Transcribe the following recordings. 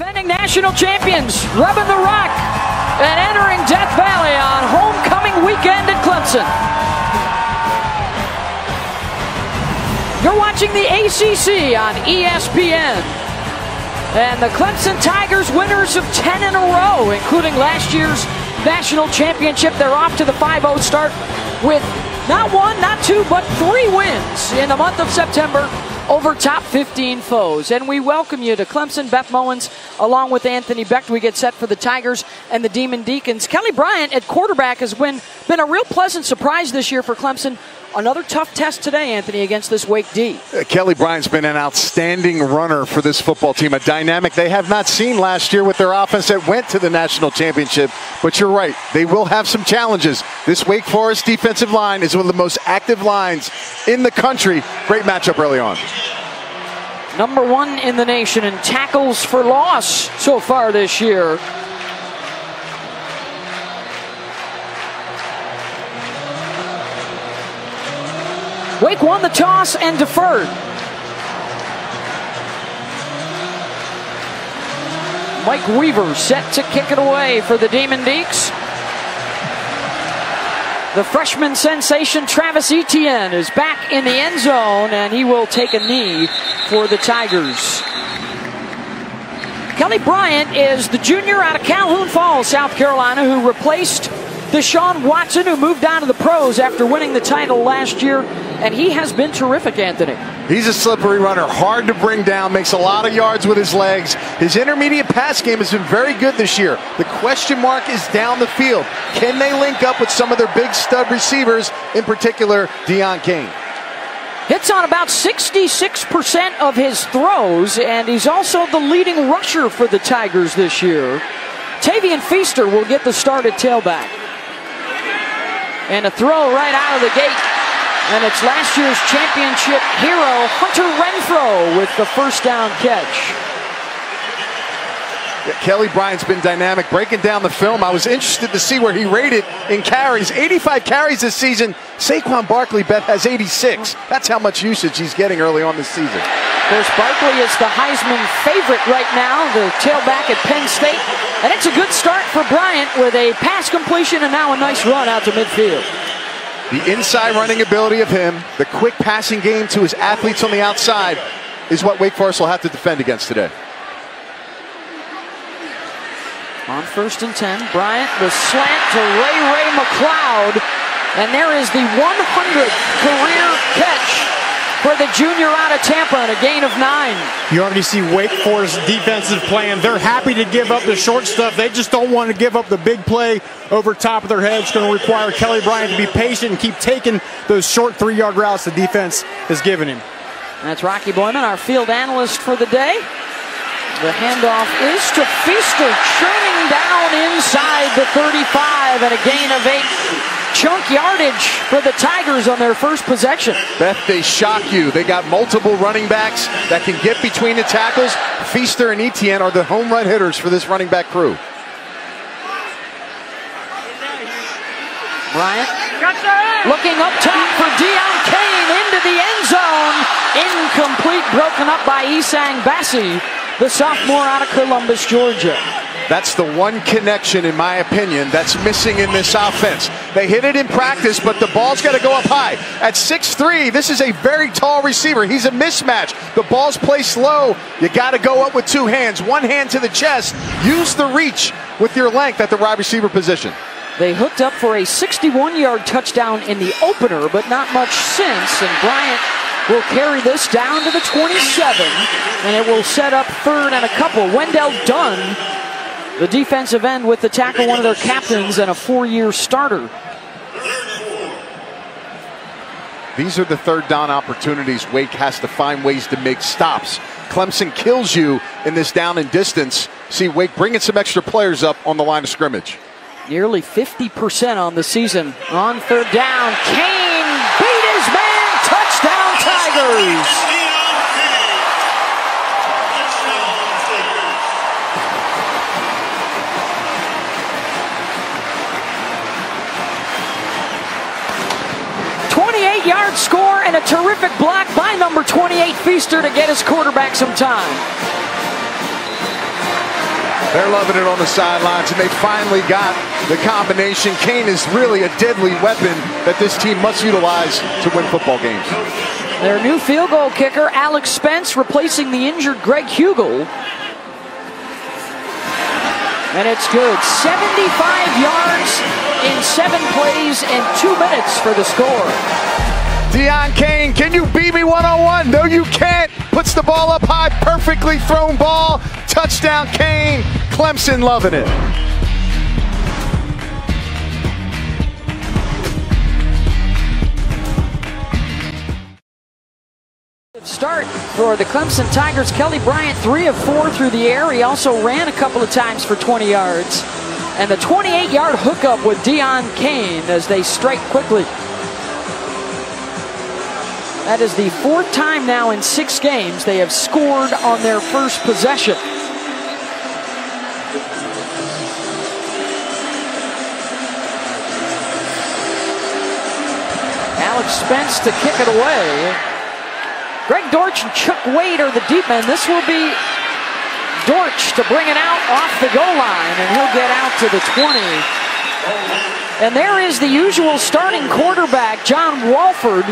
defending national champions, rubbing the rock and entering Death Valley on homecoming weekend at Clemson. You're watching the ACC on ESPN. And the Clemson Tigers, winners of 10 in a row, including last year's national championship. They're off to the 5-0 start with not one, not two, but 3 wins in the month of September over top 15 foes. And we welcome you to Clemson. Beth Mowins, along with Anthony Becht. We get set for the Tigers and the Demon Deacons. Kelly Bryant at quarterback has been a real pleasant surprise this year for Clemson. Another tough test today, Anthony, against this Wake D. Kelly Bryant's been an outstanding runner for this football team, a dynamic they have not seen last year with their offense that went to the national championship. But you're right, they will have some challenges. This Wake Forest defensive line is one of the most active lines in the country. Great matchup early on. Number 1 in the nation in tackles for loss so far this year. Wake won the toss and deferred. Mike Weaver set to kick it away for the Demon Deacs. The freshman sensation Travis Etienne is back in the end zone, and he will take a knee for the Tigers. Kelly Bryant is the junior out of Calhoun Falls, South Carolina, who replaced Deshaun Watson, who moved on to the pros after winning the title last year, and he has been terrific, Anthony. He's a slippery runner, hard to bring down, makes a lot of yards with his legs. His intermediate pass game has been very good this year. The question mark is down the field. Can they link up with some of their big stud receivers, in particular Deon Cain? Hits on about 66% of his throws, and he's also the leading rusher for the Tigers this year. Tavian Feaster will get the start at tailback. And a throw right out of the gate. And it's last year's championship hero, Hunter Renfrow, with the first down catch. Yeah, Kelly Bryant's been dynamic. Breaking down the film, I was interested to see where he rated in carries. 85 carries this season. Saquon Barkley, Beth, has 86. That's how much usage he's getting early on this season. Of course, Barkley is the Heisman favorite right now, the tailback at Penn State. And it's a good start for Bryant with a pass completion and now a nice run out to midfield. The inside running ability of him, the quick passing game to his athletes on the outside is what Wake Forest will have to defend against today. On 1st and 10, Bryant, the slant to Ray McLeod. And there is the 100th career catch for the junior out of Tampa and a gain of 9. You already see Wake Forest defensive plan. They're happy to give up the short stuff. They just don't want to give up the big play over top of their head. It's going to require Kelly Bryant to be patient and keep taking those short 3-yard routes the defense has given him. That's Rocky Boyman, our field analyst for the day. The handoff is to Feaster, churning down inside the 35 and a gain of 8. Chunk yardage for the Tigers on their first possession. Beth, they shock you. They got multiple running backs that can get between the tackles. Feaster and Etienne are the home run hitters for this running back crew. Bryant looking up top for Deon Cain into the end zone. Incomplete, broken up by Isang Bassi, the sophomore out of Columbus, Georgia. That's the one connection, in my opinion, that's missing in this offense. They hit it in practice, but the ball's got to go up high. At 6'3", this is a very tall receiver. He's a mismatch. The ball's placed low. You got to go up with 2 hands. 1 hand to the chest. Use the reach with your length at the wide receiver position. They hooked up for a 61-yard touchdown in the opener, but not much since. And Bryant will carry this down to the 27, and it will set up 3rd and a couple. Wendell Dunn, the defensive end with the tackle, one of their captains and a 4-year starter. These are the 3rd down opportunities. Wake has to find ways to make stops. Clemson kills you in this down and distance. See Wake bringing some extra players up on the line of scrimmage. Nearly 50% on the season. On 3rd down, Cain beat his man. Touchdown Tigers. Yard score and a terrific block by number 28 Feaster to get his quarterback some time. They're loving it on the sidelines, and they finally got the combination. Kane is really a deadly weapon that this team must utilize to win football games. Their new field goal kicker, Alex Spence, replacing the injured Greg Hugel. And it's good. 75 yards in 7 plays and 2 minutes for the score. Deon Cain, can you beat me one-on-one? No, you can't. Puts the ball up high, perfectly thrown ball. Touchdown, Cain. Clemson loving it. Start for the Clemson Tigers. Kelly Bryant, 3 of 4 through the air. He also ran a couple of times for 20 yards. And the 28-yard hookup with Deon Cain as they strike quickly. That is the 4th time now in 6 games they have scored on their first possession. Alex Spence to kick it away. Greg Dortch and Chuck Wade are the deep men. This will be Dortch to bring it out off the goal line, and he'll get out to the 20. And there is the usual starting quarterback, John Wolford.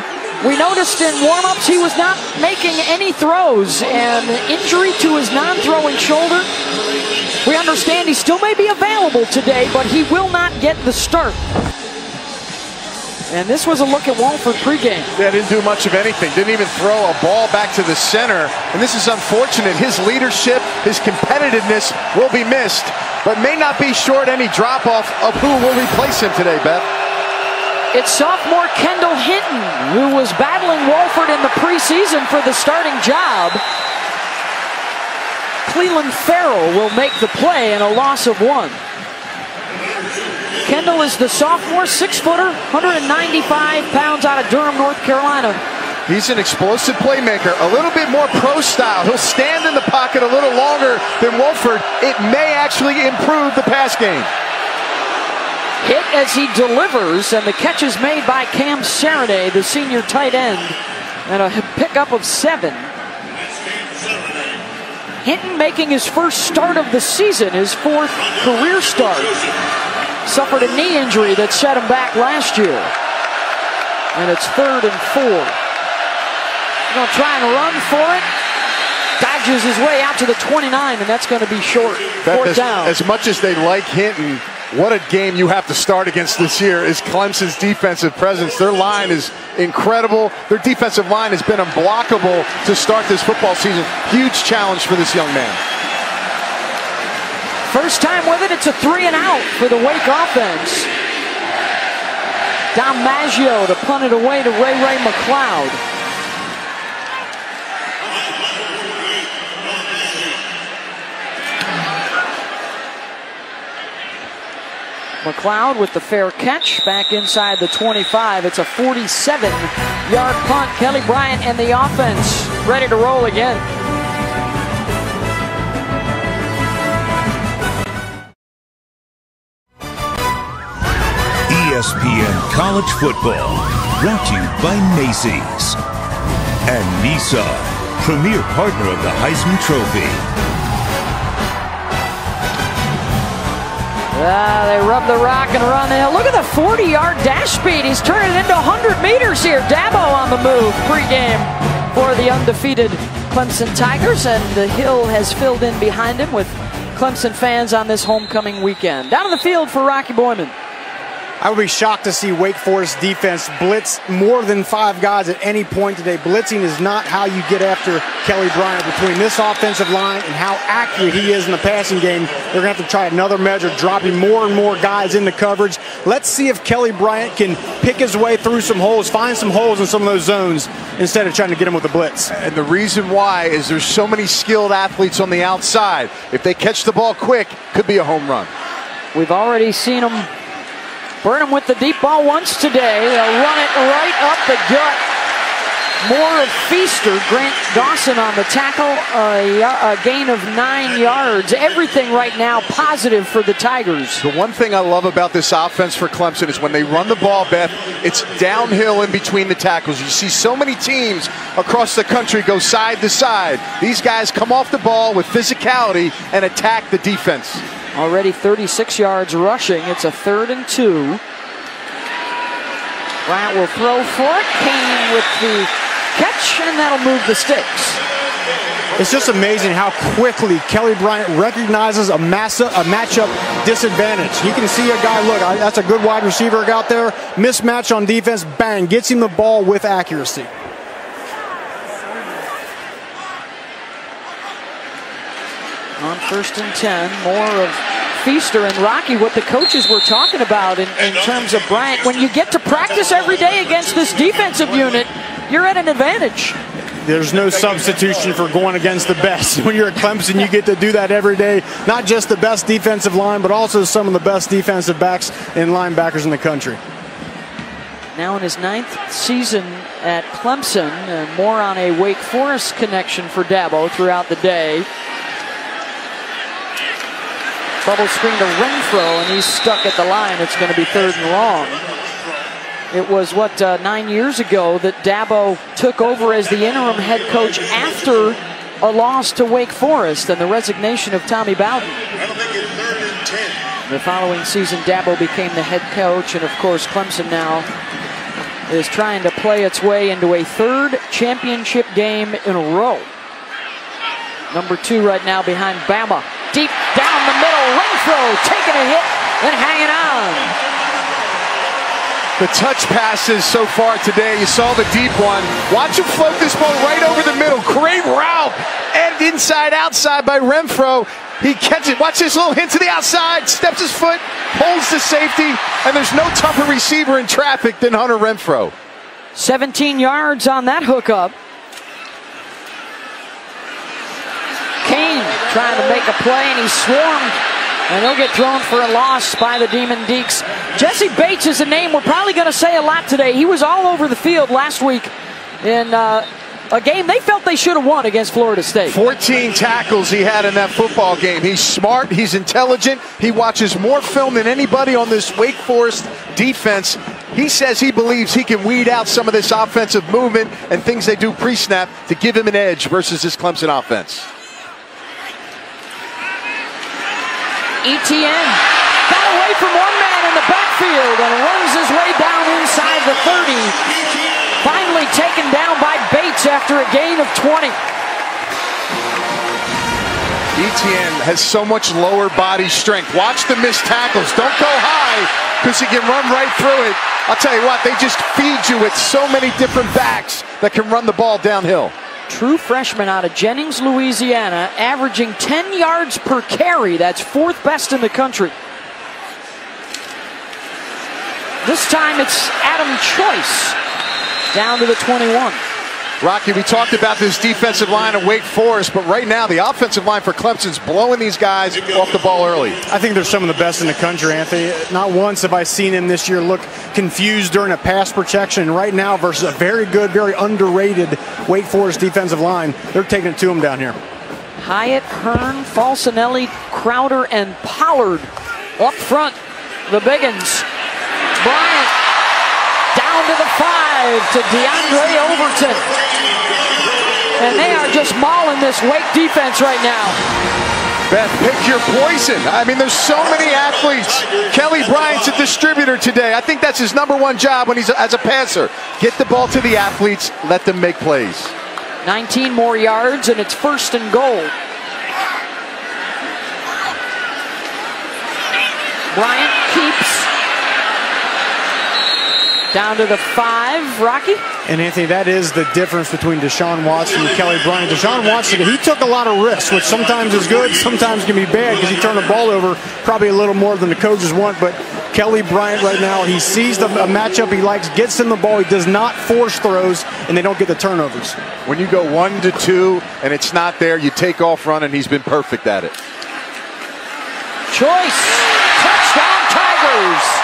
We noticed in warm-ups he was not making any throws, and injury to his non-throwing shoulder. We understand he still may be available today, but he will not get the start. And this was a look at Wolford pregame. Yeah, didn't do much of anything. Didn't even throw a ball back to the center. And this is unfortunate. His leadership, his competitiveness will be missed, but may not be short any drop-off of who will replace him today, Beth. It's sophomore Kendall Hinton, who was battling Wolford in the preseason for the starting job. Cleveland Farrell will make the play in a loss of 1. Kendall is the sophomore, 6-footer, 195 pounds out of Durham, North Carolina. He's an explosive playmaker, a little bit more pro style. He'll stand in the pocket a little longer than Wolford. It may actually improve the pass game. Hit as he delivers, and the catch is made by Cam Serenay, the senior tight end, and a pickup of 7. Hinton making his first start of the season, his 4th career start. Suffered a knee injury that set him back last year. And it's 3rd and 4. He's going to try and run for it. Dodges his way out to the 29, and that's going to be short. 4th down. As much as they like Hinton, what a game you have to start against this year is Clemson's defensive presence. Their line is incredible. Their defensive line has been unblockable to start this football season. Huge challenge for this young man. First time with it, it's a 3-and-out for the Wake offense. Dom Maggio to punt it away to Ray McLeod. McLeod with the fair catch back inside the 25. It's a 47-yard punt. Kelly Bryant and the offense ready to roll again. ESPN College Football, brought to you by Macy's and Nissan, premier partner of the Heisman Trophy. They rub the rock and run the hill. Look at the 40-yard dash speed. He's turning it into 100 meters here. Dabo on the move pregame for the undefeated Clemson Tigers, and the hill has filled in behind him with Clemson fans on this homecoming weekend. Down on the field for Rocky Boyman. I would be shocked to see Wake Forest defense blitz more than 5 guys at any point today. Blitzing is not how you get after Kelly Bryant. Between this offensive line and how accurate he is in the passing game, they're going to have to try another measure, dropping more and more guys into coverage. Let's see if Kelly Bryant can pick his way through some holes, find some holes in some of those zones instead of trying to get him with the blitz. And the reason why is there's so many skilled athletes on the outside. If they catch the ball quick, could be a home run. We've already seen them burn him with the deep ball once today. They'll run it right up the gut More of Feaster. Grant Dawson on the tackle, a gain of 9 yards. Everything right now positive for the Tigers. The one thing I love about this offense for Clemson is when they run the ball, Beth, it's downhill in between the tackles. You see so many teams across the country go side to side. These guys come off the ball with physicality and attack the defense. Already 36 yards rushing. It's a 3rd and 2. Bryant will throw for it. Kane with the catch, and that'll move the sticks. It's just amazing how quickly Kelly Bryant recognizes a matchup disadvantage. He can see a guy, look, that's a good wide receiver out there. Mismatch on defense, bang, gets him the ball with accuracy. On 1st and 10, more of Feaster and Rocky, what the coaches were talking about in terms of Bryant. When you get to practice every day against this defensive unit, you're at an advantage. There's no substitution for going against the best. When you're at Clemson, you get to do that every day. Not just the best defensive line, but also some of the best defensive backs and linebackers in the country. Now in his 9th season at Clemson, and more on a Wake Forest connection for Dabo throughout the day. Bubble screen to Renfro, and he's stuck at the line. It's going to be 3rd and long. It was, 9 years ago that Dabo took over as the interim head coach after a loss to Wake Forest and the resignation of Tommy Bowden. The following season, Dabo became the head coach, and of course, Clemson now is trying to play its way into a 3rd championship game in a row. Number 2 right now behind Bama. Deep down the middle, Renfro taking a hit and hanging on. The touch passes so far today, you saw the deep one. Watch him float this ball right over the middle. Great route. And inside, outside by Renfro. He catches it. Watch this little hint to the outside. Steps his foot, holds the safety, and there's no tougher receiver in traffic than Hunter Renfro. 17 yards on that hookup. Kane trying to make a play, and he's swarmed. And he'll get thrown for a loss by the Demon Deacs. Jesse Bates is a name we're probably going to say a lot today. He was all over the field last week in a game they felt they should have won against Florida State. 14 tackles he had in that football game. He's smart. He's intelligent. He watches more film than anybody on this Wake Forest defense. He says he believes he can weed out some of this offensive movement and things they do pre-snap to give him an edge versus this Clemson offense. Etienne got away from one man in the backfield and runs his way down inside the 30. Finally taken down by Bates after a gain of 20. Etienne has so much lower body strength. Watch the missed tackles. Don't go high because he can run right through it. I'll tell you what, they just feed you with so many different backs that can run the ball downhill. True freshman out of Jennings, Louisiana, averaging 10 yards per carry. That's 4th best in the country. This time it's Adam Choice down to the 21. Rocky, we talked about this defensive line of Wake Forest, but right now the offensive line for Clemson's blowing these guys off the ball early. I think they're some of the best in the country, Anthony. Not once have I seen him this year look confused during a pass protection. Right now versus a very good, very underrated Wake Forest defensive line, they're taking it to him down here. Hyatt, Hearn, Falcinelli, Crowder, and Pollard up front. The Biggins. Bryant down to the 5 to DeAndre Overton. And they are just mauling this Wake defense right now. Beth, pick your poison. I mean, there's so many athletes. Kelly Bryant's a distributor today. I think that's his #1 job when he's as a passer. Get the ball to the athletes, let them make plays. 19 more yards, and it's 1st and goal. Bryant keeps. Down to the 5, Rocky. And Anthony, that is the difference between Deshaun Watson and Kelly Bryant. Deshaun Watson, he took a lot of risks, which sometimes is good, sometimes can be bad because he turned the ball over probably a little more than the coaches want. But Kelly Bryant right now, he sees a matchup he likes, gets in the ball, he does not force throws, and they don't get the turnovers. When you go 1 to 2 and it's not there, you take off running. He's been perfect at it. Choice. Touchdown Tigers.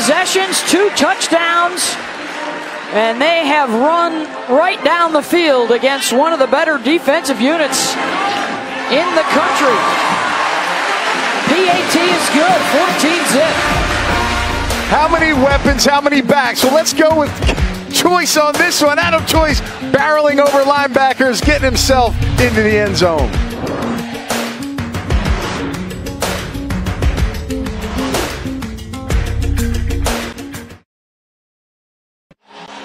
possessions, 2 touchdowns, and they have run right down the field against one of the better defensive units in the country. PAT is good, 14-zip. How many weapons, how many backs? Well, let's go with Choice on this one. Adam Choice barreling over linebackers, getting himself into the end zone.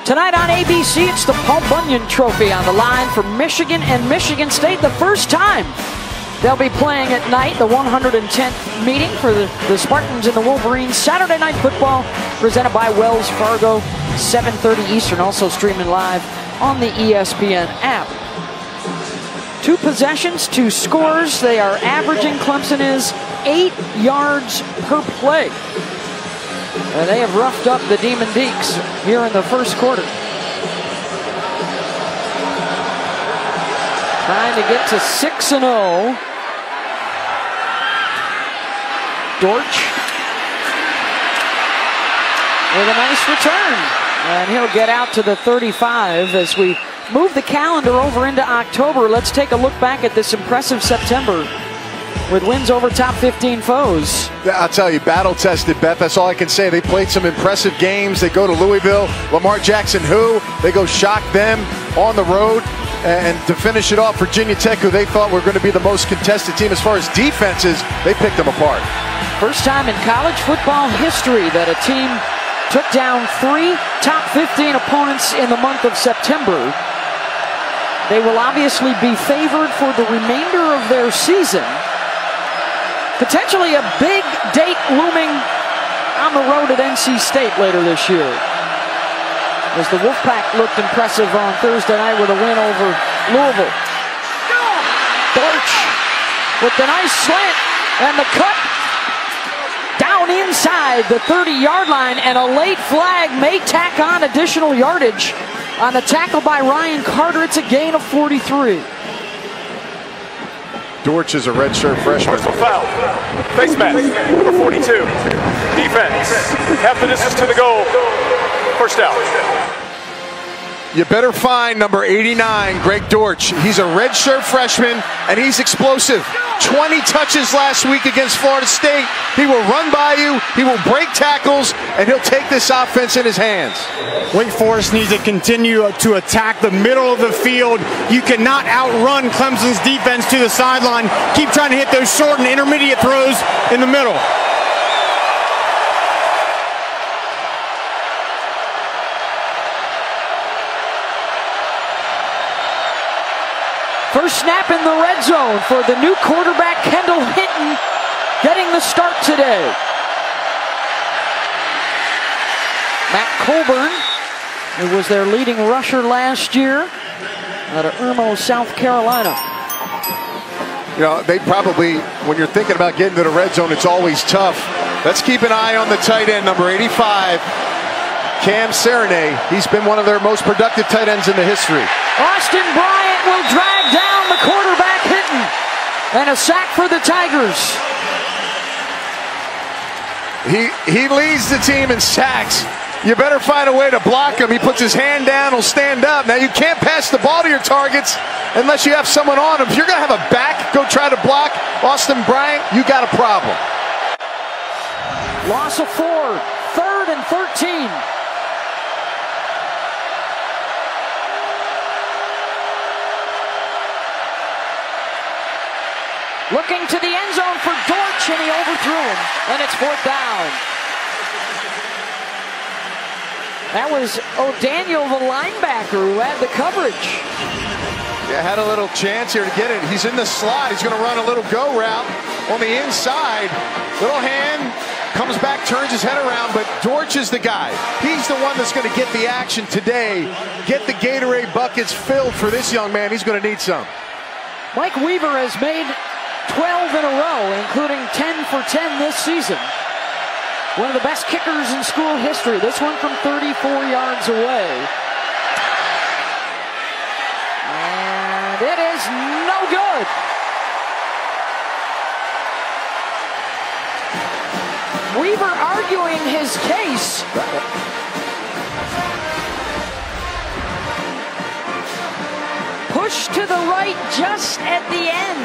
Tonight on ABC, it's the Paul Bunyan Trophy on the line for Michigan and Michigan State. The first time they'll be playing at night, the 110th meeting for the Spartans and the Wolverines. Saturday Night Football presented by Wells Fargo, 7:30 Eastern, also streaming live on the ESPN app. 2 possessions, 2 scores. They are averaging, Clemson is, 8 yards per play. And they have roughed up the Demon Deacs here in the first quarter. Trying to get to 6-0. Dortch with a nice return. And he'll get out to the 35 as we move the calendar over into October. Let's take a look back at this impressive September with wins over top 15 foes. I'll tell you, battle-tested, Beth. That's all I can say. They played some impressive games. They go to Louisville. Lamar Jackson, they go shock them on the road. And to finish it off, Virginia Tech, who they thought were going to be the most contested team as far as defenses, they picked them apart. First time in college football history that a team took down 3 top 15 opponents in the month of September. They will obviously be favored for the remainder of their season. Potentially a big date looming on the road at NC State later this year, as the Wolfpack looked impressive on Thursday night with a win over Louisville. Dortch with the nice slant and the cut down inside the 30-yard line, and a late flag may tack on additional yardage on the tackle by Ryan Carter. It's a gain of 43. Dortch is a redshirt freshman. Personal foul. Face mask. Number 42. Defense. Half the distance to the goal. First down. You better find number 89, Greg Dortch. He's a redshirt freshman, and he's explosive. 20 touches last week against Florida State. He will run by you, he will break tackles, and he'll take this offense in his hands. Wake Forest needs to continue to attack the middle of the field. You cannot outrun Clemson's defense to the sideline. Keep trying to hit those short and intermediate throws in the middle. First snap in the red zone for the new quarterback, Kendall Hinton, getting the start today. Matt Colburn, who was their leading rusher last year out of Irmo, South Carolina. You know, they probably, when you're thinking about getting to the red zone, it's always tough. Let's keep an eye on the tight end, number 85, Cam Serenay. He's been one of their most productive tight ends in the history. Austin Bryant will drag down the quarterback, Hinton, and a sack for the Tigers. He leads the team in sacks. You better find a way to block him. He puts his hand down, he'll stand up. Now, you can't pass the ball to your targets unless you have someone on him. If you're going to have a back go try to block Austin Bryant, you got a problem. Loss of 4, 3rd and 13. Looking to the end zone for Dortch, and he overthrew him, and it's 4th down. That was O'Daniel, the linebacker, who had the coverage. Yeah, had a little chance here to get it. He's in the slot. He's going to run a little go route on the inside. Little hand, comes back, turns his head around, but Dortch is the guy. He's the one that's going to get the action today. Get the Gatorade buckets filled for this young man. He's going to need some. Mike Weaver has made 12 in a row, including 10 for 10 this season. One of the best kickers in school history. This one from 34 yards away. And it is no good. Weaver arguing his case. Push to the right just at the end.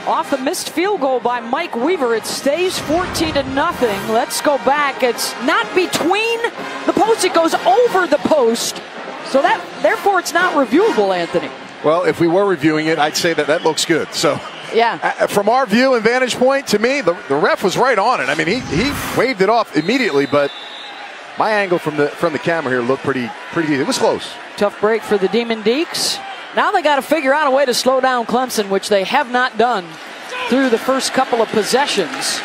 Off a missed field goal by Mike Weaver. It stays 14-0. Let's go back. It's not between the posts. It goes over the post. So therefore, it's not reviewable, Anthony. Well, if we were reviewing it, I'd say that looks good. So, yeah. From our view and vantage point, to me, the ref was right on it. I mean, he waved it off immediately, but my angle from the camera here looked pretty decent. It was close. Tough break for the Demon Deacs. Now they got to figure out a way to slow down Clemson, which they have not done through the first couple of possessions.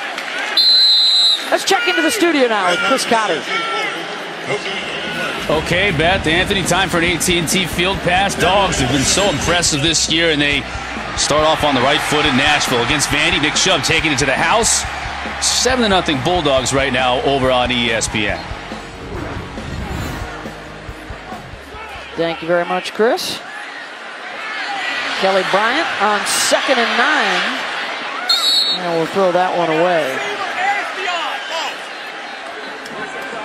Let's check into the studio now with Chris Cotter. Okay, Beth, Anthony, time for an AT&T Field pass. Dogs have been so impressive this year, and they start off on the right foot in Nashville against Vandy. Nick Chubb taking it to the house. 7-0 Bulldogs right now over on ESPN. Thank you very much, Chris. Kelly Bryant on 2nd and 9. And we'll throw that one away.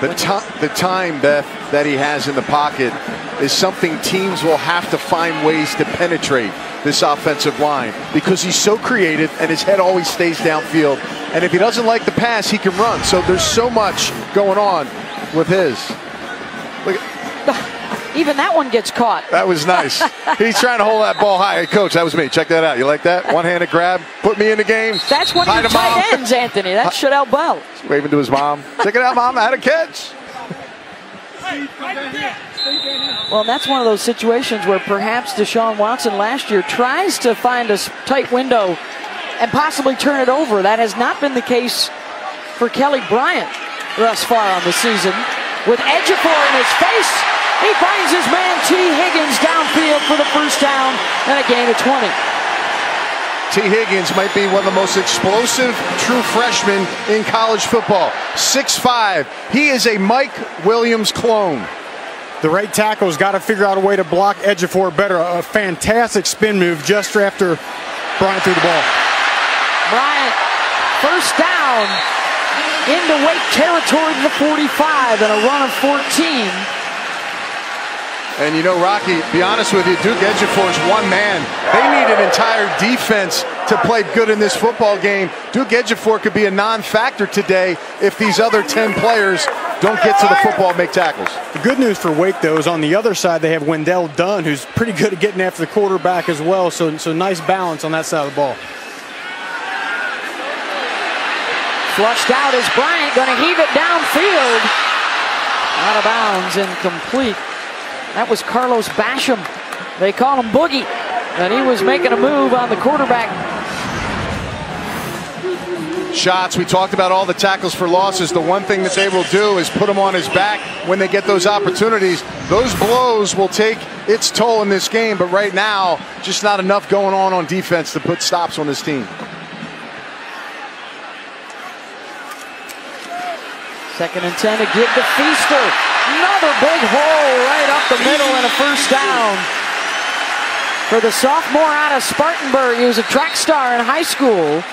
The time, Beth, that he has in the pocket is something teams will have to find ways to penetrate this offensive line because he's so creative and his head always stays downfield. And if he doesn't like the pass, he can run. So there's so much going on with his. Look at, even that one gets caught. That was nice. He's trying to hold that ball high. Hey, Coach, that was me. Check that out. You like that? One-handed grab. Put me in the game. That's one of your tight ends, Anthony. That should help out. Waving to his mom. Check it out, Mom. I had a catch. Well, that's one of those situations where perhaps Deshaun Watson last year tries to find a tight window and possibly turn it over. That has not been the case for Kelly Bryant thus far on the season. With Ejiofor in his face, he finds his man T. Higgins downfield for the first down and a gain of 20. T. Higgins might be one of the most explosive true freshmen in college football. 6'5". He is a Mike Williams clone. The right tackle's got to figure out a way to block Ejiofor better. A fantastic spin move just after Bryant threw the ball. Bryant, first down into Wake territory to the 45 and a run of 14. And you know, Rocky, be honest with you, Duke Ejiofor is one man. They need an entire defense to play good in this football game. Duke Ejiofor could be a non-factor today if these other 10 players don't get to the football and make tackles. The good news for Wake, though, is on the other side they have Wendell Dunn, who's pretty good at getting after the quarterback as well. So nice balance on that side of the ball. Flushed out is Bryant, going to heave it downfield. Out of bounds, incomplete. That was Carlos Basham. They call him Boogie. And he was making a move on the quarterback. Shots, we talked about all the tackles for losses. The one thing that they will do is put him on his back when they get those opportunities. Those blows will take its toll in this game, but right now, just not enough going on defense to put stops on this team. Second and 10 to give to Feaster. Another big hole right up the middle and a first down. For the sophomore out of Spartanburg, he was a track star in high school,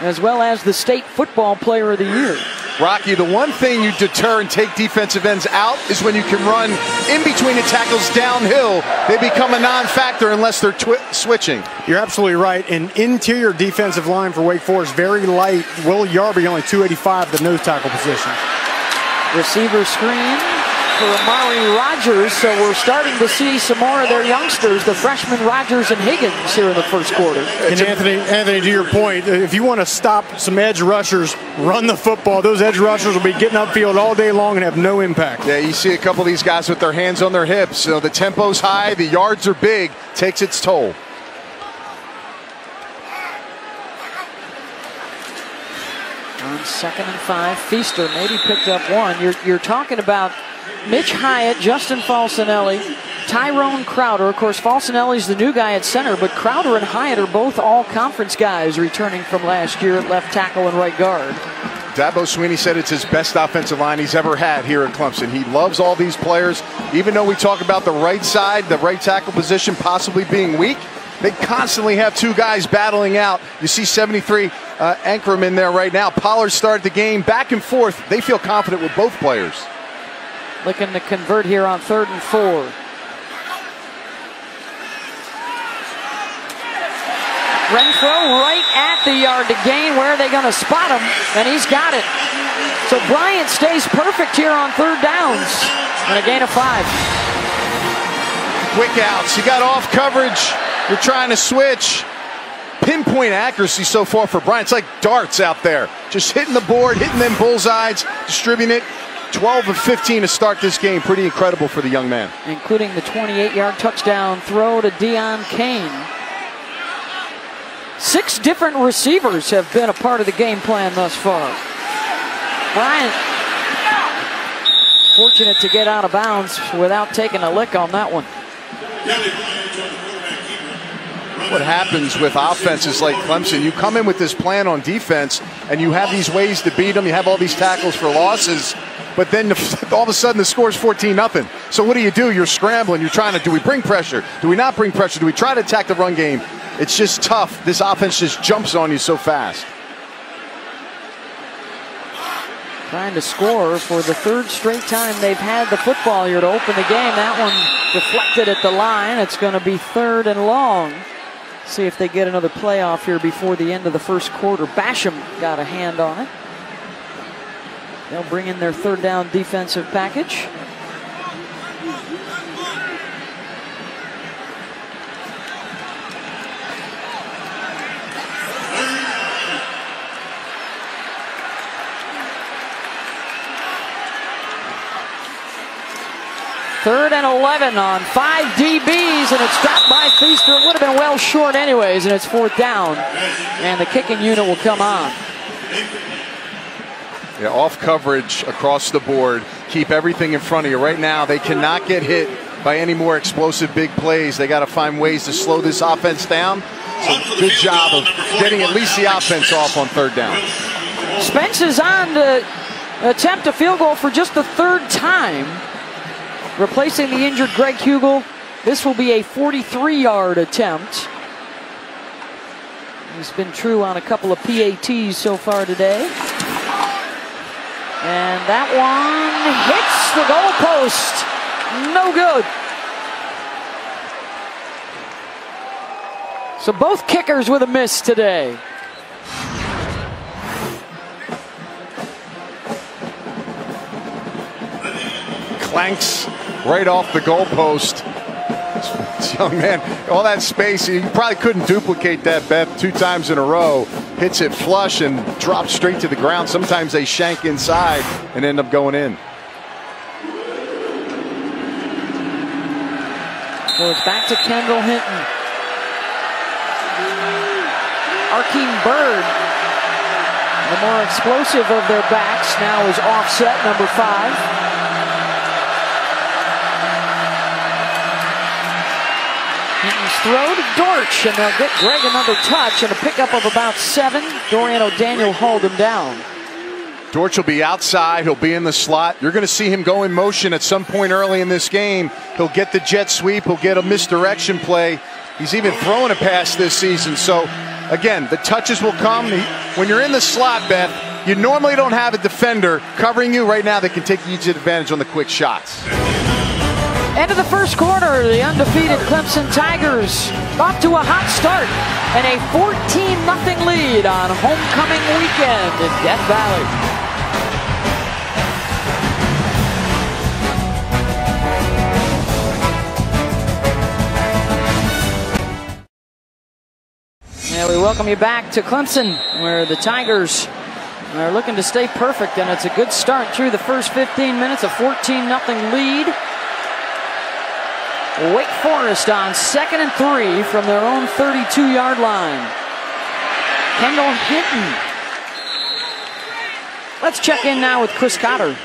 as well as the state football player of the year. Rocky, the one thing you deter and take defensive ends out is when you can run in between the tackles downhill. They become a non-factor unless they're switching. You're absolutely right. An interior defensive line for Wake Forest, very light. Will Yarby only 285, the nose tackle position. Receiver screen for Amari Rogers, so we're starting to see some more of their youngsters, the freshmen Rogers and Higgins, here in the first quarter. And Anthony, to your point, if you want to stop some edge rushers, run the football. Those edge rushers will be getting upfield all day long and have no impact. Yeah, you see a couple of these guys with their hands on their hips. You know, the tempo's high, the yards are big, takes its toll. On 2nd and 5, Feaster maybe picked up one. You're talking about Mitch Hyatt, Justin Falcinelli, Tyrone Crowder. Of course, Falcinelli's the new guy at center, but Crowder and Hyatt are both all-conference guys returning from last year at left tackle and right guard. Dabo Swinney said it's his best offensive line he's ever had here at Clemson. He loves all these players. Even though we talk about the right side, the right tackle position possibly being weak, they constantly have two guys battling out. You see 73 Ankrum in there right now. Pollard started the game back and forth. They feel confident with both players. Looking to convert here on 3rd and 4. Renfro right at the yard to gain. Where are they going to spot him? And he's got it. So Bryant stays perfect here on 3rd downs. And a gain of 5. Quick outs. You got off coverage. You're trying to switch. Pinpoint accuracy so far for Bryant. It's like darts out there. Just hitting the board, hitting them bullseyes, distributing it. 12 of 15 to start this game. Pretty incredible for the young man. Including the 28-yard touchdown throw to Deon Cain. 6 different receivers have been a part of the game plan thus far. Bryant fortunate to get out of bounds without taking a lick on that one. What happens with offenses like Clemson, you come in with this plan on defense and you have these ways to beat them, you have all these tackles for losses, but then all of a sudden the score is 14-0. So what do? You're scrambling, you're trying to, do we bring pressure? Do we not bring pressure? Do we try to attack the run game? It's just tough. This offense just jumps on you so fast. Trying to score for the 3rd straight time they've had the football here to open the game. That one deflected at the line. It's going to be 3rd and long. See if they get another playoff here before the end of the 1st quarter. Basham got a hand on it. They'll bring in their 3rd down defensive package. Third and 11 on 5 DBs, and it's dropped by Feaster. It would have been well short anyways, and it's 4th down. And the kicking unit will come on. Yeah, off coverage across the board. Keep everything in front of you. Right now, they cannot get hit by any more explosive big plays. They got to find ways to slow this offense down. So good job of getting at least the offense off on 3rd down. Spence is on to attempt a field goal for just the 3rd time. Replacing the injured Greg Hugel. This will be a 43-yard attempt. He's been true on a couple of PATs so far today. And that one hits the goalpost. No good. So both kickers with a miss today. Clanks right off the goalpost. This young man, all that space, you probably couldn't duplicate that, Beth, 2 times in a row. Hits it flush and drops straight to the ground. Sometimes they shank inside and end up going in. So it's back to Kendall Hinton. Arkeem Byrd, the more explosive of their backs, now is offset, number 5. Hinton's throw to Dortch, and they'll get Greg another touch and a pickup of about 7. Dorian O'Daniel hauled him down. Dortch will be outside. He'll be in the slot. You're going to see him go in motion at some point early in this game. He'll get the jet sweep. He'll get a misdirection play. He's even thrown a pass this season. So, again, the touches will come. When you're in the slot, Beth, you normally don't have a defender covering you. Right now, they can take huge advantage on the quick shots. End of the 1st quarter, the undefeated Clemson Tigers off to a hot start and a 14-0 lead on homecoming weekend in Death Valley. Yeah, we welcome you back to Clemson, where the Tigers are looking to stay perfect, and it's a good start through the first 15 minutes, a 14-0 lead. Wake Forest on 2nd and 3 from their own 32-yard line. Kendall Hinton. Let's check in now with Chris Cotter.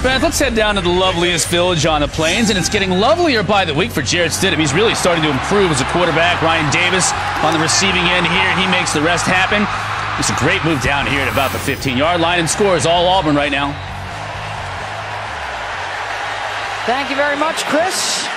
Beth, let's head down to the loveliest village on the plains, and it's getting lovelier by the week for Jarrett Stidham. He's really starting to improve as a quarterback. Ryan Davis on the receiving end here, and he makes the rest happen. It's a great move down here at about the 15-yard line and scores all Auburn right now. Thank you very much, Chris.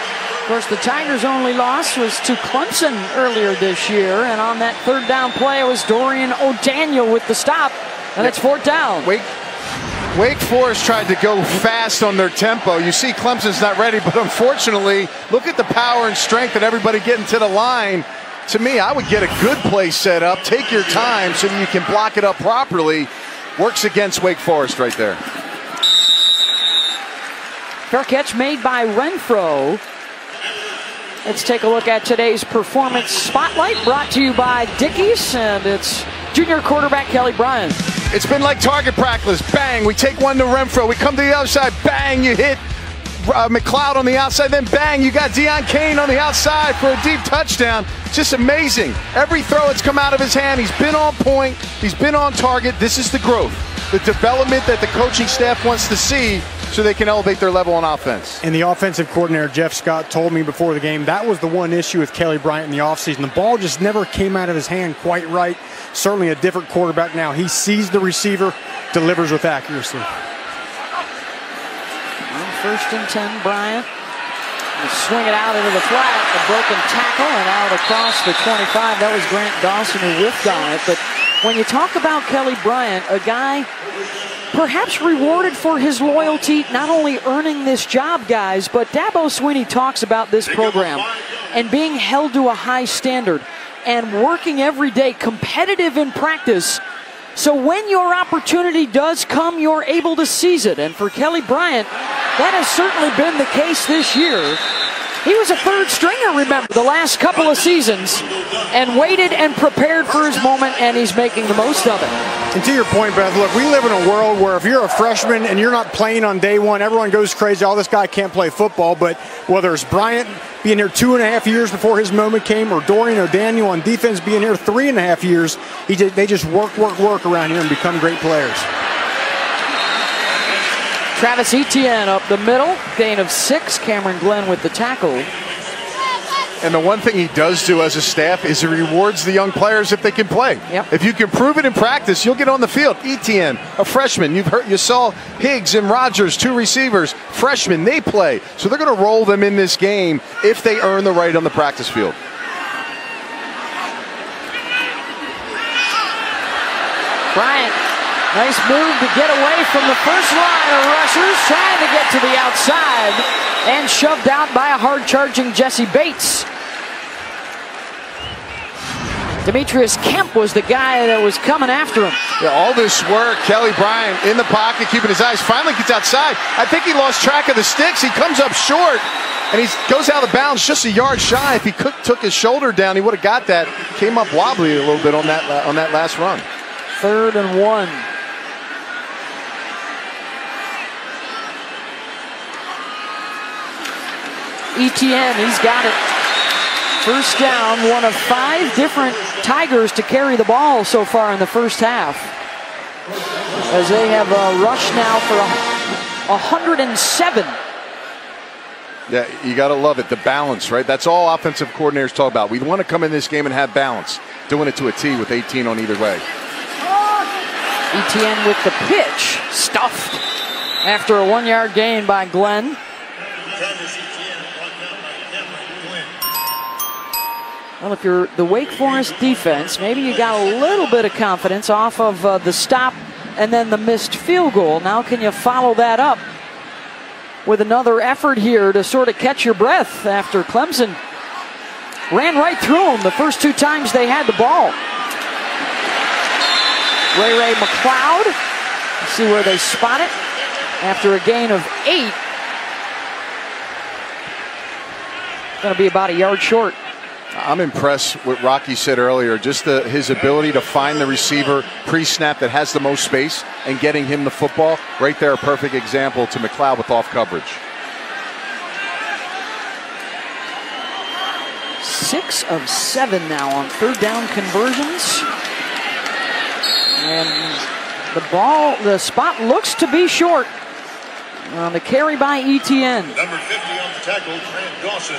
Of course, the Tigers' only loss was to Clemson earlier this year, and on that third down play, it was Dorian O'Daniel with the stop, and it's fourth down. Wake Forest tried to go fast on their tempo. You see Clemson's not ready, but unfortunately, look at the power and strength and everybody getting to the line. To me, I would get a good play set up, take your time so that you can block it up properly. Works against Wake Forest right there. Fair catch made by Renfro. Let's take a look at today's Performance Spotlight, brought to you by Dickies, and it's junior quarterback Kelly Bryant. It's been like target practice. Bang, we take one to Renfro. We come to the other side. Bang, you hit McLeod on the outside. Then bang, you got Deion Kane on the outside for a deep touchdown. Just amazing. Every throw that's come out of his hand, he's been on point. He's been on target. This is the growth, the development that the coaching staff wants to see so they can elevate their level on offense. And the offensive coordinator, Jeff Scott, told me before the game that was the one issue with Kelly Bryant in the offseason. The ball just never came out of his hand quite right. Certainly a different quarterback now. He sees the receiver, delivers with accuracy. On 1st and 10, Bryant. Swing it out into the flat, a broken tackle, and out across the 25. That was Grant Dawson who whiffed on it. But when you talk about Kelly Bryant, a guy perhaps rewarded for his loyalty, not only earning this job, guys, but Dabo Swinney talks about this program and being held to a high standard and working every day, competitive in practice. So when your opportunity does come, you're able to seize it. And for Kelly Bryant, that has certainly been the case this year. He was a third stringer, remember, the last couple of seasons, and waited and prepared for his moment, and he's making the most of it. And to your point, Beth, look, we live in a world where if you're a freshman and you're not playing on day one, everyone goes crazy. Oh, this guy can't play football. But whether it's Bryant being here 2.5 years before his moment came, or Dorian O'Daniel on defense being here 3.5 years, they just work around here and become great players. Travis Etienne up the middle, gain of 6. Cameron Glenn with the tackle. And the one thing he does do as a staff is he rewards the young players if they can play. Yep. If you can prove it in practice, you'll get on the field. Etienne, a freshman. You saw Higgs and Rogers, 2 receivers, freshmen. They play. So they're going to roll them in this game if they earn the right on the practice field. Bryant, nice move to get away from the first line of rushers, trying to get to the outside, and shoved out by a hard-charging Jesse Bates. Demetrius Kemp was the guy that was coming after him. Yeah, all this work, Kelly Bryant in the pocket, keeping his eyes, finally gets outside. I think he lost track of the sticks. He comes up short, and he goes out of bounds just a yard shy. If he took his shoulder down, he would have got that. Came up wobbly a little bit on that last run. 3rd and 1. Etienne, he's got it. First down, one of 5 different Tigers to carry the ball so far in the first half. As they have a rush now for 107. Yeah, you got to love it, the balance, right? That's all offensive coordinators talk about. We want to come in this game and have balance. Doing it to a T with 18 on either way. Etienne with the pitch, stuffed after a 1-yard gain by Glenn. Well, if you're the Wake Forest defense, maybe you got a little bit of confidence off of the stop and then the missed field goal. Now can you follow that up with another effort here to sort of catch your breath after Clemson ran right through them the first 2 times they had the ball. Ray McLeod, let's see where they spot it after a gain of 8. Going to be about a yard short. I'm impressed with what Rocky said earlier, just his ability to find the receiver pre-snap that has the most space and getting him the football. Right there, a perfect example to McLeod with off coverage. 6 of 7 now on 3rd down conversions. And the spot looks to be short on the carry by Etienne. Number 50 on the tackle, Grant Dawson.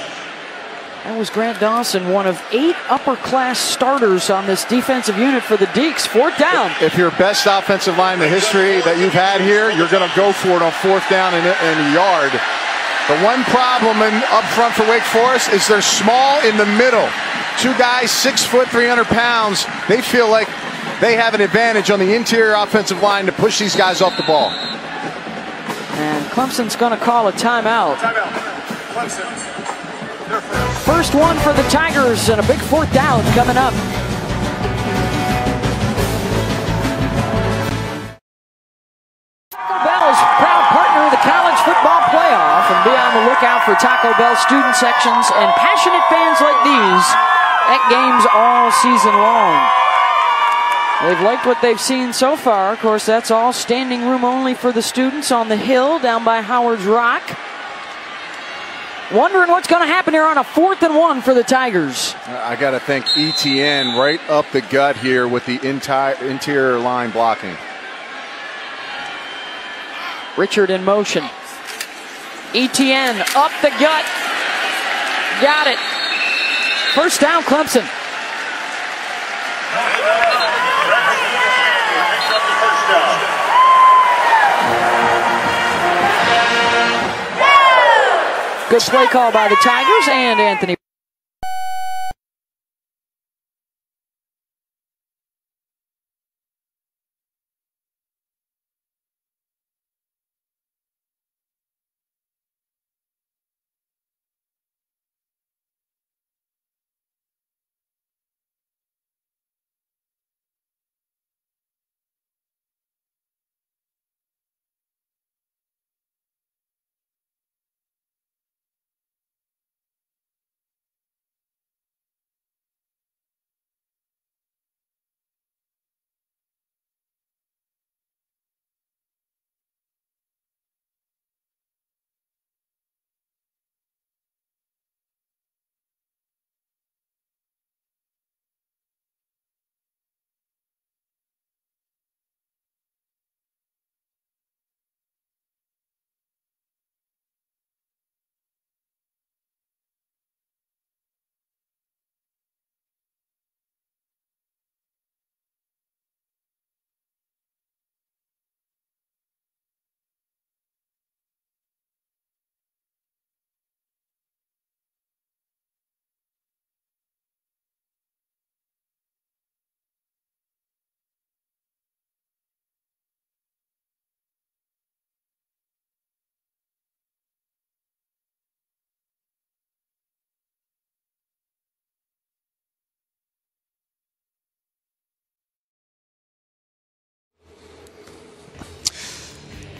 That was Grant Dawson, one of 8 upper-class starters on this defensive unit for the Deacs. 4th down. If your best offensive line in the history that you've had here, you're going to go for it on 4th down and a yard. The one problem up front for Wake Forest is they're small in the middle. 2 guys, 6 foot, 300 pounds. They feel like they have an advantage on the interior offensive line to push these guys off the ball. And Clemson's going to call a timeout. Timeout. Clemson. First one for the Tigers, and a big 4th down coming up. Taco Bell is a proud partner of the college football playoff, and be on the lookout for Taco Bell student sections and passionate fans like these at games all season long. They've liked what they've seen so far. Of course, that's all standing room only for the students on the hill down by Howard's Rock. Wondering what's going to happen here on a 4th and 1 for the Tigers. I got to think ETN right up the gut here with the interior line blocking. Richard in motion. ETN up the gut. Got it. First down, Clemson. Good play call by the Tigers and Anthony.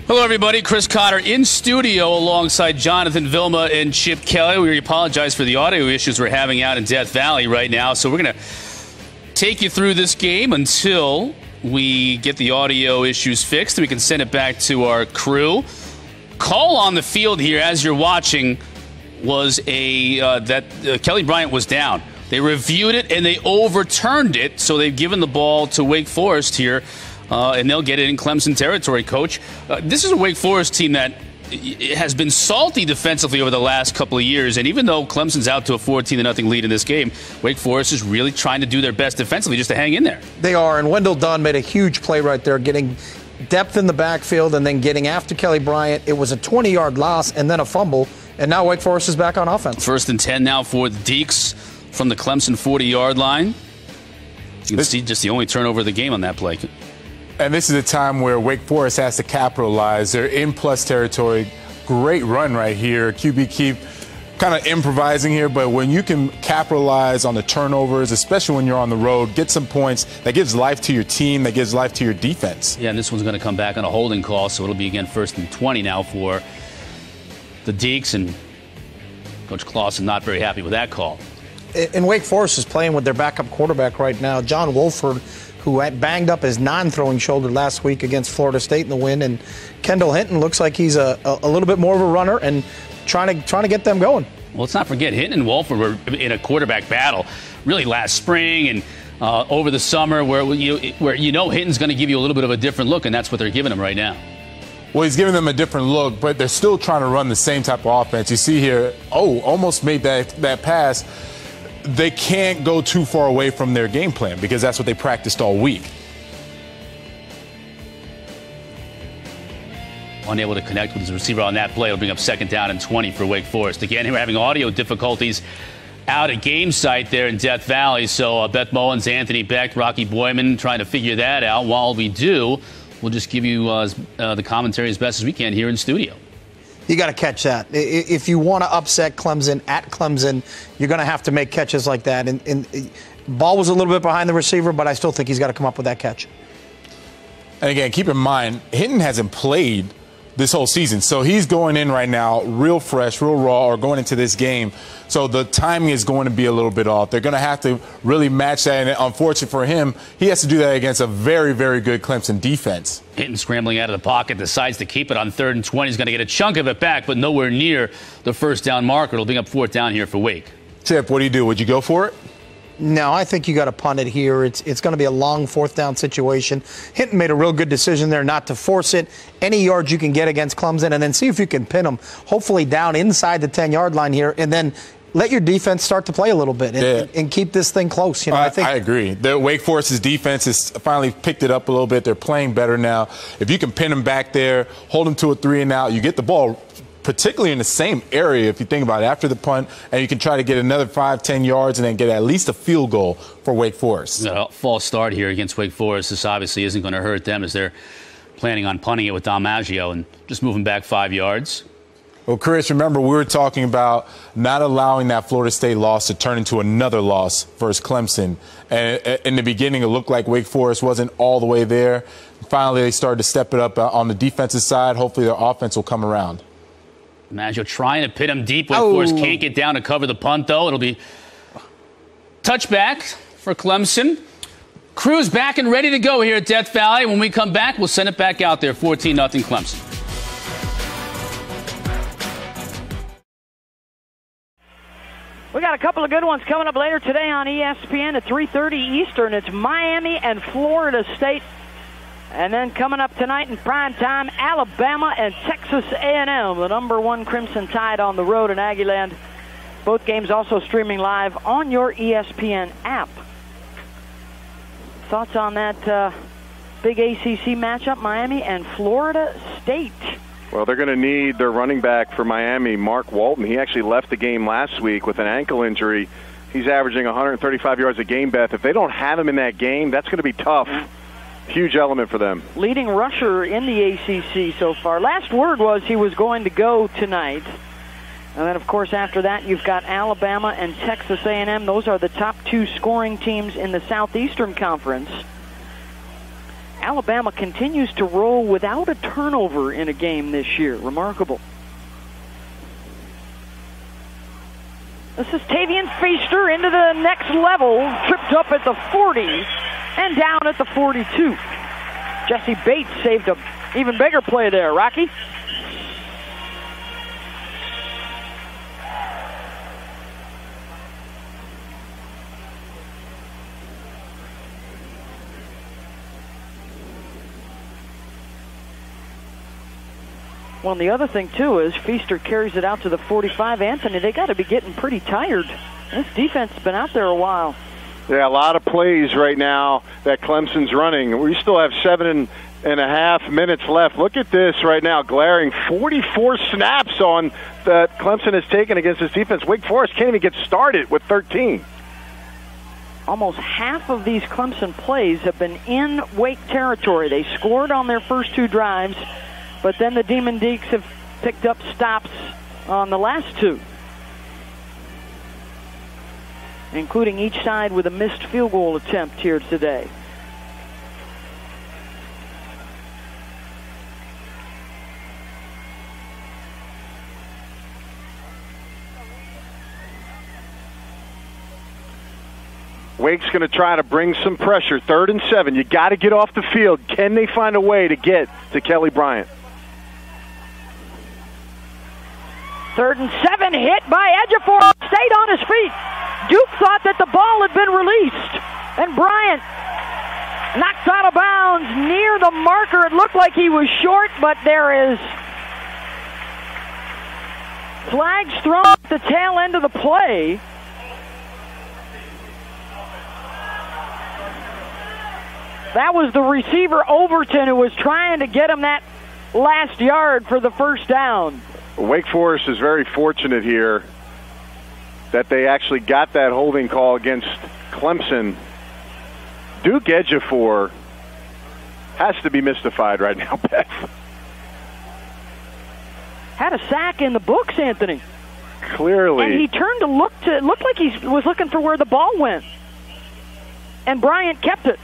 Hello, everybody. Chris Cotter in studio alongside Jonathan Vilma and Chip Kelly. We apologize for the audio issues we're having out in Death Valley right now. So we're going to take you through this game until we get the audio issues fixed. We can send it back to our crew. Call on the field here as you're watching was that Kelly Bryant was down. They reviewed it and they overturned it. So they've given the ball to Wake Forest here. And they'll get it in Clemson territory, Coach. This is a Wake Forest team that has been salty defensively over the last couple of years. And even though Clemson's out to a 14-0 lead in this game, Wake Forest is really trying to do their best defensively just to hang in there. They are, and Wendell Dunn made a huge play right there, getting depth in the backfield and then getting after Kelly Bryant. It was a 20-yard loss and then a fumble, and now Wake Forest is back on offense. 1st and 10 now for the Deacs from the Clemson 40-yard line. You can see just the only turnover of the game on that play. And this is a time where Wake Forest has to capitalize. They're in plus territory. Great run right here. QB keep kind of improvising here, but when you can capitalize on the turnovers, especially when you're on the road, get some points, that gives life to your team, that gives life to your defense. Yeah, and this one's going to come back on a holding call, so it'll be again 1st and 20 now for the Deacs, and Coach Clausen not very happy with that call. And Wake Forest is playing with their backup quarterback right now, John Wolford, who had banged up his non-throwing shoulder last week against Florida State in the win, and Kendall Hinton looks like he's a little bit more of a runner and trying to get them going. Well, let's not forget, Hinton and Wolford were in a quarterback battle really last spring and over the summer where Hinton's going to give you a little bit of a different look, and that's what they're giving him right now. Well, he's giving them a different look, but they're still trying to run the same type of offense. You see here, almost made that pass. They can't go too far away from their game plan because that's what they practiced all week. Unable to connect with his receiver on that play. It'll bring up 2nd down and 20 for Wake Forest. Again, we're having audio difficulties out at game site there in Death Valley. So Beth Mullins, Anthony Beck, Rocky Boyman trying to figure that out. While we do, we'll just give you the commentary as best as we can here in studio. You got to catch that. If you want to upset Clemson at Clemson, you're going to have to make catches like that. And ball was a little bit behind the receiver, but I still think he's got to come up with that catch. And again, keep in mind, Hinton hasn't played this whole season. So he's going in right now real fresh, real raw, or going into this game. So the timing is going to be a little bit off. They're going to have to really match that. And unfortunately for him, he has to do that against a very, very good Clemson defense. Hinton scrambling out of the pocket, decides to keep it on 3rd and 20. He's going to get a chunk of it back, but nowhere near the 1st down marker. It'll bring up 4th down here for Wake. Chip, what do? Would you go for it? No, I think you got to punt it here. It's going to be a long 4th down situation. Hinton made a real good decision there not to force it. Any yards you can get against Clemson, and then see if you can pin them, hopefully down inside the 10-yard line here, and then let your defense start to play a little bit and keep this thing close. You know, I agree. The Wake Forest's defense has finally picked it up a little bit. They're playing better now. If you can pin them back there, hold them to a 3 and out, you get the ball particularly in the same area, if you think about it, after the punt, and you can try to get another 5-10 yards and then get at least a field goal for Wake Forest. False start here against Wake Forest. This obviously isn't going to hurt them as they're planning on punting it with Dom Maggio and just moving back 5 yards. Well, Chris, remember we were talking about not allowing that Florida State loss to turn into another loss versus Clemson. And in the beginning, it looked like Wake Forest wasn't all the way there. Finally, they started to step it up on the defensive side. Hopefully, their offense will come around. Maggio trying to pin him deep. Wake Forest can't get down to cover the punt, though. It'll be touchback for Clemson. Crew's back and ready to go here at Death Valley. When we come back, we'll send it back out there. 14-0 Clemson. We got a couple of good ones coming up later today on ESPN at 3:30 Eastern. It's Miami and Florida State. And then coming up tonight in prime time, Alabama and Texas A&M, the #1 Crimson Tide on the road in Aggieland. Both games also streaming live on your ESPN app. Thoughts on that big ACC matchup, Miami and Florida State? Well, they're going to need their running back for Miami, Mark Walton. He actually left the game last week with an ankle injury. He's averaging 135 yards a game, Beth. If they don't have him in that game, that's going to be tough. Huge element for them. Leading rusher in the ACC so far. Last word was he was going to go tonight. And then, of course, after that, you've got Alabama and Texas A&M. Those are the top 2 scoring teams in the Southeastern Conference. Alabama continues to roll without a turnover in a game this year. Remarkable. This is Tavian Feaster into the next level. Tripped up at the 40 and down at the 42. Jesse Bates saved an even bigger play there. Rocky? Well, and the other thing, too, is Feaster carries it out to the 45. Anthony, they got to be getting pretty tired. This defense has been out there a while. Yeah, a lot of plays right now that Clemson's running. We still have 7.5 minutes left. Look at this right now, glaring 44 snaps on that Clemson has taken against this defense. Wake Forest can't even get started with 13. Almost half of these Clemson plays have been in Wake territory. They scored on their first 2 drives, but then the Demon Deacs have picked up stops on the last 2, including each side with a missed field goal attempt here today. Wake's going to try to bring some pressure. 3rd and 7. You got to get off the field. Can they find a way to get to Kelly Bryant? 3rd and 7, hit by Ejiofor, stayed on his feet. Duke thought that the ball had been released, and Bryant Knocked out of bounds near the marker. It looked like he was short, but there is flags thrown at the tail end of the play. That was the receiver, Overton, who was trying to get him that last yard for the first down. Wake Forest is very fortunate here that they actually got that holding call against Clemson. Duke Ejiofor has to be mystified right now, Beth. Had a sack in the books, Anthony. Clearly. And he turned to look like he was looking for where the ball went. And Bryant kept it.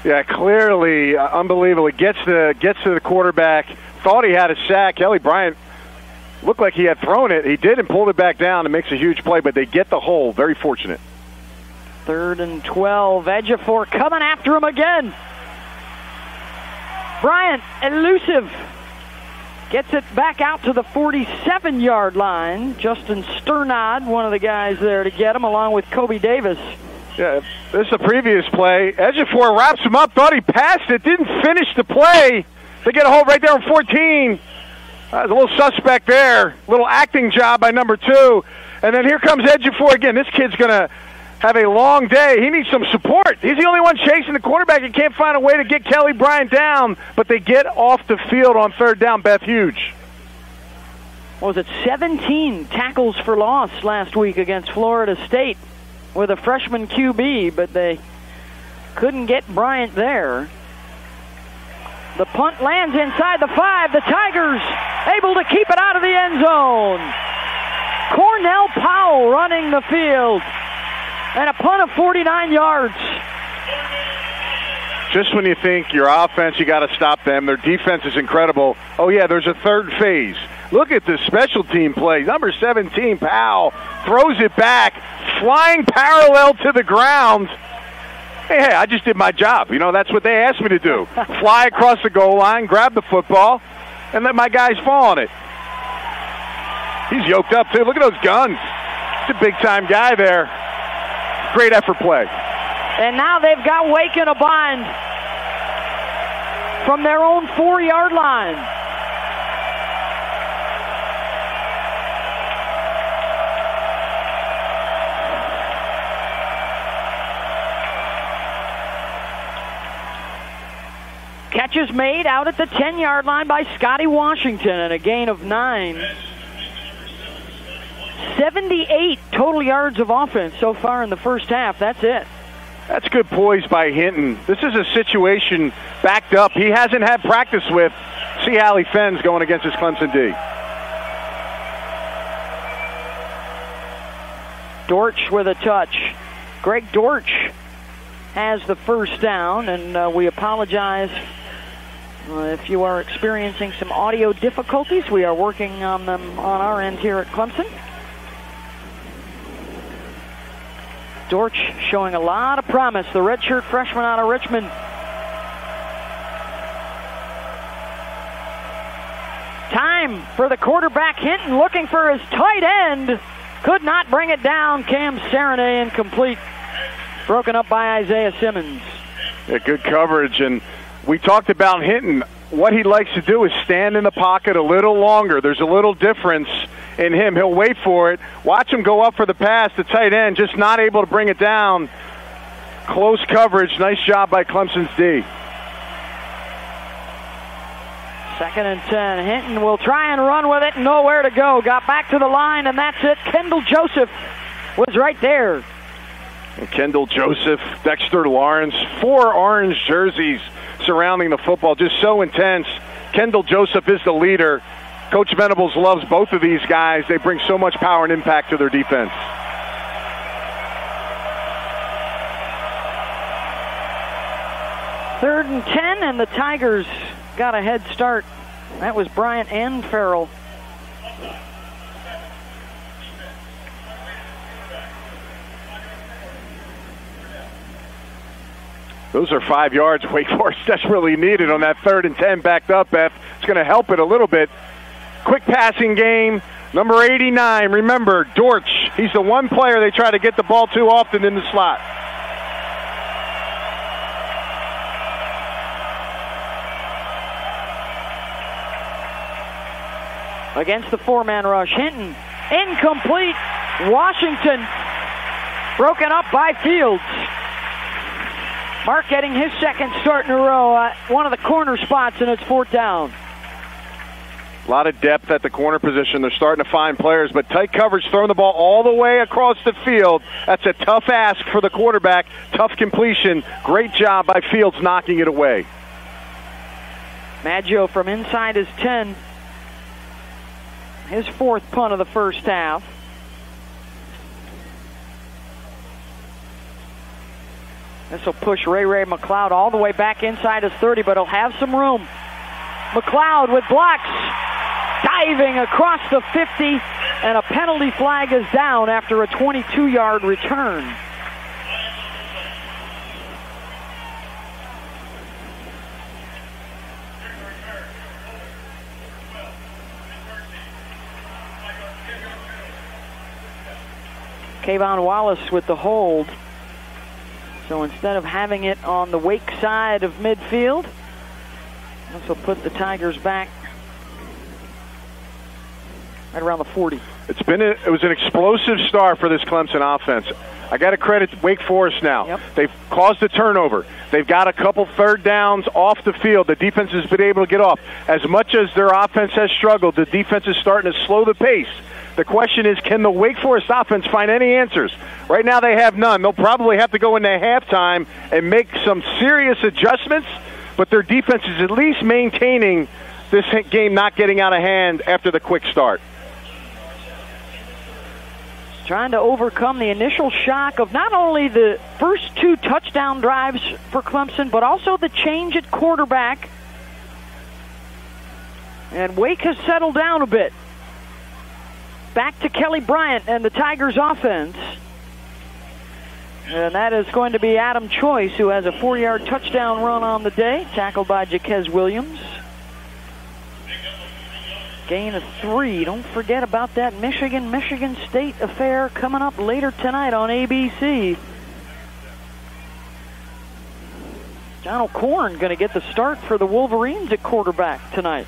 Yeah, clearly, unbelievable. It gets to the quarterback. Thought he had a sack. Kelly Bryant looked like he had thrown it. He did and pulled it back down and makes a huge play, but they get the hole. Very fortunate. 3rd and 12. Ejiofor coming after him again. Bryant, elusive. Gets it back out to the 47-yard line. Justin Sternad, one of the guys there to get him, along with Kobe Davis. Yeah, this is a previous play. Ejiofor wraps him up, thought he passed it, didn't finish the play. They get a hold right there on 14. There's a little suspect there. Little acting job by number 2. And then here comes Ejiofor again. This kid's going to have a long day. He needs some support. He's the only one chasing the quarterback and can't find a way to get Kelly Bryant down. But they get off the field on 3rd down. Beth, huge. What was it, 17 tackles for loss last week against Florida State with a freshman QB, but they couldn't get Bryant there. The punt lands inside the 5. The Tigers able to keep it out of the end zone. Cornell Powell running the field. And a punt of 49 yards. Just when you think your offense, you got to stop them. Their defense is incredible. Oh, yeah, there's a third phase. Look at the special team play. Number 17, Powell, throws it back, flying parallel to the ground. Hey, I just did my job. You know, that's what they asked me to do. Fly across the goal line, grab the football, and let my guys fall on it. He's yoked up, too. Look at those guns. He's a big-time guy there. Great effort play. And now they've got Wake in a bind from their own 4-yard line. Catches made out at the 10-yard line by Scotty Washington and a gain of 9. 78 total yards of offense so far in the first half. That's it. That's good poise by Hinton. This is a situation backed up he hasn't had practice with. See how he fends going against his Clemson D. Dortch with a touch. Greg Dortch has the first down, and we apologize if you are experiencing some audio difficulties. We are working on them on our end here at Clemson. Dortch showing a lot of promise, the redshirt freshman out of Richmond. Time for the quarterback, Hinton, looking for his tight end. Could not bring it down. Cam Serenay incomplete. Broken up by Isaiah Simmons. Yeah, good coverage, and we talked about Hinton. What he likes to do is stand in the pocket a little longer. There's a little difference in him. He'll wait for it. Watch him go up for the pass. The tight end just not able to bring it down. Close coverage. Nice job by Clemson's D. 2nd and 10. Hinton will try and run with it. Nowhere to go. Got back to the line, and that's it. Kendall Joseph was right there. And Kendall Joseph, Dexter Lawrence, 4 orange jerseys surrounding the football. Just so intense. Kendall Joseph is the leader. Coach Venables loves both of these guys. They bring so much power and impact to their defense. Third and 10, and the Tigers got a head start. That was Bryant and Farrell. Those are 5 yards Wake Forest desperately needed on that 3rd and 10 backed up, Beth. It's going to help it a little bit. Quick passing game. Number 89, remember, Dortch. He's the one player they try to get the ball to often in the slot. against the four-man rush. Hinton, incomplete. Washington, broken up by Fields. Mark getting his second start in a row at one of the corner spots, and it's fourth down. A lot of depth at the corner position. They're starting to find players, but tight coverage, throwing the ball all the way across the field. That's a tough ask for the quarterback. Tough completion. Great job by Fields knocking it away. Maggio from inside his 10. His fourth punt of the first half. This will push Ray McLeod all the way back inside his 30, but he'll have some room. McLeod with blocks, diving across the 50, and a penalty flag is down after a 22-yard return. Kayvon Wallace with the hold. So instead of having it on the Wake side of midfield, this will put the Tigers back right around the 40. It was an explosive start for this Clemson offense. I got to credit Wake Forest now. Yep. They've caused a turnover. They've got a couple third downs off the field. The defense has been able to get off. As much as their offense has struggled, the defense is starting to slow the pace. The question is, can the Wake Forest offense find any answers? Right now they have none. They'll probably have to go into halftime and make some serious adjustments, but their defense is at least maintaining this game not getting out of hand after the quick start. Trying to overcome the initial shock of not only the first two touchdown drives for Clemson, but also the change at quarterback. And Wake has settled down a bit. Back to Kelly Bryant and the Tigers offense. And that is going to be Adam Choice, who has a 4-yard touchdown run on the day, tackled by Jaquez Williams. Gain of 3. Don't forget about that Michigan State affair coming up later tonight on ABC. John O'Korn going to get the start for the Wolverines at quarterback tonight.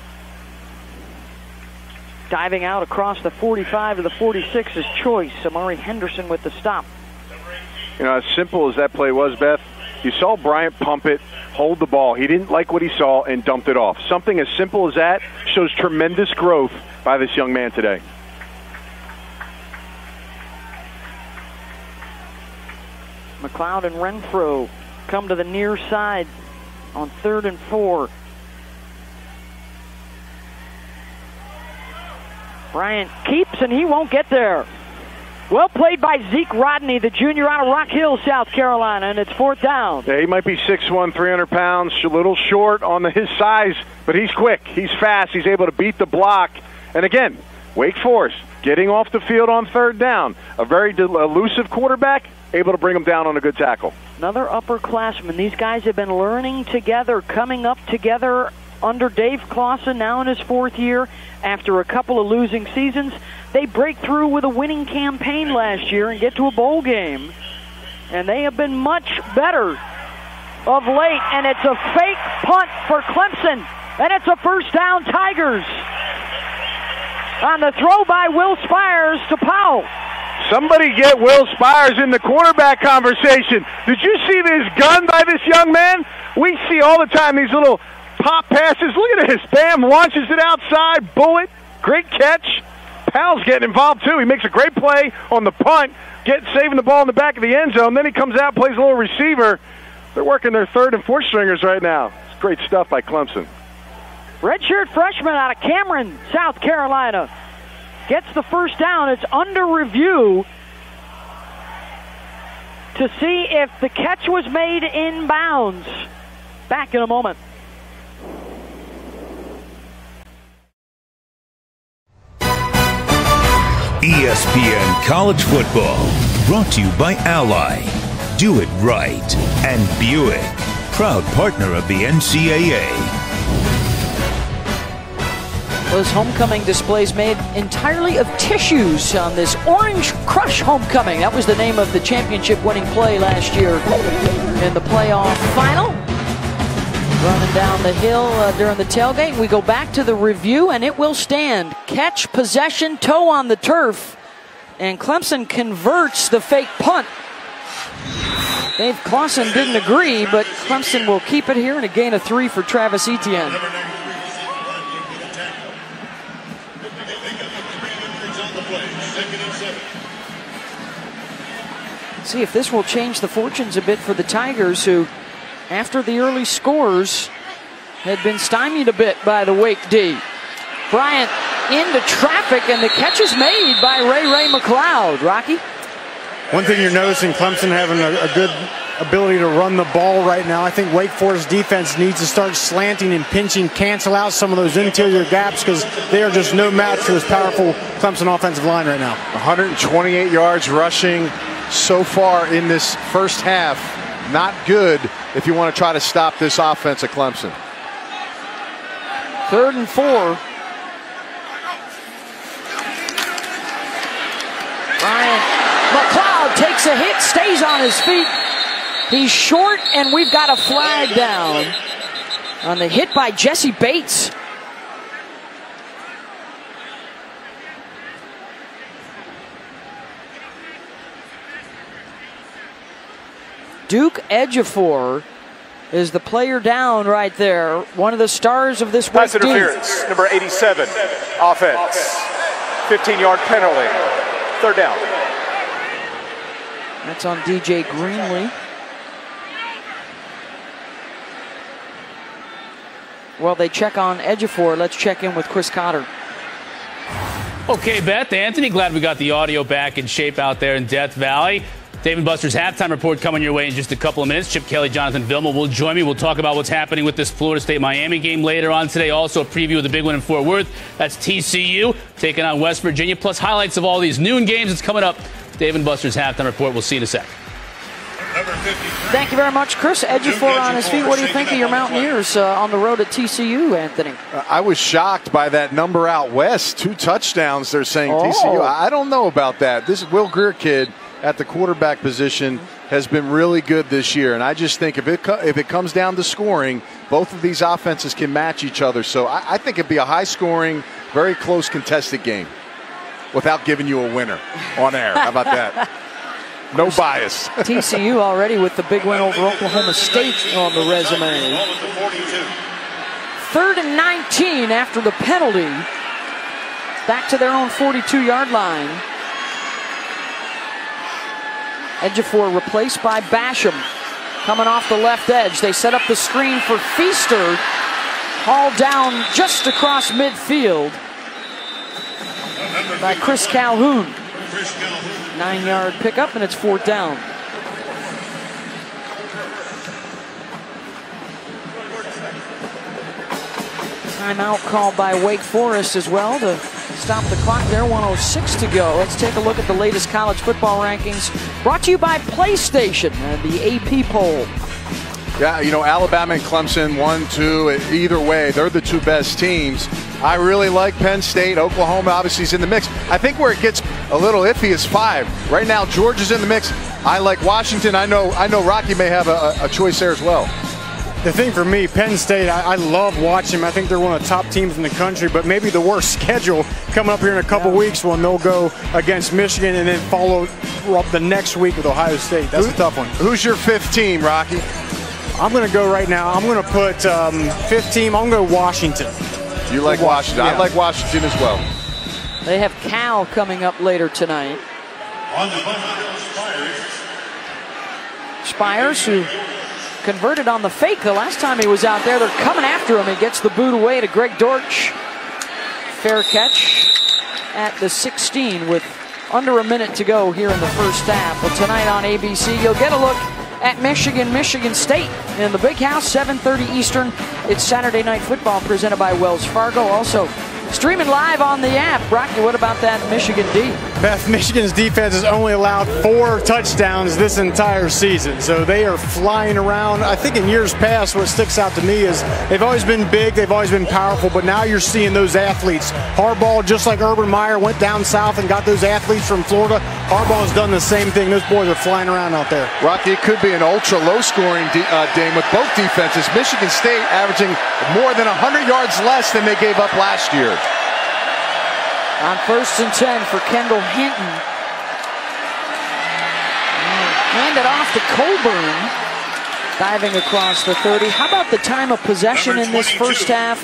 Diving out across the 45 to the 46 is Choice. Amari Henderson with the stop. You know, as simple as that play was, Beth, you saw Bryant pump it, hold the ball. He didn't like what he saw and dumped it off. Something as simple as that shows tremendous growth by this young man today. McLeod and Renfro come to the near side on 3rd and 4. Bryant keeps, and he won't get there. Well played by Zeke Rodney, the junior out of Rock Hill, South Carolina, and it's 4th down. Yeah, he might be 6'1", 300 pounds, a little short on his size, but he's quick, he's fast, he's able to beat the block. And again, Wake Forest getting off the field on 3rd down. A very elusive quarterback, able to bring him down on a good tackle. Another upperclassman. These guys have been learning together, coming up together under Dave Clawson, now in his 4th year. After a couple of losing seasons, they break through with a winning campaign last year and get to a bowl game. And they have been much better of late. And it's a fake punt for Clemson. And it's a 1st down Tigers. On the throw by Will Spires to Powell. Somebody get Will Spires in the quarterback conversation. Did you see this gun by this young man? We see all the time these little pop passes. Look at this. Bam, launches it outside. Bullet. Great catch. Powell's getting involved, too. He makes a great play on the punt, saving the ball in the back of the end zone. Then he comes out, plays a little receiver. They're working their 3rd and 4th stringers right now. It's great stuff by Clemson. Redshirt freshman out of Cameron, South Carolina, gets the 1st down. It's under review to see if the catch was made inbounds. Back in a moment. ESPN College Football, brought to you by Ally, Do It Right, and Buick, proud partner of the NCAA. Those homecoming displays made entirely of tissues on this Orange Crush homecoming. That was the name of the championship-winning play last year in the playoff final. Running down the hill during the tailgate. We go back to the review, and it will stand. Catch, possession, toe on the turf. And Clemson converts the fake punt. Dave Clawson didn't agree, but Clemson will keep it here and a gain of 3 for Travis Etienne. See if this will change the fortunes a bit for the Tigers, who, after the early scores, had been stymied a bit by the Wake D. Bryant into traffic, and the catch is made by Ray McLeod. Rocky? One thing you're noticing, Clemson having a good ability to run the ball right now. I think Wake Forest defense needs to start slanting and pinching, cancel out some of those interior gaps, because they are just no match for this powerful Clemson offensive line right now. 128 yards rushing so far in this first half. Not good if you want to try to stop this offense at Clemson. 3rd and 4. Bryant McLeod takes a hit, stays on his feet. He's short, and we've got a flag down on the hit by Jesse Bates. Duke Ejiofor is the player down right there. One of the stars of this pass week. Interference, number 87, offense. 15-yard penalty. 3rd down. That's on DJ Greenlee. Well, they check on Ejiofor. Let's check in with Chris Cotter. Okay, Beth, Anthony, glad we got the audio back in shape out there in Death Valley. Dave & Buster's halftime report coming your way in just a couple of minutes. Chip Kelly, Jonathan Vilma will join me. We'll talk about what's happening with this Florida State-Miami game later on today. Also a preview of the big one in Fort Worth. That's TCU taking on West Virginia, plus highlights of all these noon games. It's coming up. Dave & Buster's halftime report. We'll see you in a sec. Thank you very much, Chris. Ejiofor on his feet. What do you think of your Mountaineers on the road at TCU, Anthony? I was shocked by that number out west. 2 touchdowns, they're saying, TCU. I don't know about that. This Will Grier kid at the quarterback position has been really good this year. And I just think if it comes down to scoring, both of these offenses can match each other. So I think it'd be a high-scoring, very close contested game without giving you a winner on air. How about that? No bias. TCU already with the big win over Oklahoma State on the resume. 3rd and 19 after the penalty. Back to their own 42-yard line. Ejiofor replaced by Basham. Coming off the left edge. They set up the screen for Feaster. Hauled down just across midfield by Chris Calhoun. 9-yard pickup, and it's 4th down. Timeout called by Wake Forest as well to stop the clock there. 1:06 to go. Let's take a look at the latest college football rankings. Brought to you by PlayStation and the AP poll. Yeah, you know, Alabama and Clemson, 1, 2, either way, they're the 2 best teams. I really like Penn State. Oklahoma obviously is in the mix. I think where it gets a little iffy is 5. Right now, Georgia's in the mix. I like Washington. I know Rocky may have a choice there as well. The thing for me, Penn State, I love watching them. I think they're one of the top teams in the country, but maybe the worst schedule coming up here in a couple weeks when they'll go against Michigan and then follow up the next week with Ohio State. That's a tough one. Who's your 5th team, Rocky? I'm going to go right now. I'm going to put 5th team. I'm going to go Washington. You like Washington? Yeah. I like Washington as well. They have Cal coming up later tonight. Spires, who converted on the fake the last time he was out there. They're coming after him. He gets the boot away to Greg Dortch. Fair catch at the 16 with under a minute to go here in the first half. But tonight on ABC, you'll get a look at Michigan State in the Big House, 7:30 Eastern. It's Saturday Night Football presented by Wells Fargo. Also, Streaming live on the app. Rocky, what about that Michigan D? Beth, Michigan's defense has only allowed 4 touchdowns this entire season, so they are flying around. I think in years past, what sticks out to me is they've always been big, they've always been powerful, but now you're seeing those athletes. Harbaugh, just like Urban Meyer, went down south and got those athletes from Florida. Harbaugh has done the same thing. Those boys are flying around out there. Rocky, it could be an ultra low-scoring game with both defenses. Michigan State averaging more than 100 yards less than they gave up last year. On 1st and 10 for Kendall Hinton. Hand it off to Coburn. Diving across the 30. How about the time of possession in this first half?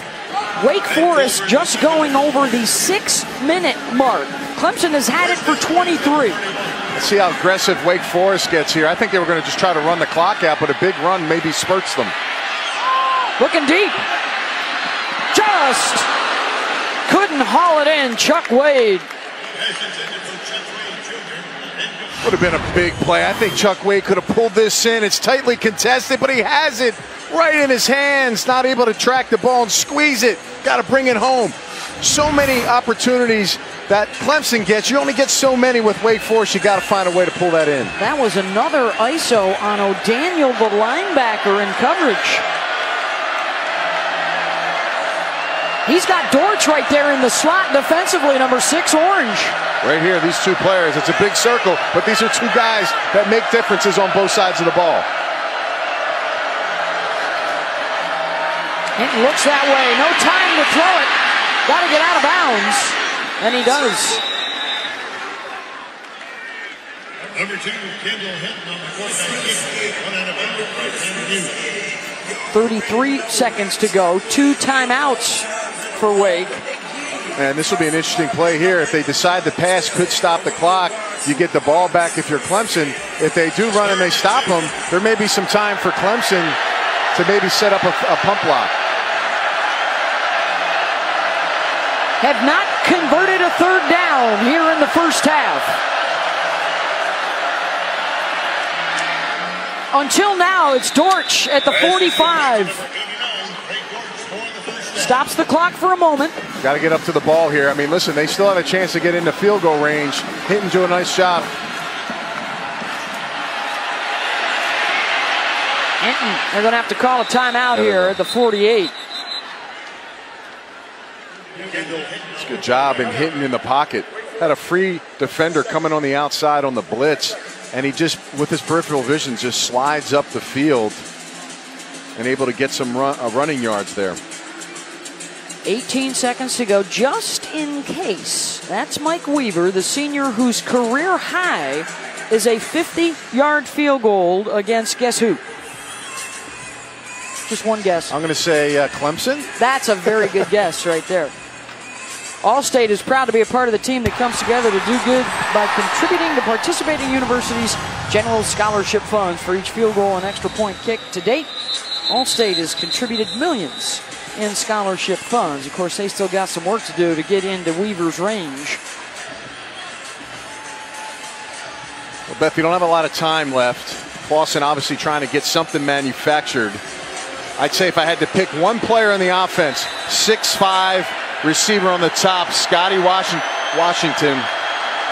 Wake Forest just going over the 6-minute mark. Clemson has had it for 23. Let's see how aggressive Wake Forest gets here. I think they were going to just try to run the clock out, but a big run maybe spurts them. Looking deep. Just couldn't haul it in. Chuck Wade. Would have been a big play. I think Chuck Wade could have pulled this in. It's tightly contested, but he has it right in his hands. Not able to track the ball and squeeze it. Got to bring it home. So many opportunities that Clemson gets. You only get so many with Wake Forest. You got to find a way to pull that in. That was another ISO on O'Daniel, the linebacker, in coverage. He's got Dortch right there in the slot defensively, number 6, Orange. Right here, these two players. It's a big circle, but these are two guys that make differences on both sides of the ball. Hinton looks that way. No time to throw it. Got to get out of bounds. And he does. Number 2, Kendall Hinton on the quarterback. 33 seconds to go. 2 timeouts for Wake. And this will be an interesting play here. If they decide the pass could stop the clock, you get the ball back if you're Clemson. If they do run and they stop them, there may be some time for Clemson to maybe set up a pump block. Have not converted a 3rd down here in the first half. Until now, it's Dortch at the 45. Stops the clock for a moment. Got to get up to the ball here. I mean, listen, they still have a chance to get into field goal range. Hinton do a nice job. Hinton, they're going to have to call a timeout here at the 48. It's a good job in Hinton in the pocket. Had a free defender coming on the outside on the blitz, and he just, with his peripheral vision, just slides up the field and able to get some running yards there. 18 seconds to go, just in case. That's Mike Weaver, the senior whose career high is a 50-yard field goal against guess who? Just one guess. I'm going to say Clemson. That's a very good guess right there. Allstate is proud to be a part of the team that comes together to do good by contributing to participating universities' general scholarship funds for each field goal and extra point kick. To date, Allstate has contributed millions in scholarship funds. Of course, they still got some work to do to get into Weaver's range. Well, Beth, you don't have a lot of time left. Clawson obviously trying to get something manufactured. I'd say if I had to pick one player in the offense, 6'5", receiver on the top, Scotty Washington.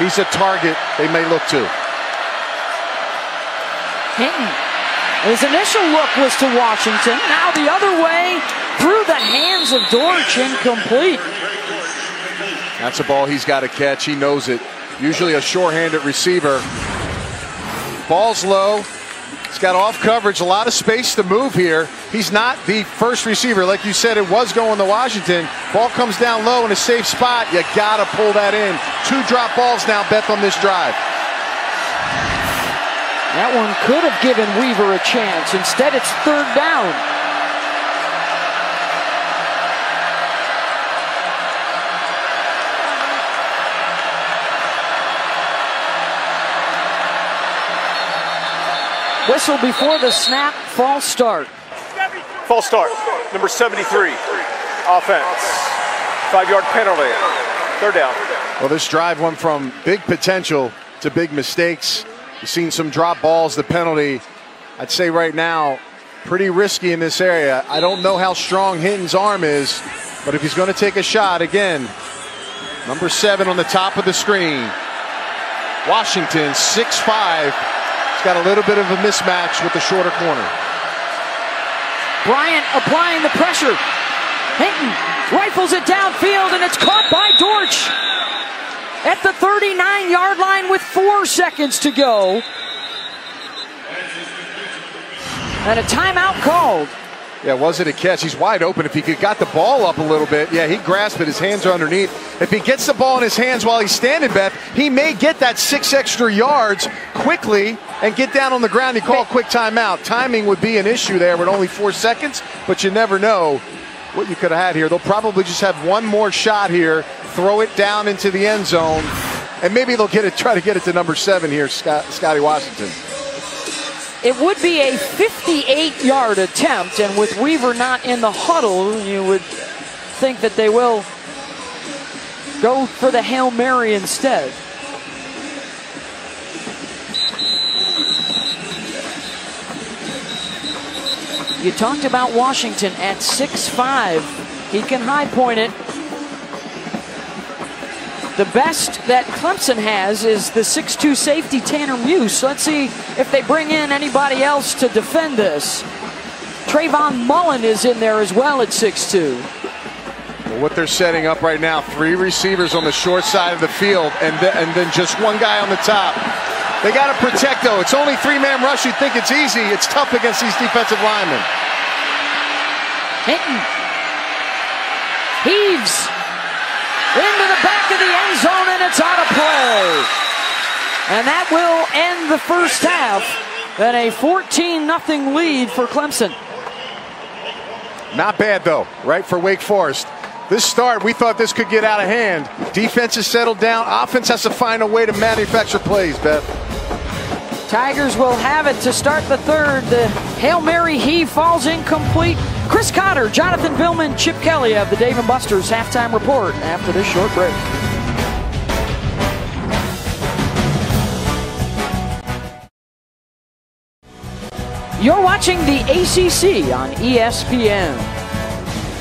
He's a target they may look to. Hinton. His initial look was to Washington. Now the other way through the hands of Dortch, incomplete. That's a ball he's got to catch. He knows it. Usually a short-handed receiver. Ball's low. He's got off coverage, a lot of space to move here. He's not the first receiver. Like you said, it was going to Washington. Ball comes down low in a safe spot. You got to pull that in. 2 drop balls now, Beth, on this drive. That one could have given Weaver a chance. Instead, it's 3rd down. Whistle before the snap, false start. False start, number 73, offense. 5-yard penalty, 3rd down. Well, this drive went from big potential to big mistakes. You've seen some drop balls, the penalty. I'd say right now, pretty risky in this area. I don't know how strong Hinton's arm is, But if he's going to take a shot, again, number 7 on the top of the screen. Washington, 6'5". He's got a little bit of a mismatch with the shorter corner. Bryant applying the pressure. Hinton rifles it downfield, and it's caught by Dortch at the 39-yard line with 4 seconds to go. And a timeout called. Yeah, was it a catch? He's wide open. If he could got the ball up a little bit, yeah, he grasped it. His hands are underneath. If he gets the ball in his hands while he's standing, Beth, he may get that 6 extra yards quickly and get down on the ground. You call a quick timeout. Timing would be an issue there with only 4 seconds, but you never know what you could have had here. They'll probably just have one more shot here, throw it down into the end zone, and maybe they'll try to get it to number 7 here, Scotty Washington. It would be a 58-yard attempt, and with Weaver not in the huddle, you would think that they will go for the Hail Mary instead. You talked about Washington at 6'5". He can high point it. The best that Clemson has is the 6'2" safety Tanner Muse. Let's see if they bring in anybody else to defend this. Trayvon Mullen is in there as well at 6'2". Well, what they're setting up right now, 3 receivers on the short side of the field and then just one guy on the top. They got to protect, though. It's only 3-man rush. You'd think it's easy. It's tough against these defensive linemen. Hinton heaves into the back of the end zone, and it's out of play. And that will end the first half. And a 14-0 lead for Clemson. Not bad, though, right, for Wake Forest. This start, we thought this could get out of hand. Defense is settled down. Offense has to find a way to manufacture plays, Beth. Tigers will have it to start the third. The Hail Mary heave falls incomplete. Chris Cotter, Jonathan Billman, Chip Kelly of the Dave & Buster's halftime report after this short break. You're watching the ACC on ESPN.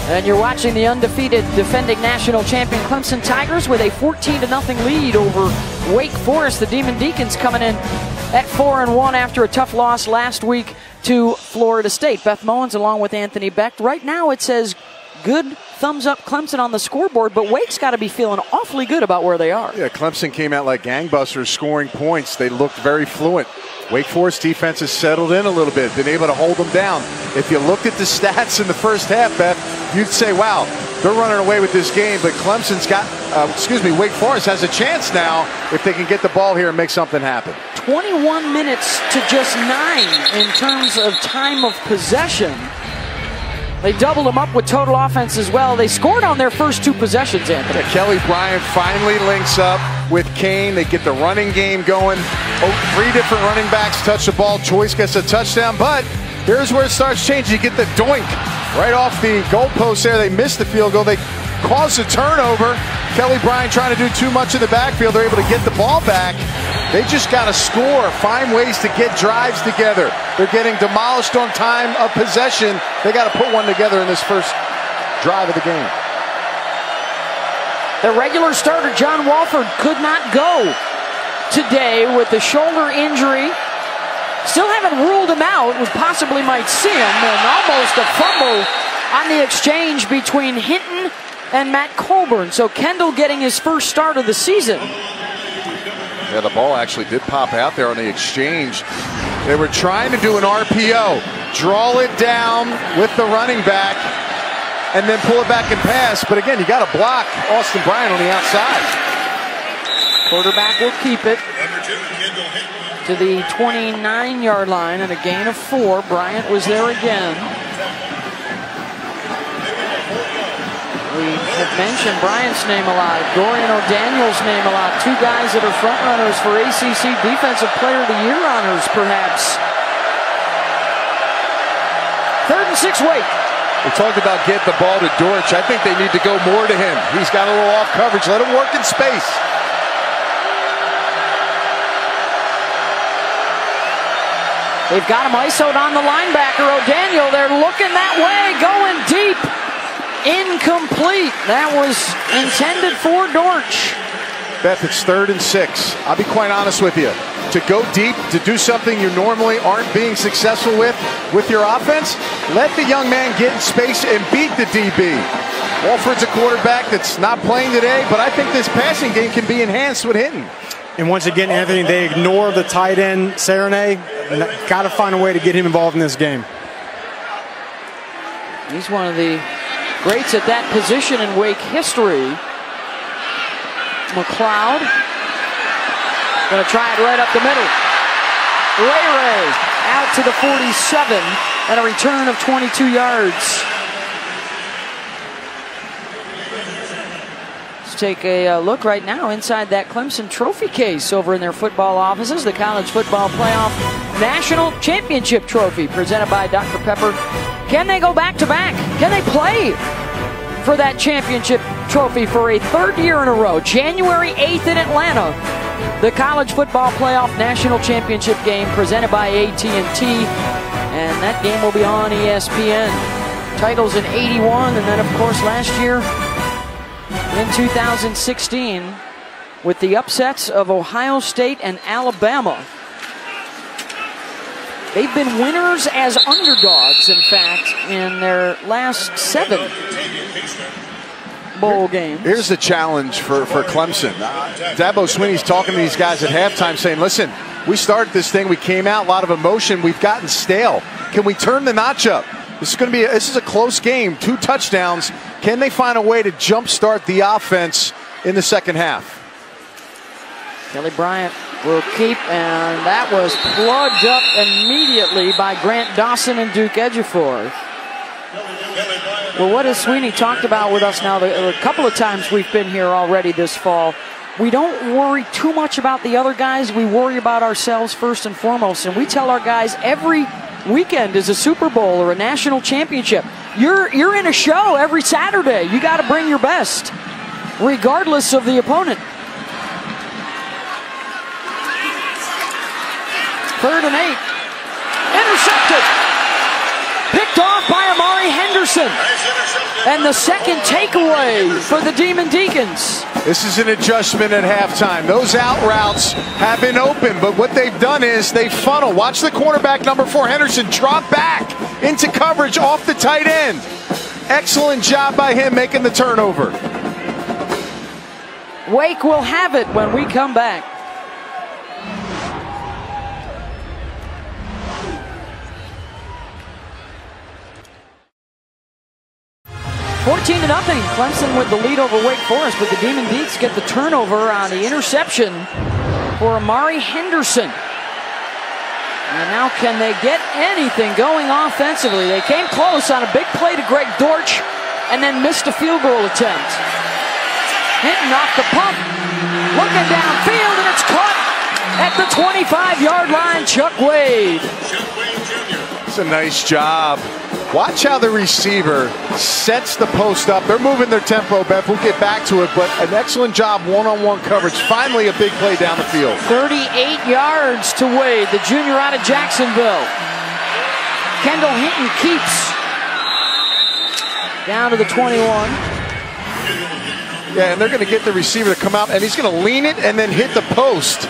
And you're watching the undefeated defending national champion Clemson Tigers with a 14-0 lead over Wake Forest. The Demon Deacons coming in at 4-1 after a tough loss last week to Florida State. Beth Mowins along with Anthony Becht. Right now it says good thumbs up Clemson on the scoreboard, but Wake's got to be feeling awfully good about where they are. Yeah, Clemson came out like gangbusters scoring points. They looked very fluent. Wake Forest defense has settled in a little bit, been able to hold them down. If you looked at the stats in the first half, Beth, you'd say, wow, they're running away with this game, but Clemson's got, Wake Forest has a chance now if they can get the ball here and make something happen. 21 minutes to just 9 in terms of time of possession. They doubled them up with total offense as well. They scored on their first 2 possessions, Anthony. Yeah, Kelly Bryant finally links up with Kane. They get the running game going. 3 different running backs touch the ball. Choice gets a touchdown, but here's where it starts changing. You get the doink right off the goalpost there. They missed the field goal. They caused a turnover. Kelly Bryant trying to do too much in the backfield. They're able to get the ball back. They just got to score, find ways to get drives together. They're getting demolished on time of possession. They got to put one together in this first drive of the game. The regular starter, John Walford, could not go today with the shoulder injury. Still haven't ruled him out. We possibly might see him. And almost a fumble on the exchange between Hinton and Matt Colburn. So Kendall getting his first start of the season. Yeah, the ball actually did pop out there on the exchange. They were trying to do an RPO, draw it down with the running back, and then pull it back and pass. But again, you got to block Austin Bryant on the outside. Quarterback will keep it to the 29-yard line and a gain of 4. Bryant was there again. We have mentioned Bryant's name a lot, Dorian O'Daniel's name a lot. 2 guys that are front runners for ACC Defensive Player of the Year honors, perhaps. 3rd and 6, Wake. We talked about get the ball to Dortch. I think they need to go more to him. He's got a little off coverage. Let him work in space. They've got him ISO'd on the linebacker, O'Daniel. They're looking that way, going deep. incomplete. That was intended for Dortch. Beth, it's 3rd and 6. I'll be quite honest with you. To go deep, to do something you normally aren't being successful with your offense, let the young man get in space and beat the DB. Walford's a quarterback that's not playing today, but I think this passing game can be enhanced with Hinton. And once again, Anthony, they ignore the tight end, Serenay. Got to find a way to get him involved in this game. He's one of the greats at that position in Wake history. McLeod going to try it right up the middle. Ray out to the 47 and a return of 22 yards. Let's take a look right now inside that Clemson trophy case over in their football offices. The College Football Playoff National Championship Trophy presented by Dr. Pepper. Can they go back-to-back? Can they play for that championship trophy for a 3rd year in a row? January 8th in Atlanta, the College Football Playoff National Championship game presented by AT&T, and that game will be on ESPN. Titles in 81, and then of course last year in 2016 with the upsets of Ohio State and Alabama. They've been winners as underdogs, in fact, in their last 7 bowl games. Here's the challenge for Clemson. Dabo Swinney's talking to these guys at halftime saying, listen, we started this thing, we came out, a lot of emotion, we've gotten stale. Can we turn the notch up? This is a close game, 2 touchdowns. Can they find a way to jumpstart the offense in the second half? Kelly Bryant will keep, and that was plugged up immediately by Grant Dawson and Duke Ejiofor. Well, what has Swinney talked about with us now? A couple of times we've been here already this fall. We don't worry too much about the other guys. We worry about ourselves first and foremost. And we tell our guys every weekend is a Super Bowl or a national championship. You're in a show every Saturday. You got to bring your best, regardless of the opponent. 3rd and 8. Intercepted. Picked off by Amari Henderson. And the second takeaway for the Demon Deacons. This is an adjustment at halftime. Those out routes have been open, but what they've done is they funnel. Watch the cornerback, number 4, Henderson, drop back into coverage off the tight end. Excellent job by him making the turnover. Wake will have it when we come back. 14-0. Clemson with the lead over Wake Forest, but the Demon Deacs get the turnover on the interception for Amari Henderson. And now can they get anything going offensively? They came close on a big play to Greg Dortch and then missed a field goal attempt. Hinton off the pump, looking downfield, and it's caught at the 25-yard line. Chuck Wade. It's a nice job. Watch how the receiver sets the post up. They're moving their tempo, Beth. We'll get back to it, but an excellent job one-on-one coverage. Finally a big play down the field. 38 yards to Wade, the junior out of Jacksonville. Kendall Hinton keeps down to the 21. Yeah, and they're going to get the receiver to come out, and he's going to lean it and then hit the post.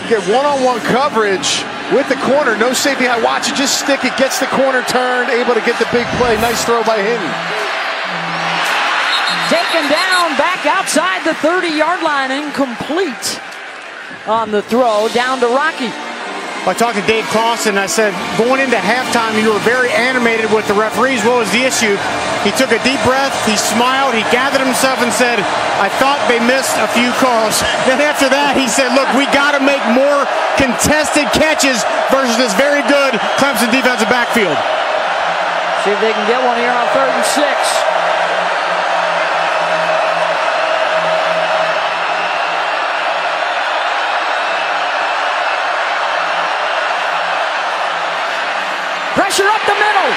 Get one-on-one coverage with the corner. No safety high. Watch it, just stick it. Gets the corner turned, able to get the big play. Nice throw by Hinton. Taken down, back outside the 30-yard line. Incomplete on the throw, down to Rocky. I talked to Dave Clawson. I said, going into halftime, you were very animated with the referees. What was the issue? He took a deep breath, he smiled, he gathered himself and said, I thought they missed a few calls. Then after that, he said, look, we got to make more contested catches versus this very good Clemson defensive backfield. See if they can get one here on 3rd and 6. Pressure up the middle.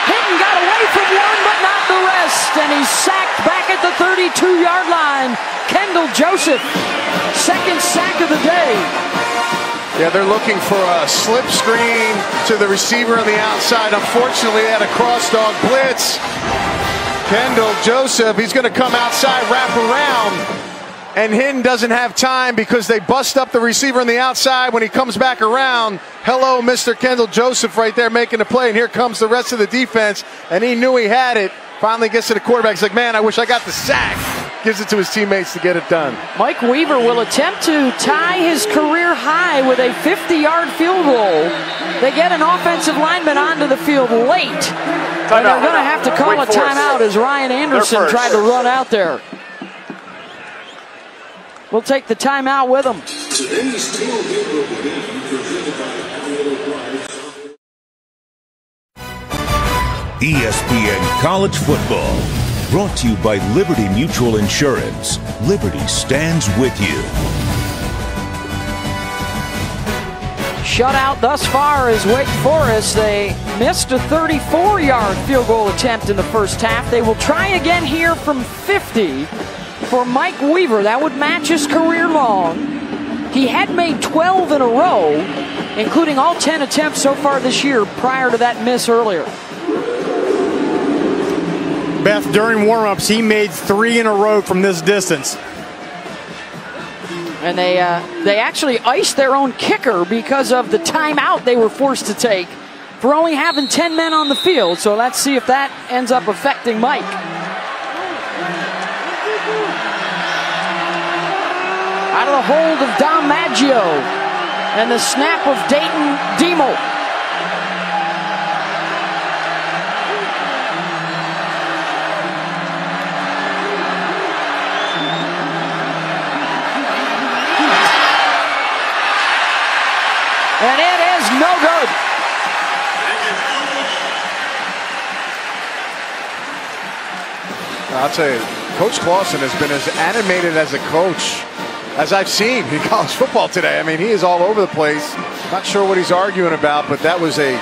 Hinton got away from one, but not the rest. And he's sacked back at the 32-yard line. Kendall Joseph, second sack of the day. Yeah, they're looking for a slip screen to the receiver on the outside. Unfortunately, they had a cross dog blitz. Kendall Joseph, he's going to come outside, wrap around. And Hinton doesn't have time because they bust up the receiver on the outside when he comes back around. Hello, Mr. Kendall Joseph right there making the play. And here comes the rest of the defense. And he knew he had it. Finally gets to the quarterback. He's like, man, I wish I got the sack. Gives it to his teammates to get it done. Mike Weaver will attempt to tie his career high with a 50-yard field goal. They get an offensive lineman onto the field late. And they're going to have to call a timeout as Ryan Anderson tried to run out there. We'll take the timeout with them. ESPN College Football, brought to you by Liberty Mutual Insurance. Liberty stands with you. Shutout thus far is Wake Forest. They missed a 34-yard field goal attempt in the first half. They will try again here from 50. For Mike Weaver, that would match his career long. He had made 12 in a row, including all 10 attempts so far this year prior to that miss earlier. Beth, during warm-ups, he made 3 in a row from this distance. And they actually iced their own kicker because of the timeout they were forced to take for only having 10 men on the field. So let's see if that ends up affecting Mike. Out of the hold of Dom Maggio, and the snap of Dayton Demo. And it is no good. I'll tell you, Coach Clawson has been as animated as a coach as I've seen in college football today. I mean, he is all over the place. Not sure what he's arguing about, but that was a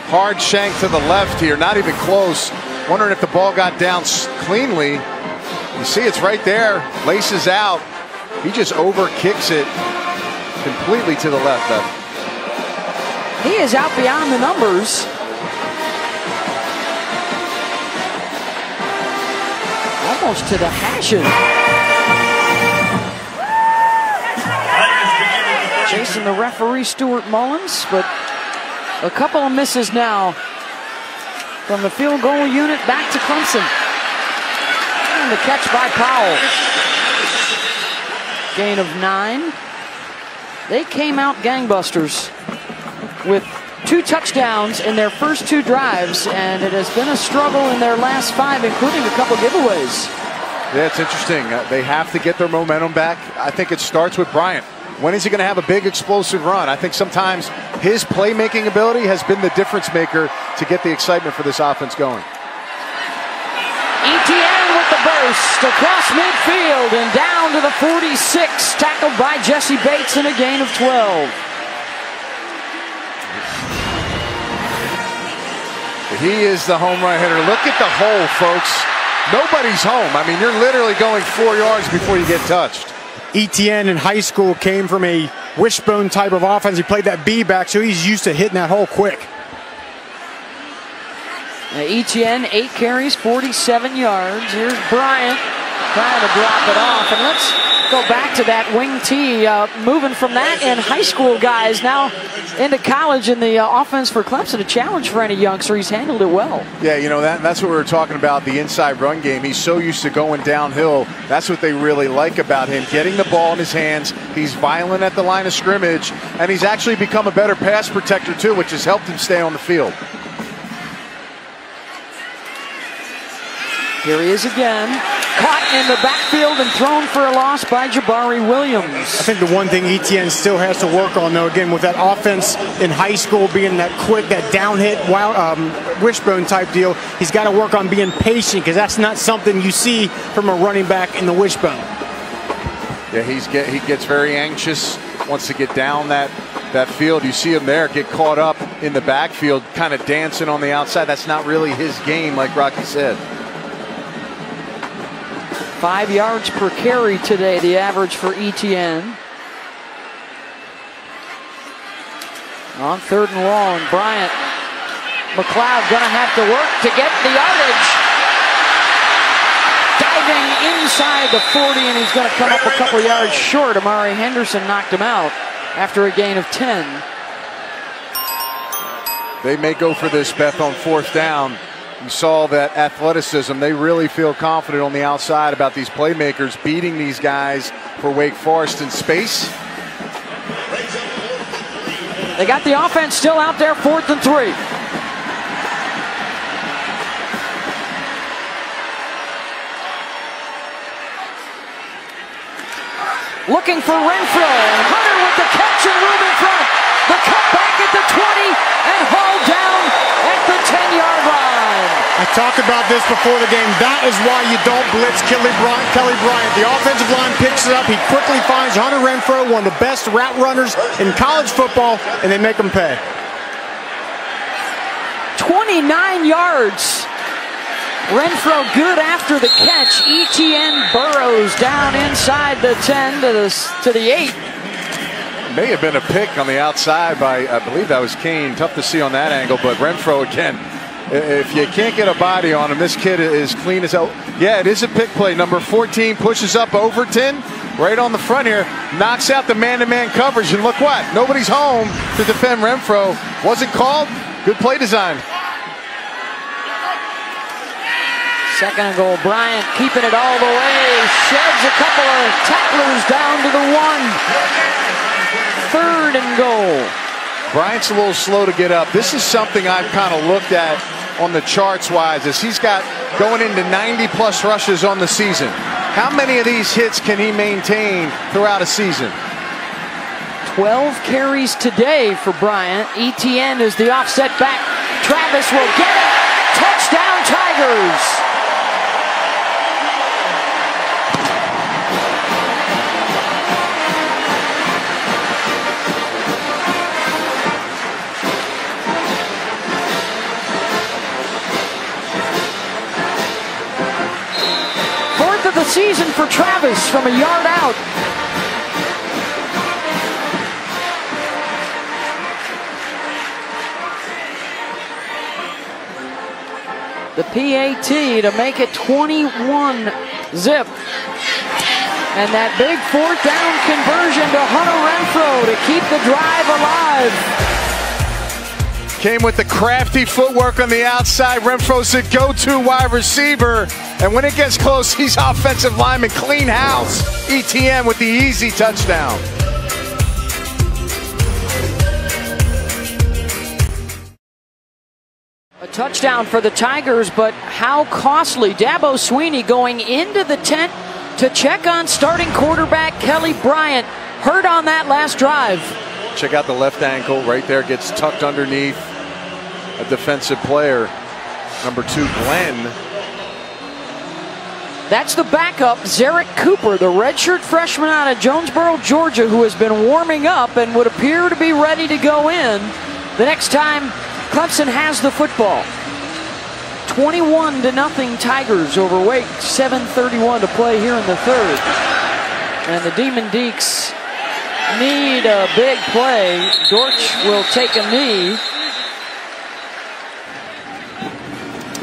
hard shank to the left here, not even close. Wondering if the ball got down cleanly. You see it's right there, laces out. He just over kicks it completely to the left. He is out beyond the numbers. Almost to the hashes. Chasing the referee, Stuart Mullins, but a couple of misses now from the field goal unit back to Clemson. And the catch by Powell. Gain of 9. They came out gangbusters with 2 touchdowns in their first 2 drives, and it has been a struggle in their last 5, including a couple giveaways. Yeah, it's interesting. They have to get their momentum back. I think it starts with Bryant. When is he going to have a big explosive run? I think sometimes his playmaking ability has been the difference maker to get the excitement for this offense going. Etienne with the burst across midfield and down to the 46, tackled by Jesse Bates in a gain of 12. He is the home run hitter. Look at the hole, folks. Nobody's home. I mean, you're literally going 4 yards before you get touched. Etienne in high school came from a wishbone type of offense. He played that B-back, so he's used to hitting that hole quick. Etienne, 8 carries, 47 yards. Here's Bryant trying to drop it off. And let's go back to that wing tee. Moving from that in high school guys now into college in the offense for Clemson. A challenge for any youngster. He's handled it well. Yeah, you know, that's what we were talking about, the inside run game. He's so used to going downhill. That's what they really like about him. Getting the ball in his hands. He's violent at the line of scrimmage. And he's actually become a better pass protector, too, which has helped him stay on the field. Here he is again. Caught in the backfield and thrown for a loss by Jabari Williams. I think the one thing Etienne still has to work on, though, again, with that offense in high school being that quick, that down hit, wishbone type deal, he's got to work on being patient because that's not something you see from a running back in the wishbone. Yeah, he gets very anxious, wants to get down that field. You see him there get caught up in the backfield, kind of dancing on the outside. That's not really his game, like Rocky said. 5 yards per carry today, the average for Etienne. On 3rd and long, Bryant. McLeod gonna have to work to get the yardage. inside the 40, and he's going to come up a couple yards short. Amari Henderson knocked him out after a gain of 10. They may go for this, Beth, on 4th down. You saw that athleticism. They really feel confident on the outside about these playmakers beating these guys for Wake Forest in space. They got the offense still out there, 4th and 3. Looking for Renfro, and Hunter with the catch and room in front. The cut back at the 20 and hauled down at the 10-yard line. I talked about this before the game. That is why you don't blitz Kelly Bryant. The offensive line picks it up. He quickly finds Hunter Renfro, one of the best route runners in college football, and they make him pay. 29 yards. Renfro good after the catch. Etienne burrows down inside the 10 to the 8. May have been a pick on the outside by, I believe that was Kane. Tough to see on that angle, but Renfro again. If you can't get a body on him, this kid is clean as hell. Yeah, it is a pick play. Number 14 pushes up Overton right on the front here, knocks out the man-to-man coverage, and look what? Nobody's home to defend Renfro. Wasn't called. Good play design. 2nd and goal. Bryant keeping it all the way. Sheds a couple of tacklers down to the 1. 3rd and goal. Bryant's a little slow to get up. This is something I've kind of looked at on the charts wise, as he's got going into 90+ rushes on the season. How many of these hits can he maintain throughout a season? 12 carries today for Bryant. Etienne is the offset back. Travis will get it. Touchdown Tigers. The season for Travis from a yard out. The PAT to make it 21-zip. And that big 4th down conversion to Hunter Renfro to keep the drive alive. Came with the crafty footwork on the outside. Renfro's a go-to wide receiver. And when it gets close, he's offensive lineman. Clean house. Etienne with the easy touchdown. A touchdown for the Tigers, but how costly. Dabo Swinney going into the tent to check on starting quarterback Kelly Bryant. Hurt on that last drive. Check out the left ankle right there. Gets tucked underneath a defensive player. Number 2, Glenn. That's the backup, Zarek Cooper, the redshirt freshman out of Jonesboro, Georgia, who has been warming up and would appear to be ready to go in the next time Clemson has the football. 21-0 Tigers over Wake. 7:31 to play here in the 3rd. And the Demon Deacs need a big play. Dortch will take a knee.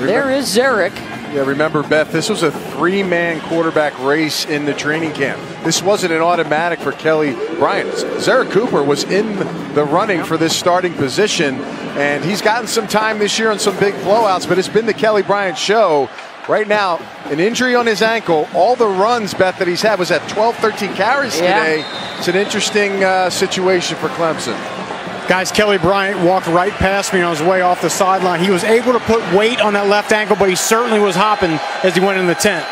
There is Zarek. Yeah, remember, Beth, this was a 3-man quarterback race in the training camp. This wasn't an automatic for Kelly Bryant. Zarek Cooper was in the running for this starting position, and he's gotten some time this year on some big blowouts, but it's been the Kelly Bryant show. Right now, an injury on his ankle. All the runs, Beth, that he's had was at 12, 13 carries today. It's an interesting situation for Clemson. Guys, Kelly Bryant walked right past me on his way off the sideline. He was able to put weight on that left ankle, but he certainly was hopping as he went in the tent.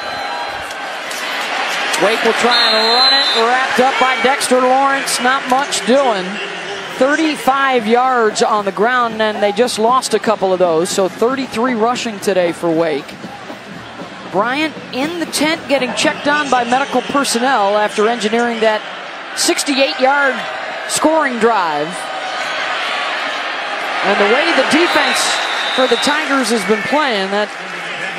Wake will try and run it, wrapped up by Dexter Lawrence. Not much doing. 35 yards on the ground, and they just lost a couple of those, so 33 rushing today for Wake. Bryant in the tent getting checked on by medical personnel after engineering that 68-yard scoring drive. And the way the defense for the Tigers has been playing, that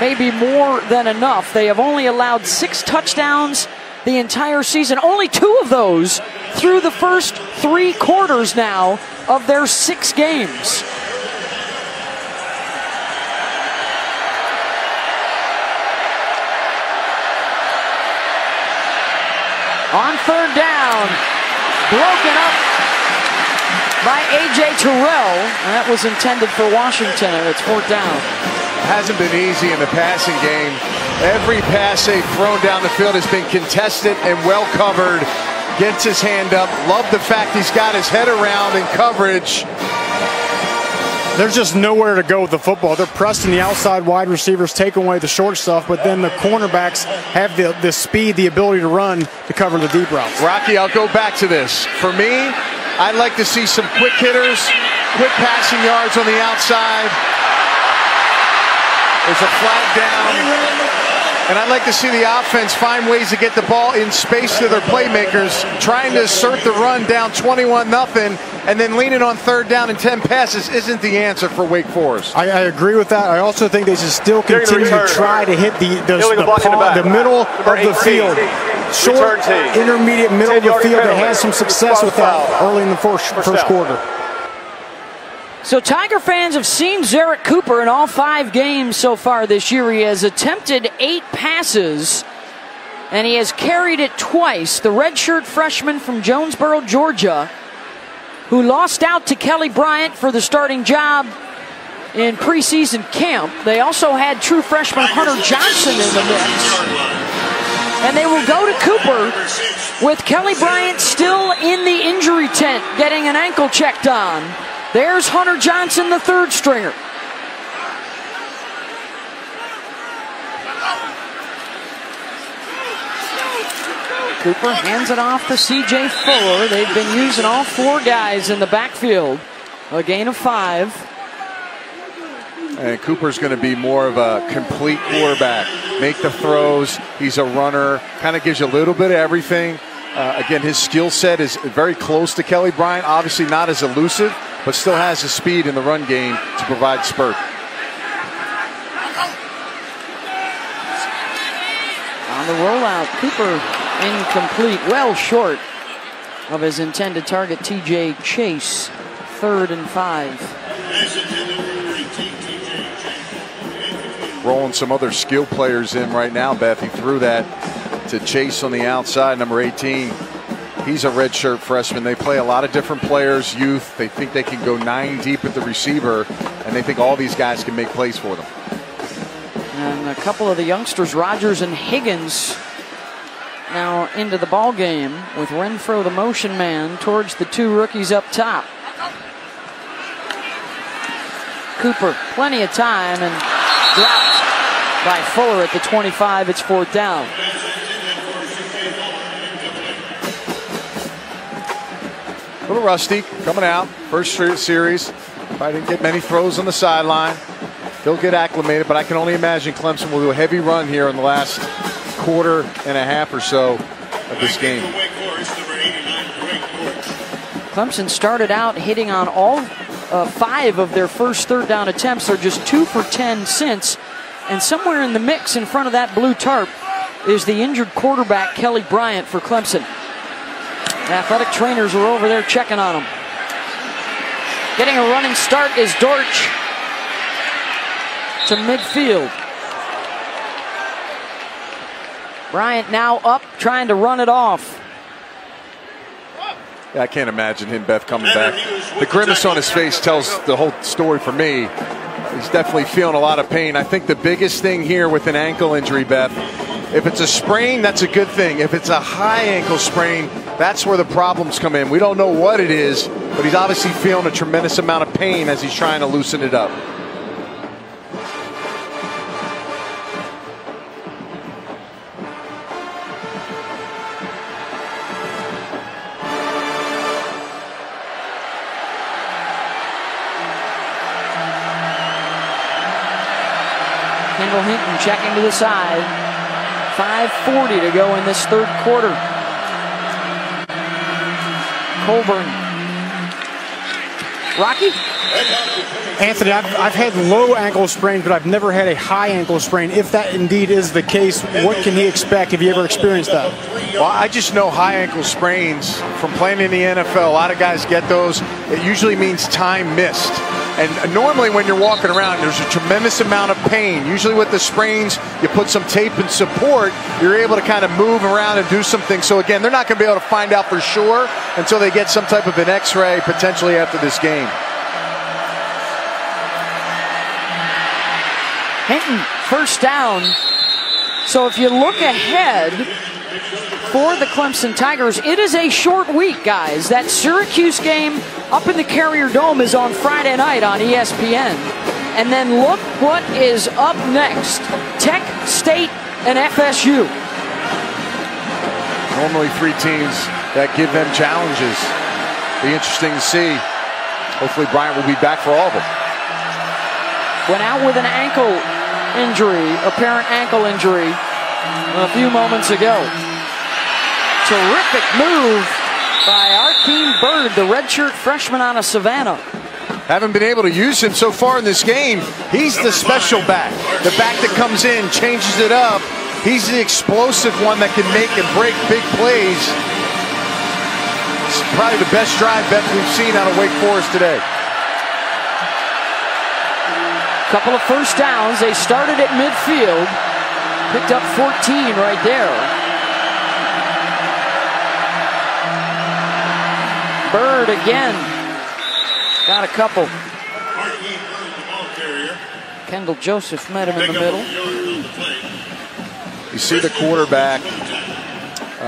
may be more than enough. They have only allowed 6 touchdowns the entire season. Only 2 of those through the first 3 quarters now of their 6 games. On third down, broken up by A.J. Terrell. And that was intended for Washington, and it's fourth down. It hasn't been easy in the passing game. Every pass they've thrown down the field has been contested and well covered. Gets his hand up. Love the fact he's got his head around in coverage. There's just nowhere to go with the football. They're pressing the outside wide receivers, taking away the short stuff, but then the cornerbacks have the speed, the ability to run to cover the deep routes. Rocky, I'll go back to this. For me, I'd like to see some quick hitters, quick passing yards on the outside. There's a flag down. And I'd like to see the offense find ways to get the ball in space to their playmakers, trying to assert the run down 21-0, and then leaning on third down and 10 passes isn't the answer for Wake Forest. I agree with that. I also think they should still continue to try to hit the middle of the field. Short, intermediate, middle of the field. They had some success with that early in the first quarter. So Tiger fans have seen Zerrick Cooper in all 5 games so far this year. He has attempted 8 passes, and he has carried it twice. The redshirt freshman from Jonesboro, Georgia, who lost out to Kelly Bryant for the starting job in preseason camp. They also had true freshman Hunter Johnson in the mix. And they will go to Cooper with Kelly Bryant still in the injury tent, getting an ankle checked on. There's Hunter Johnson, the third stringer. Cooper hands it off to C.J. Fuller. They've been using all 4 guys in the backfield. A gain of 5. And Cooper's going to be more of a complete quarterback. Make the throws. He's a runner. Kind of gives you a little bit of everything. Again, his skill set is very close to Kelly Bryant. Obviously not as elusive, but still has the speed in the run game to provide spurt. On the rollout, Cooper incomplete, well short of his intended target, T.J. Chase. 3rd and 5. Rolling some other skill players in right now, Beth. He threw that to Chase on the outside, number 18. He's a redshirt freshman. They play a lot of different players, youth. They think they can go 9 deep at the receiver, and they think all these guys can make plays for them. And a couple of the youngsters, Rogers and Higgins, now into the ball game with Renfro, the motion man, towards the 2 rookies up top. Cooper, plenty of time, and dropped by Fuller at the 25. It's 4th down. A little rusty coming out. First series. Probably didn't get many throws on the sideline. He'll get acclimated, but I can only imagine Clemson will do a heavy run here in the last quarter and a half or so of this game. Clemson started out hitting on all 5 of their first third down attempts. They're just 2 for 10 since. And somewhere in the mix in front of that blue tarp is the injured quarterback, Kelly Bryant, for Clemson. Athletic trainers are over there checking on him. Getting a running start is Dortch to midfield. Bryant now up, trying to run it off. Yeah, I can't imagine him, Beth, coming back. The grimace on his face tells the whole story for me. He's definitely feeling a lot of pain. I think the biggest thing here with an ankle injury, Beth, if it's a sprain, that's a good thing. If it's a high ankle sprain, that's where the problems come in. We don't know what it is, but he's obviously feeling a tremendous amount of pain as he's trying to loosen it up. Kendall Hinton checking to the side. 5:40 to go in this third quarter. Colburn. Rocky? Anthony, I've had low ankle sprains, but I've never had a high ankle sprain. If that indeed is the case, what can he expect? Have you ever experienced that? Well, I just know high ankle sprains from playing in the NFL. A lot of guys get those. It usually means time missed. And normally when you're walking around, there's a tremendous amount of pain. Usually with the sprains, you put some tape and support, you're able to kind of move around and do some things. So again, they're not going to be able to find out for sure until they get some type of an x-ray potentially after this game. Hinton, first down. So if you look ahead for the Clemson Tigers, it is a short week, guys. That Syracuse game up in the Carrier Dome is on Friday night on ESPN. And then look what is up next. Tech, State, and FSU. Normally 3 teams that give them challenges. Be interesting to see. Hopefully Bryant will be back for all of them. Went out with an ankle injury, apparent ankle injury, a few moments ago. Terrific move by Arkeem Byrd, the redshirt freshman out of Savannah. Haven't been able to use him so far in this game. He's the special back. The back that comes in, changes it up. He's the explosive one that can make and break big plays. It's probably the best drive bet we've seen out of Wake Forest today. Couple of first downs. They started at midfield. Picked up 14 right there. Byrd again. Got a couple. Kendall Joseph met him in the middle. You see the quarterback,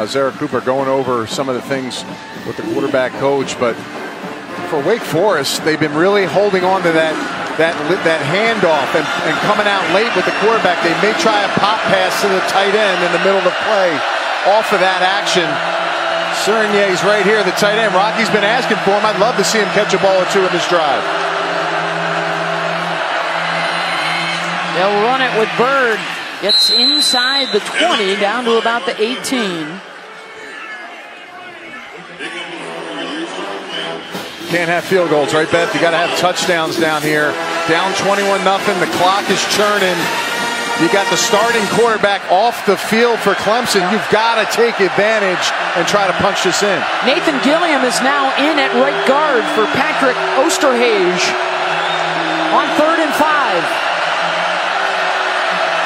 Zara Cooper, going over some of the things with the quarterback coach, but for Wake Forest, they've been really holding on to that handoff and coming out late with the quarterback. They may try a pop pass to the tight end in the middle of the play off of that action. Cernier's right here, the tight end. Rocky's been asking for him. I'd love to see him catch a ball or two in this drive. They'll run it with Byrd. Gets inside the 20, down to about the 18. Can't have field goals, right, Beth? You got to have touchdowns down here. Down 21-0. The clock is churning. You got the starting quarterback off the field for Clemson. You've got to take advantage and try to punch this in. Nathan Gilliam is now in at right guard for Patrick Osterhage on 3rd and 5.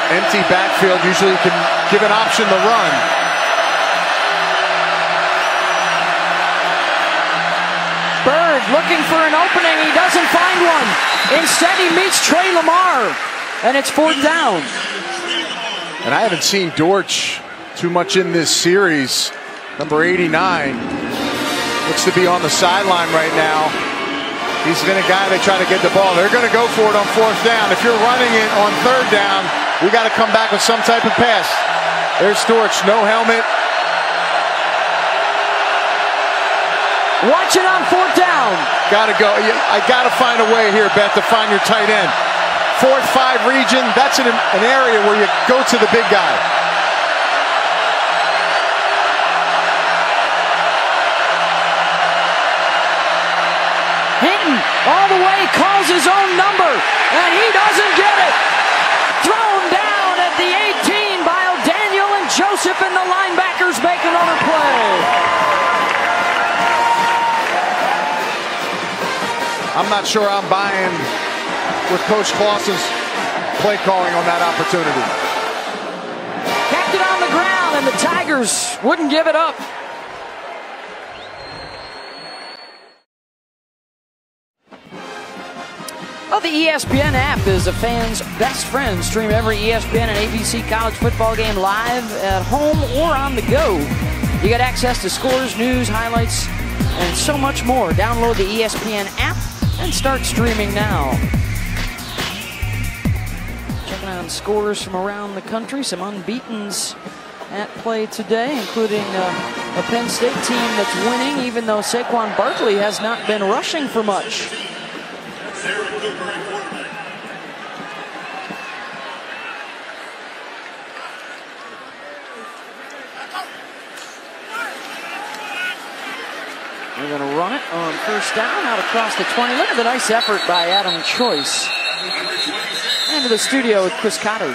Empty backfield usually can give an option to run. Byrd looking for an opening. He doesn't find one. Instead, he meets Trey Lamar, and it's 4th down. And I haven't seen Dortch too much in this series. Number 89 looks to be on the sideline right now. He's been a guy they try to get the ball. They're going to go for it on 4th down. If you're running it on 3rd down, you got to come back with some type of pass. There's Dortch, no helmet. Watch it on 4th down. Got to go. I got to find a way here, Beth, to find your tight end. 4th, 5 region, that's an area where you go to the big guy. Hinton all the way, calls his own number, and he doesn't get it. Thrown down at the 18 by O'Daniel, and Joseph and the linebackers make another play. I'm not sure I'm buying with Coach Clausen's play calling on that opportunity. Kept it on the ground, and the Tigers wouldn't give it up. Well, the ESPN app is a fan's best friend. Stream every ESPN and ABC college football game live at home or on the go. You get access to scores, news, highlights, and so much more. Download the ESPN app and start streaming now. Checking on scores from around the country. Some unbeatens at play today, including a Penn State team that's winning, even though Saquon Barkley has not been rushing for much. We're going to run it on 1st down, out across the 20. Look at the nice effort by Adam Choice. Into the studio with Chris Cotter.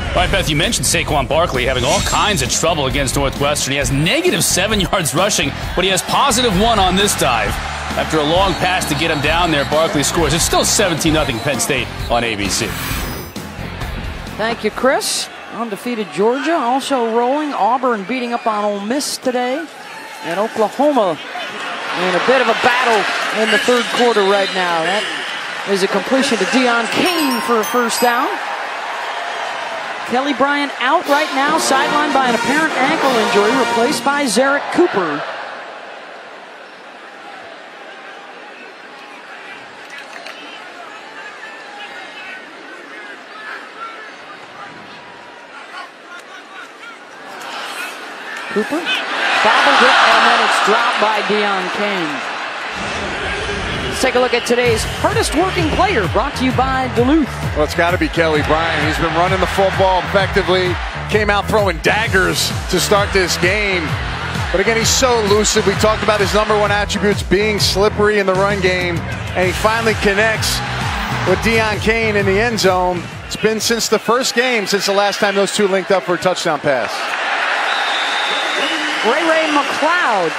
All right, Beth, you mentioned Saquon Barkley having all kinds of trouble against Northwestern. He has -7 yards rushing, but he has +1 on this dive. After a long pass to get him down there, Barkley scores. It's still 17-0 Penn State on ABC. Thank you, Chris. Undefeated Georgia also rolling. Auburn beating up on Ole Miss today. And Oklahoma in a bit of a battle in the third quarter right now. That is a completion to Deion Kane for a first down. Kelly Bryant out right now, sidelined by an apparent ankle injury, replaced by Zarek Cooper. Cooper bobbled it, and then it's dropped by Deion Kane. Let's take a look at today's hardest working player, brought to you by Duluth. Well, it's got to be Kelly Bryant. He's been running the football effectively. Came out throwing daggers to start this game. But again, he's so elusive. We talked about his #1 attributes being slippery in the run game. And he finally connects with Deion Kane in the end zone. It's been since the first game, since the last time those two linked up for a touchdown pass. Ray McLeod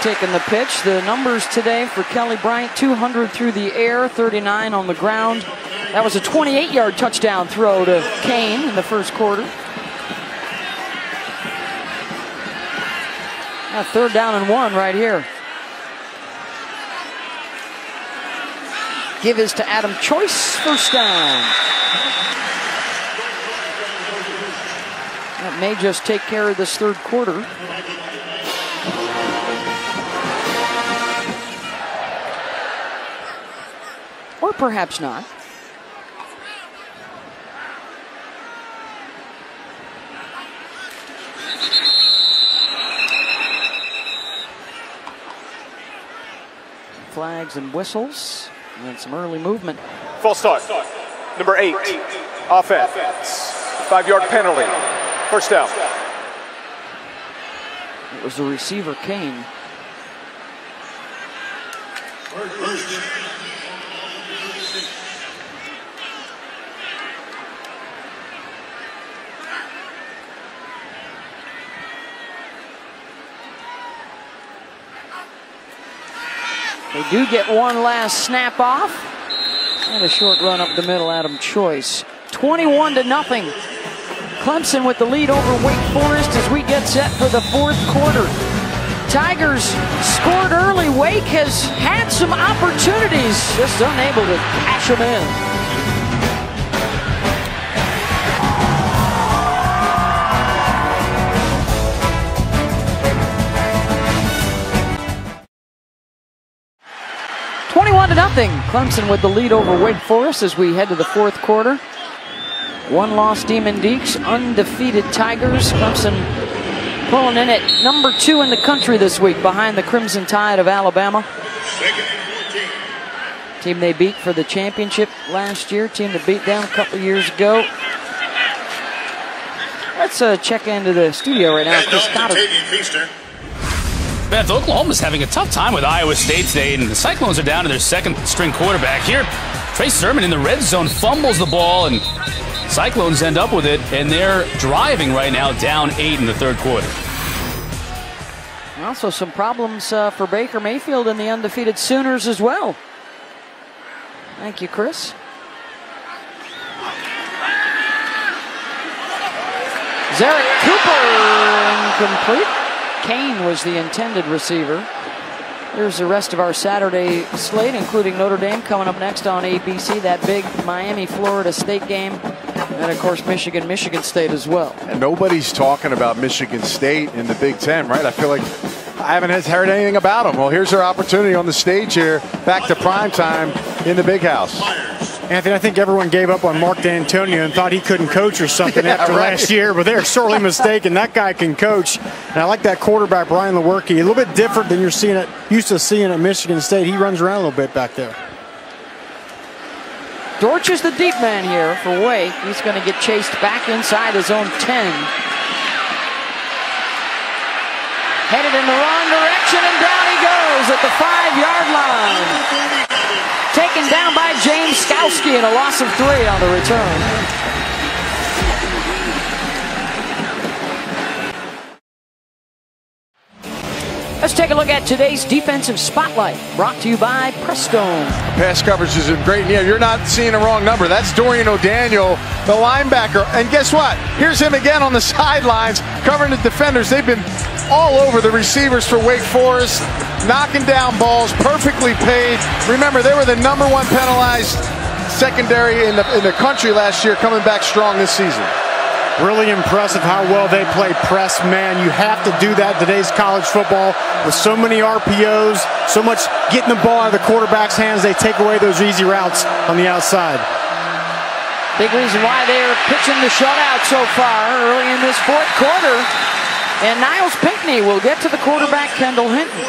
taking the pitch. The numbers today for Kelly Bryant: 200 through the air, 39 on the ground. That was a 28-yard touchdown throw to Kane in the first quarter. Now 3rd down and 1 right here. Give is to Adam Choice, first down. That may just take care of this third quarter. Or perhaps not. Flags and whistles, and some early movement. False start. Number 8, offense. 5-yard penalty. First down. It was the receiver, Kane. They do get one last snap off. And a short run up the middle, Adam Choice. 21-0. Clemson with the lead over Wake Forest as we get set for the fourth quarter. Tigers scored early. Wake has had some opportunities, just unable to cash them in. Nothing. Clemson with the lead over Wake Forest as we head to the fourth quarter. One loss Demon Deacs, undefeated Tigers. Clemson pulling in at #2 in the country this week behind the Crimson Tide of Alabama. Team they beat for the championship last year. Team that beat them a couple years ago. Let's check into the studio right now. Chris Cotter. Beth, Oklahoma's having a tough time with Iowa State today, and the Cyclones are down to their second-string quarterback here. Trey Sermon in the red zone fumbles the ball, and Cyclones end up with it, and they're driving right now, down 8 in the third quarter. Also some problems for Baker Mayfield and the undefeated Sooners as well. Thank you, Chris. Zarek Cooper incomplete. Kane was the intended receiver. Here's the rest of our Saturday slate, including Notre Dame coming up next on ABC, that big Miami-Florida State game, and of course Michigan State as well. And nobody's talking about Michigan State in the Big Ten, right? I feel like I haven't heard anything about them. Well, here's their opportunity on the stage here, back to primetime in the Big House. Anthony, I think everyone gave up on Mark D'Antonio and thought he couldn't coach or something after last year, but they're sorely mistaken. That guy can coach. And I like that quarterback, Brian Lewerke. A little bit different than you're used to seeing at Michigan State. He runs around a little bit back there. Dortch is the deep man here for Wake. He's going to get chased back inside his own 10. Headed in the wrong direction, and down he goes at the 5-yard line. Taken down by James Skowski and a loss of 3 on the return. Let's take a look at today's defensive spotlight, brought to you by Prestone. Pass coverage is great. Yeah, you're not seeing a wrong number. That's Dorian O'Daniel, the linebacker. And guess what? Here's him again on the sidelines, covering the defenders. They've been all over the receivers for Wake Forest, knocking down balls, perfectly paid. Remember, they were the #1 penalized secondary in the country last year, coming back strong this season. Really impressive how well they play press man. You have to do that in today's college football with so many RPOs, so much getting the ball out of the quarterback's hands. They take away those easy routes on the outside. Big reason why they're pitching the shutout so far early in this fourth quarter. And Niles Pinckney will get to the quarterback, Kendall Hinton.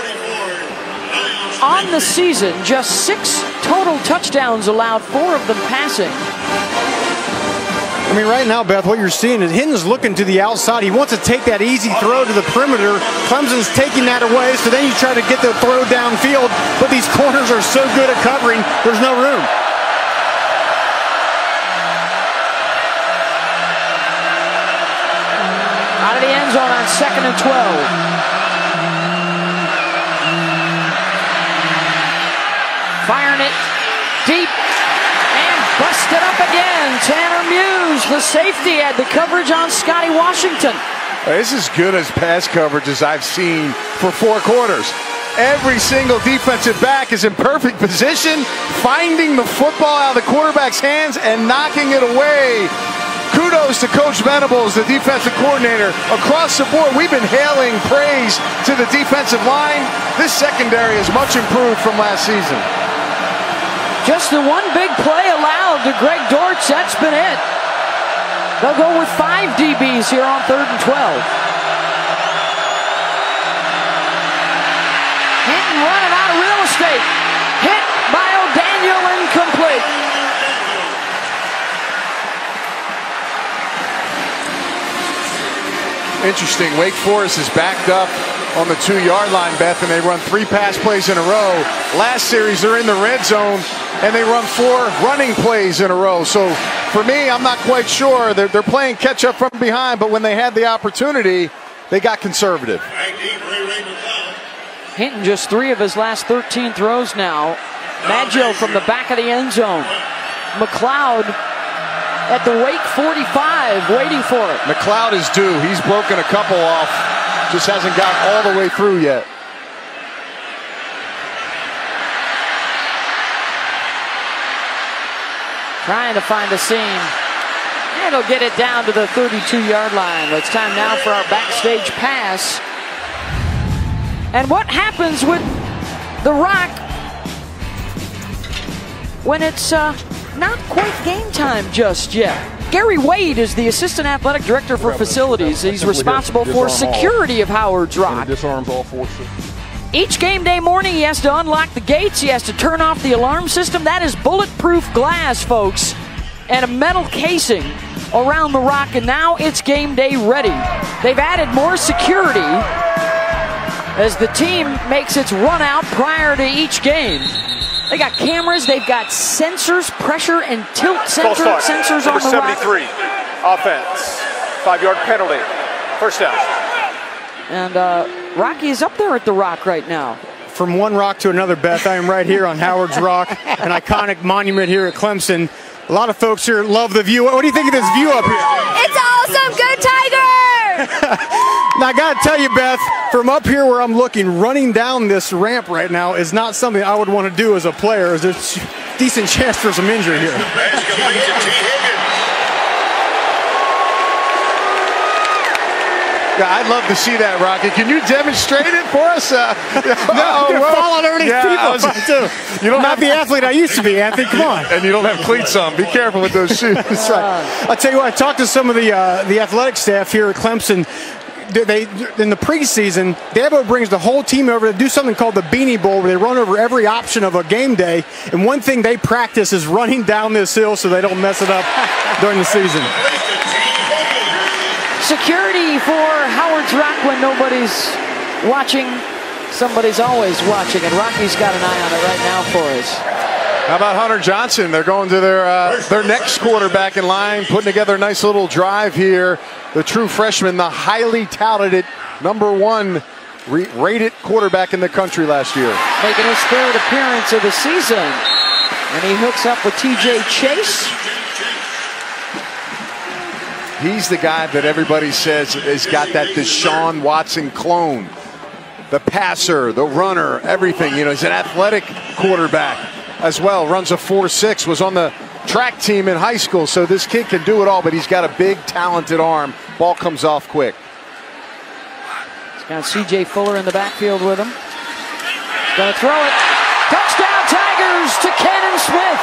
On the season, just 6 total touchdowns allowed, 4 of them passing. I mean, right now, Beth, what you're seeing is Hinton's looking to the outside. He wants to take that easy throw to the perimeter. Clemson's taking that away, so then you try to get the throw downfield, but these corners are so good at covering, there's no room. Out of the end zone on 2nd and 12. Firing it deep. Busted up again. Tanner Muse, the safety, had the coverage on Scotty Washington. This is good as pass coverage as I've seen for 4 quarters. Every single defensive back is in perfect position, finding the football out of the quarterback's hands and knocking it away. Kudos to Coach Venables, the defensive coordinator. Across the board, we've been hailing praise to the defensive line. This secondary is much improved from last season. Just the one big play allowed to Greg Dortch. That's been it. They'll go with 5 DBs here on 3rd and 12. Hinton running out of real estate. Hit by O'Daniel, incomplete. Interesting. Wake Forest is backed up on the 2-yard line, Beth, and they run 3 pass plays in a row. Last series, they're in the red zone, and they run 4 running plays in a row. So for me, I'm not quite sure. They're playing catch up from behind, but when they had the opportunity, they got conservative. Hinton just 3 of his last 13 throws now. Maggio from the back of the end zone. McLeod at the Wake 45, waiting for it. McLeod is due. He's broken a couple off. Just hasn't got all the way through yet. Trying to find a seam. And he'll get it down to the 32-yard line. It's time now for our backstage pass. And what happens with the Rock when it's not quite game time just yet? Gary Wade is the Assistant Athletic Director for Facilities. He's responsible for security of Howard's Rock. Disarms all forces. Each game day morning, he has to unlock the gates. He has to turn off the alarm system. That is bulletproof glass, folks, and a metal casing around the Rock, and now it's game day ready. They've added more security as the team makes its run out prior to each game. They got cameras, they've got sensors, pressure and tilt sensors on the Rock. 73, offense, 5-yard penalty, first down. And Rocky is up there at the Rock right now. From one rock to another, Beth, I am right here on Howard's Rock, an iconic monument here at Clemson. A lot of folks here love the view. What do you think of this view up here? It's awesome. Go Tiger! Now, I got to tell you, Beth, from up here where I'm looking, running down this ramp right now is not something I would want to do as a player. There's a decent chance for some injury here. Yeah, I'd love to see that, Rocky. Can you demonstrate it for us? No, I'm going to fall on everything people. You don't have the athlete I used to be, Anthony. Come on. And you don't have cleats on. Be careful with those shoes. That's right. I'll tell you what, I talked to some of the athletic staff here at Clemson. They in the preseason, Dabo brings the whole team over to do something called the Beanie Bowl, where they run over every option of a game day. And one thing they practice is running down this hill so they don't mess it up during the season. Security for Howard's Rock when nobody's watching. Somebody's always watching, and Rocky's got an eye on it right now for us. How about Hunter Johnson? They're going to their next quarterback in line, putting together a nice little drive here. The true freshman, the highly touted #1 rated quarterback in the country last year. Making his third appearance of the season. And he hooks up with TJ Chase. He's the guy that everybody says has got that Deshaun Watson clone. The passer, the runner, everything. You know, he's an athletic quarterback as well. Runs a 4.6, was on the track team in high school. So this kid can do it all, but he's got a big, talented arm. Ball comes off quick. He's got C.J. Fuller in the backfield with him. He's going to throw it. Touchdown Tigers to Cannon Smith.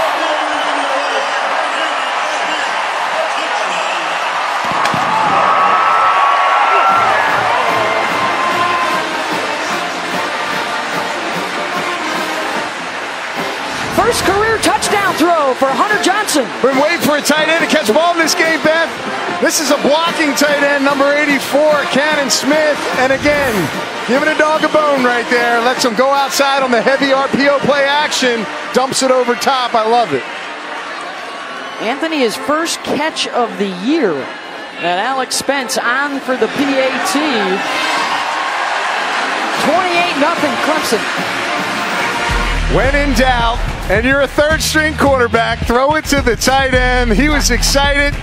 First career touchdown throw for Hunter Johnson. Been waiting for a tight end to catch the ball in this game, Beth. This is a blocking tight end, number 84, Cannon Smith. And again, giving a dog a bone right there. Lets him go outside on the heavy RPO play action. Dumps it over top. I love it. Anthony, his first catch of the year. And Alex Spence on for the PAT. 28-0 Clemson. When in doubt, and you're a third-string quarterback, throw it to the tight end. He was excited.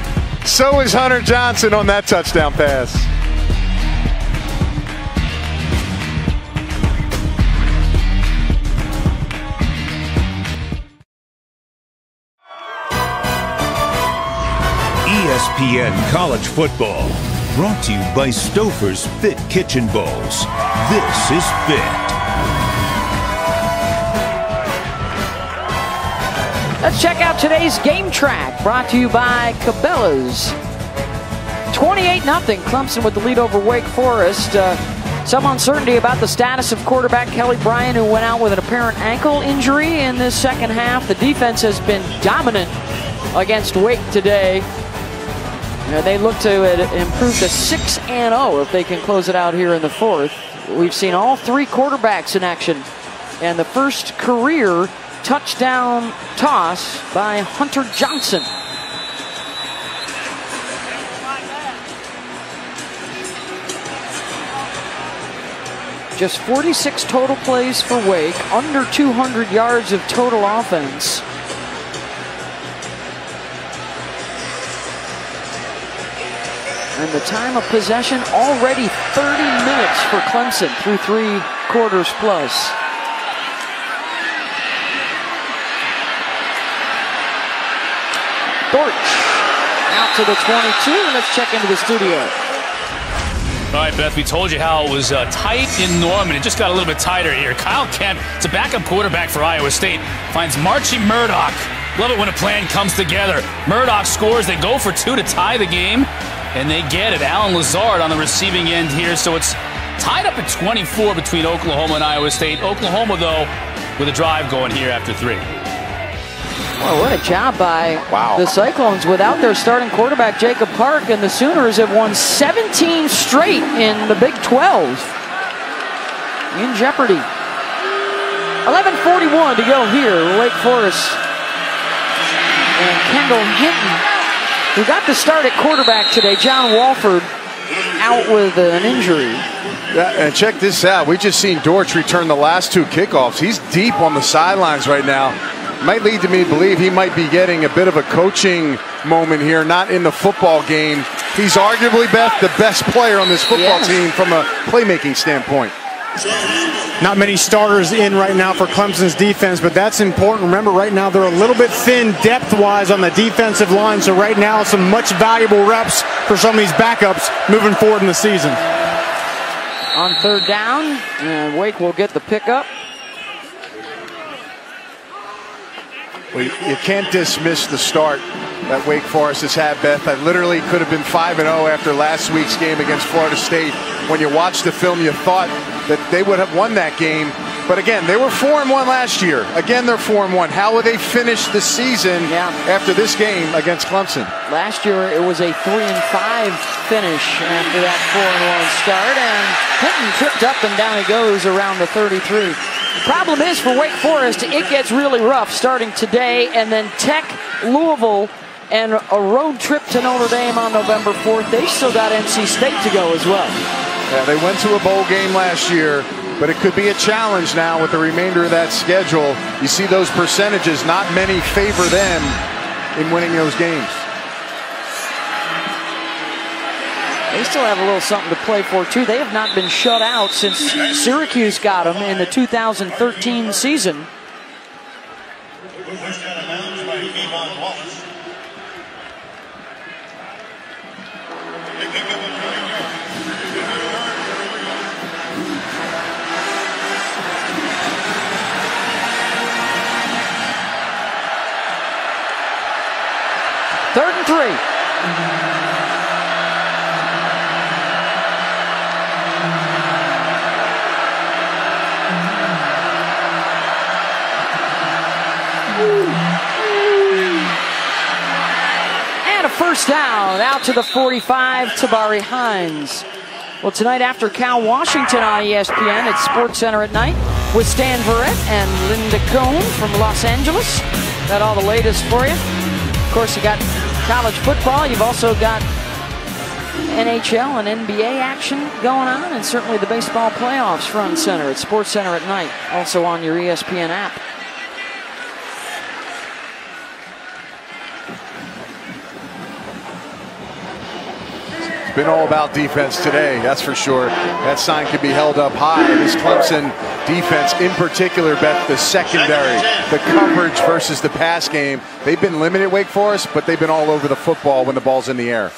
So is Hunter Johnson on that touchdown pass. ESPN College Football, brought to you by Stouffer's Fit Kitchen Bowls. This is Fit. Let's check out today's game track, brought to you by Cabela's. 28-0 Clemson with the lead over Wake Forest. Some uncertainty about the status of quarterback Kelly Bryant, who went out with an apparent ankle injury in this second half. The defense has been dominant against Wake today. They look to improve to 6-0 if they can close it out here in the fourth. We've seen all three quarterbacks in action, and the first career touchdown toss by Hunter Johnson. Just 46 total plays for Wake, under 200 yards of total offense. And the time of possession already 30 minutes for Clemson through 3 quarters plus. Dortch out to the 22. Let's check into the studio. All right, Beth, we told you how it was tight in Norman. It just got a little bit tighter here. Kyle Kemp, it's a backup quarterback for Iowa State, finds Marchie Murdoch. Love it when a plan comes together. Murdoch scores. They go for 2 to tie the game, and they get it. Alan Lazard on the receiving end here, so it's tied up at 24 between Oklahoma and Iowa State. Oklahoma, though, with a drive going here after 3. Well, what a job by the Cyclones without their starting quarterback, Jacob Park, and the Sooners have won 17 straight in the Big 12. In jeopardy. 11:41 to go here. Wake Forest and Kendall Hinton, who got the start at quarterback today. John Walford out with an injury. Yeah, and check this out. We just seen Dortch return the last 2 kickoffs. He's deep on the sidelines right now. Might lead to me to believe he might be getting a bit of a coaching moment here, not in the football game. He's arguably, Beth, the best player on this football team from a playmaking standpoint. Not many starters in right now for Clemson's defense, but that's important. Remember, right now they're a little bit thin depth-wise on the defensive line, so right now some much valuable reps for some of these backups moving forward in the season. On third down, and Wake will get the pickup. Well, you can't dismiss the start that Wake Forest has had, Beth. That literally could have been 5-0 after last week's game against Florida State. When you watched the film, you thought that they would have won that game. But again, they were 4-1 last year. Again, they're 4-1. How will they finish the season after this game against Clemson? Last year, it was a 3-5 finish after that 4-1 start. And Hinton tripped up and down he goes around the 33. The problem is for Wake Forest, it gets really rough starting today, and then Tech, Louisville, and a road trip to Notre Dame on November 4th. They still got NC State to go as well. Yeah, they went to a bowl game last year, but it could be a challenge now with the remainder of that schedule. You see those percentages, not many favor them in winning those games. They still have a little something to play for, too. They have not been shut out since Syracuse got them in the 2013 season. Third and 3. And a first down out to the 45, Tabari Hines. Well, tonight after Cal Washington on ESPN at SportsCenter at night with Stan Verrett and Linda Cohn from Los Angeles. Got all the latest for you. Of course, you got college football. You've also got NHL and NBA action going on, and certainly the baseball playoffs front and center at SportsCenter at night, also on your ESPN app. Been all about defense today, that's for sure. That sign could be held up high. This Clemson defense in particular, Beth, the secondary, the coverage versus the pass game. They've been limited, Wake Forest, but they've been all over the football when the ball's in the air.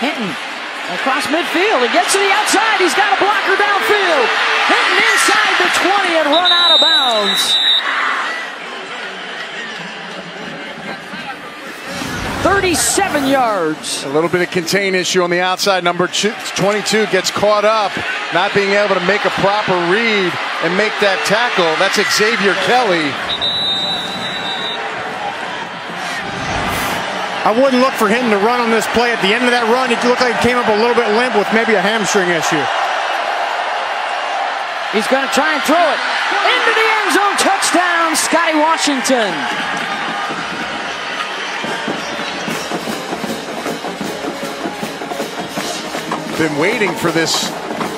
Hinton across midfield. He gets to the outside. He's got a blocker downfield. Hinton inside the 20 and run out of bounds. 37 yards. A little bit of contain issue on the outside. Number 22 gets caught up, not being able to make a proper read and make that tackle. That's Xavier Kelly. I wouldn't look for him to run on this play. At the end of that run, it looked like he came up a little bit limp with maybe a hamstring issue. He's going to try and throw it into the end zone. Touchdown, Scotty Washington. Been waiting for this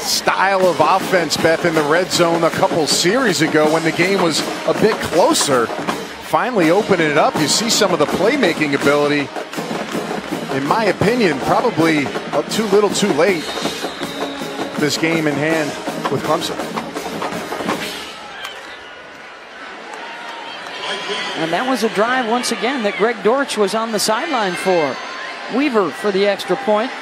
style of offense, Beth, in the red zone a couple series ago when the game was a bit closer. Finally opening it up. You see some of the playmaking ability. In my opinion, probably too little too late. This game in hand with Clemson. And that was a drive once again that Greg Dortch was on the sideline for. Weaver for the extra point.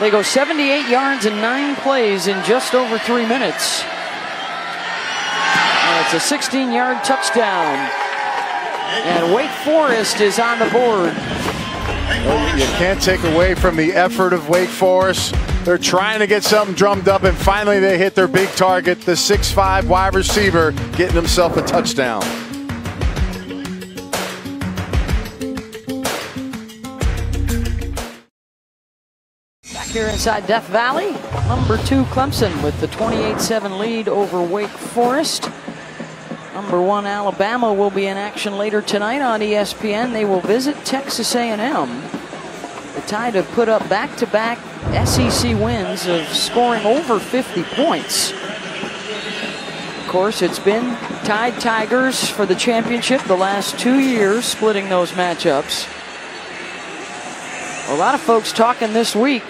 They go 78 yards and 9 plays in just over 3 minutes. And it's a 16-yard touchdown. And Wake Forest is on the board. Well, you can't take away from the effort of Wake Forest. They're trying to get something drummed up, and finally they hit their big target, the 6'5" wide receiver, getting himself a touchdown. Here inside Death Valley, number 2 Clemson with the 28-7 lead over Wake Forest. Number 1 Alabama will be in action later tonight on ESPN. They will visit Texas A&M. The Tide have put up back-to-back SEC wins of scoring over 50 points. Of course, it's been Tide Tigers for the championship the last 2 years, splitting those matchups. A lot of folks talking this week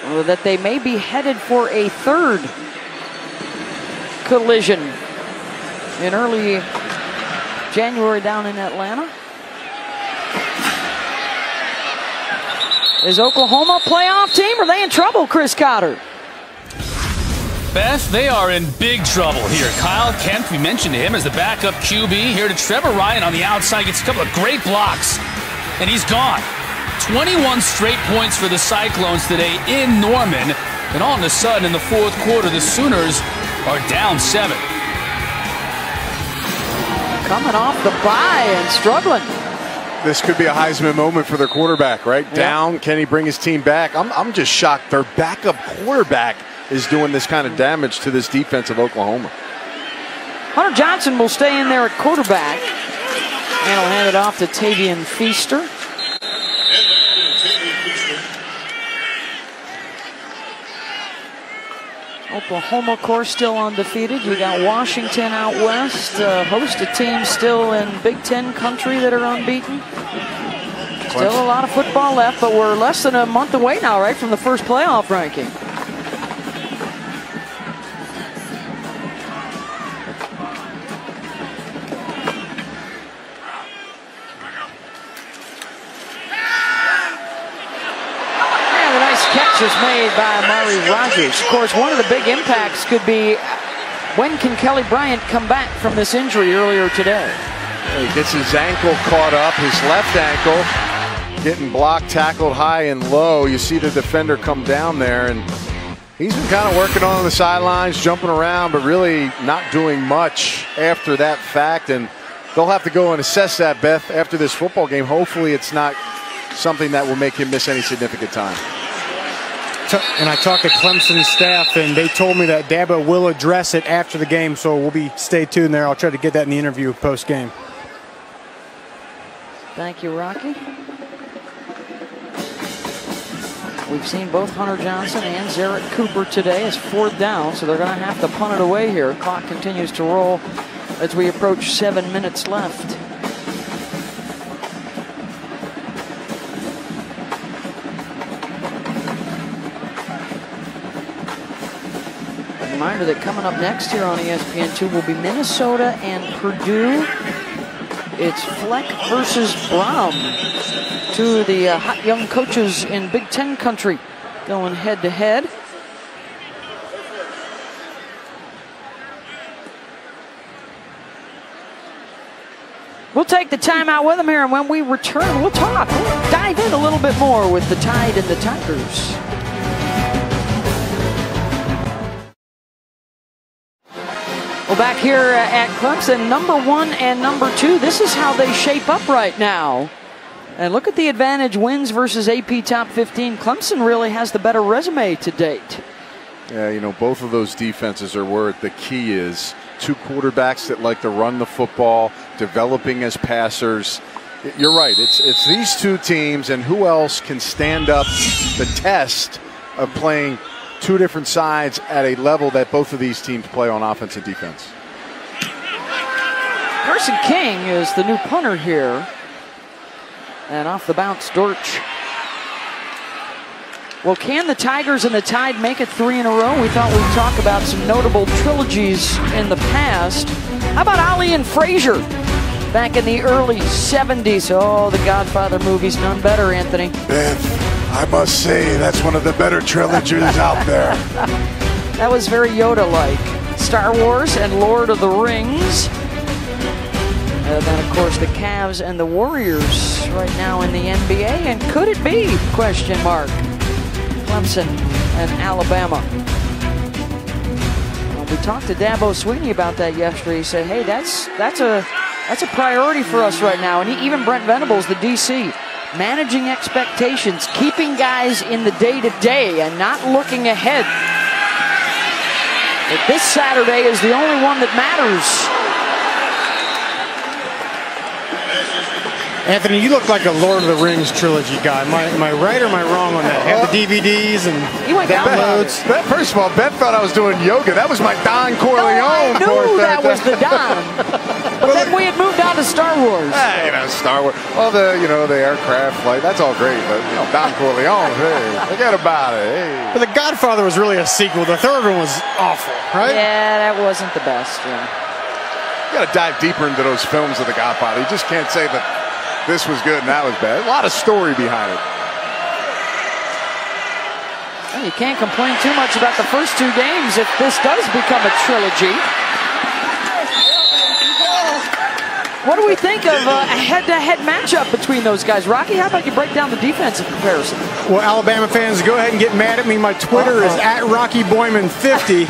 that they may be headed for a third collision in early January down in Atlanta. Is Oklahoma a playoff team? Are they in trouble, Chris Cotter? Beth, they are in big trouble here. Kyle Kemp, we mentioned him as the backup QB. Here to Trevor Ryan on the outside, gets a couple of great blocks, and he's gone. 21 straight points for the Cyclones today in Norman. And all of a sudden, in the fourth quarter, the Sooners are down 7. Coming off the bye and struggling. This could be a Heisman moment for their quarterback, right? Yep. Down, can he bring his team back? I'm just shocked their backup quarterback is doing this kind of damage to this defense of Oklahoma. Hunter Johnson will stay in there at quarterback. And he'll hand it off to Tavian Feaster. Oklahoma, of course, still undefeated. You got Washington out west, a host of teams still in Big Ten country that are unbeaten. Still a lot of football left, but we're less than a month away now, right, from the first playoff ranking. Catch is made by Amari Rogers. Of course, one of the big impacts could be when can Kelly Bryant come back from this injury earlier today? He gets his ankle caught up, his left ankle, getting blocked, tackled high and low. You see the defender come down there, and he's been kind of working on the sidelines, jumping around, but really not doing much after that fact. And they'll have to go and assess that, Beth, after this football game. Hopefully it's not something that will make him miss any significant time. And I talked to Clemson staff, and they told me that Dabo will address it after the game, so we'll stay tuned there. I'll try to get that in the interview post-game. Thank you, Rocky. We've seen both Hunter Johnson and Zarek Cooper today as 4th down, so they're going to have to punt it away here. Clock continues to roll as we approach 7 minutes left. Reminder that coming up next here on ESPN2 will be Minnesota and Purdue. It's Fleck versus Brown. Two of the hot young coaches in Big Ten country going head to head. We'll take the timeout with them here, and when we return, we'll talk. We'll dive in a little bit more with the Tide and the Tigers. Well, back here at Clemson, number 1 and number 2, this is how they shape up right now. And look at the advantage wins versus AP top 15. Clemson really has the better resume to date. Yeah, you know, both of those defenses are where the key is. Two quarterbacks that like to run the football, developing as passers. You're right, it's these two teams, and who else can stand up the test of playing two different sides at a level that both of these teams play on offense and defense. Carson King is the new punter here. And off the bounce, Dortch. Well, can the Tigers and the Tide make it 3 in a row? We thought we'd talk about some notable trilogies in the past. How about Ali and Frazier back in the early 70s? Oh, the Godfather movies, none better, Anthony. Beth, I must say, that's one of the better trilogies out there. That was very Yoda-like. Star Wars and Lord of the Rings. And then, of course, the Cavs and the Warriors right now in the NBA. And could it be, question mark, Clemson and Alabama? Well, we talked to Dabo Swinney about that yesterday. He said, hey, that's a priority for us right now. And even Brent Venables, the DC, managing expectations, keeping guys in the day-to-day and not looking ahead. But this Saturday is the only one that matters. Anthony, you look like a Lord of the Rings trilogy guy. Am I right or am I wrong on that? Have the DVDs and downloads? First of all, Beth thought I was doing yoga. That was my Don Corleone. I knew that was the Don. But then we had moved on to Star Wars. You know, Star Wars. Well, the aircraft flight, that's all great. But, you know, Don Corleone, hey, forget about it. Hey. But The Godfather was really a sequel. The third one was awful, right? Yeah, that wasn't the best. Yeah. You got to dive deeper into those films of The Godfather. You just can't say that this was good and that was bad. A lot of story behind it. Well, you can't complain too much about the first 2 games if this does become a trilogy. What do we think of a head-to-head matchup between those guys? Rocky, how about you break down the defensive comparison? Well, Alabama fans, go ahead and get mad at me. My Twitter is @RockyBoyman50.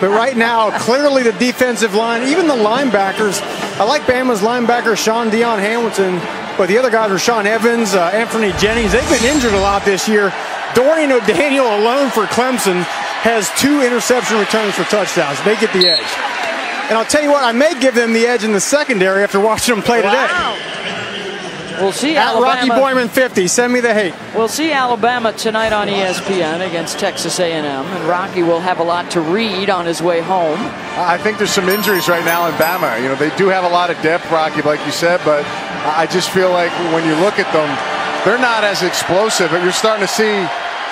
But right now, clearly the defensive line, even the linebackers, I like Bama's linebacker, Sean Dion Hamilton, but the other guys are Sean Evans, Anthony Jennings. They've been injured a lot this year. Dorian O'Daniel alone for Clemson has 2 interception returns for touchdowns. They get the edge. And I'll tell you what, I may give them the edge in the secondary after watching them play today. We'll see At Alabama. Rocky Boyman 50. Send me the hate. We'll see Alabama tonight on ESPN against Texas A&M, and Rocky will have a lot to read on his way home. I think there's some injuries right now in Bama. You know, they do have a lot of depth, Rocky, like you said, but I just feel like when you look at them, they're not as explosive. But you're starting to see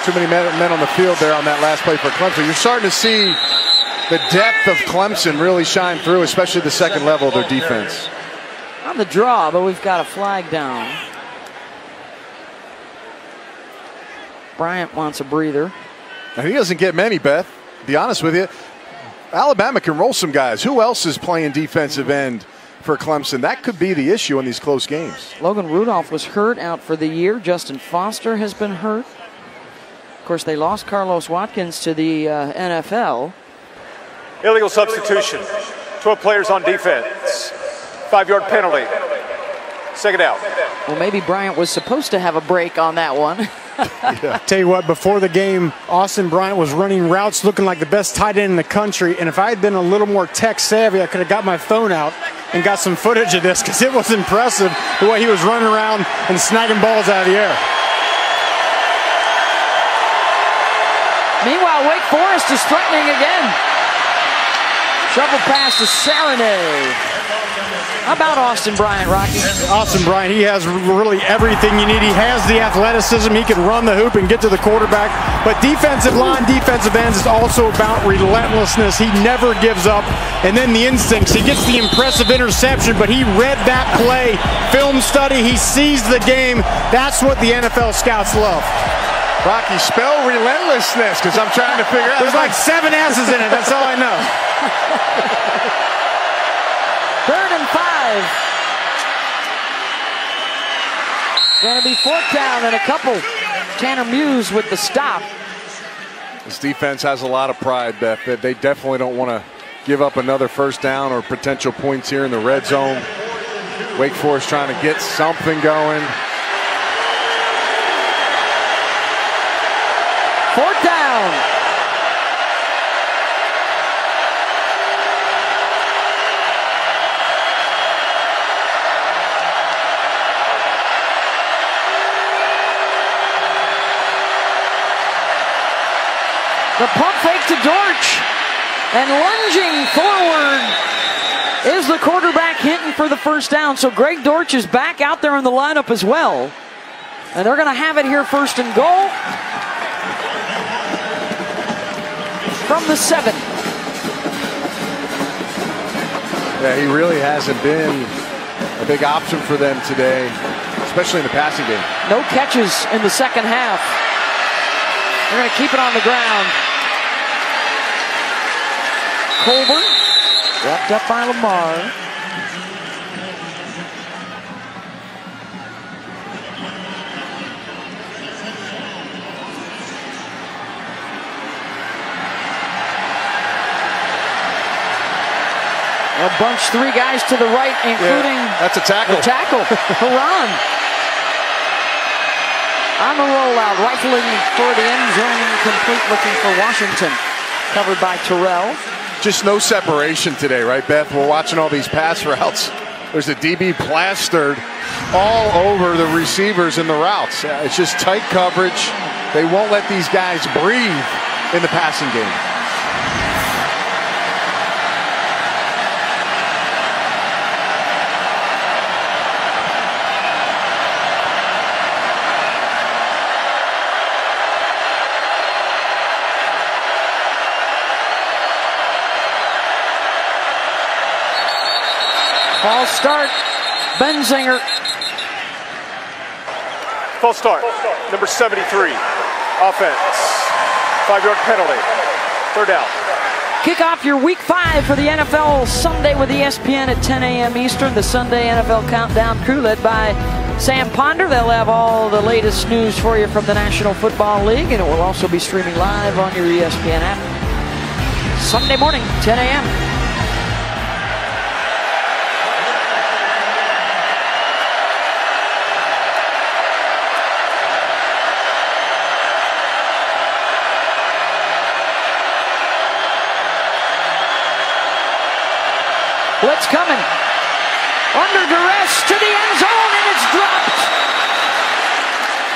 too many men on the field there on that last play for Clemson. You're starting to see the depth of Clemson really shine through, especially the second level of their defense. On the draw, but we've got a flag down. Bryant wants a breather. And he doesn't get many, Beth. To be honest with you, Alabama can roll some guys. Who else is playing defensive end for Clemson? That could be the issue in these close games. Logan Rudolph was hurt, out for the year. Justin Foster has been hurt. Of course, they lost Carlos Watkins to the NFL. Illegal substitution. 12 players on defense. 5-yard penalty. Second out. Well, maybe Bryant was supposed to have a break on that one. Tell you what, before the game, Austin Bryant was running routes looking like the best tight end in the country. And if I had been a little more tech savvy, I could have got my phone out and got some footage of this, because it was impressive the way he was running around and snagging balls out of the air. Meanwhile, Wake Forest is threatening again. Shovel pass to Serenay. How about Austin Bryant, Rocky? Austin Bryant, he has really everything you need. He has the athleticism. He can run the hoop and get to the quarterback. But defensive line, defensive ends is also about relentlessness. He never gives up. And then the instincts. He gets the impressive interception, but he read that play. Film study. He sees the game. That's what the NFL scouts love. Rocky, spell relentlessness, because I'm trying to figure out. There's like 7 S's in it. That's all I know. 3rd and 5. Going to be 4th down and a couple. Tanner Muse with the stop. This defense has a lot of pride, Beth. They definitely don't want to give up another first down or potential points here in the red zone. Wake Forest trying to get something going. 4th down. The pump fake to Dortch. And lunging forward is the quarterback Hinton for the first down. So Greg Dortch is back out there in the lineup as well. And they're going to have it here, 1st and goal. From the 7. Yeah, he really hasn't been a big option for them today, especially in the passing game. No catches in the second half. They're going to keep it on the ground. Colburn, wrapped up by Lamar. A bunch, 3 guys to the right, including that's a tackle. The tackle, Haran. On the rollout, rifling for the end zone, complete, looking for Washington. Covered by Terrell. Just no separation today, right, Beth? We're watching all these pass routes. There's a DB plastered all over the receivers in the routes. It's just tight coverage. They won't let these guys breathe in the passing game. False start, Benzinger. False start, number 73, offense. 5-yard penalty, 3rd down. Kick off your week 5 for the NFL Sunday with ESPN at 10 a.m. Eastern. The Sunday NFL Countdown crew led by Sam Ponder. They'll have all the latest news for you from the National Football League, and it will also be streaming live on your ESPN app. Sunday morning, 10 a.m. Blitz coming. under duress to the end zone, and it's dropped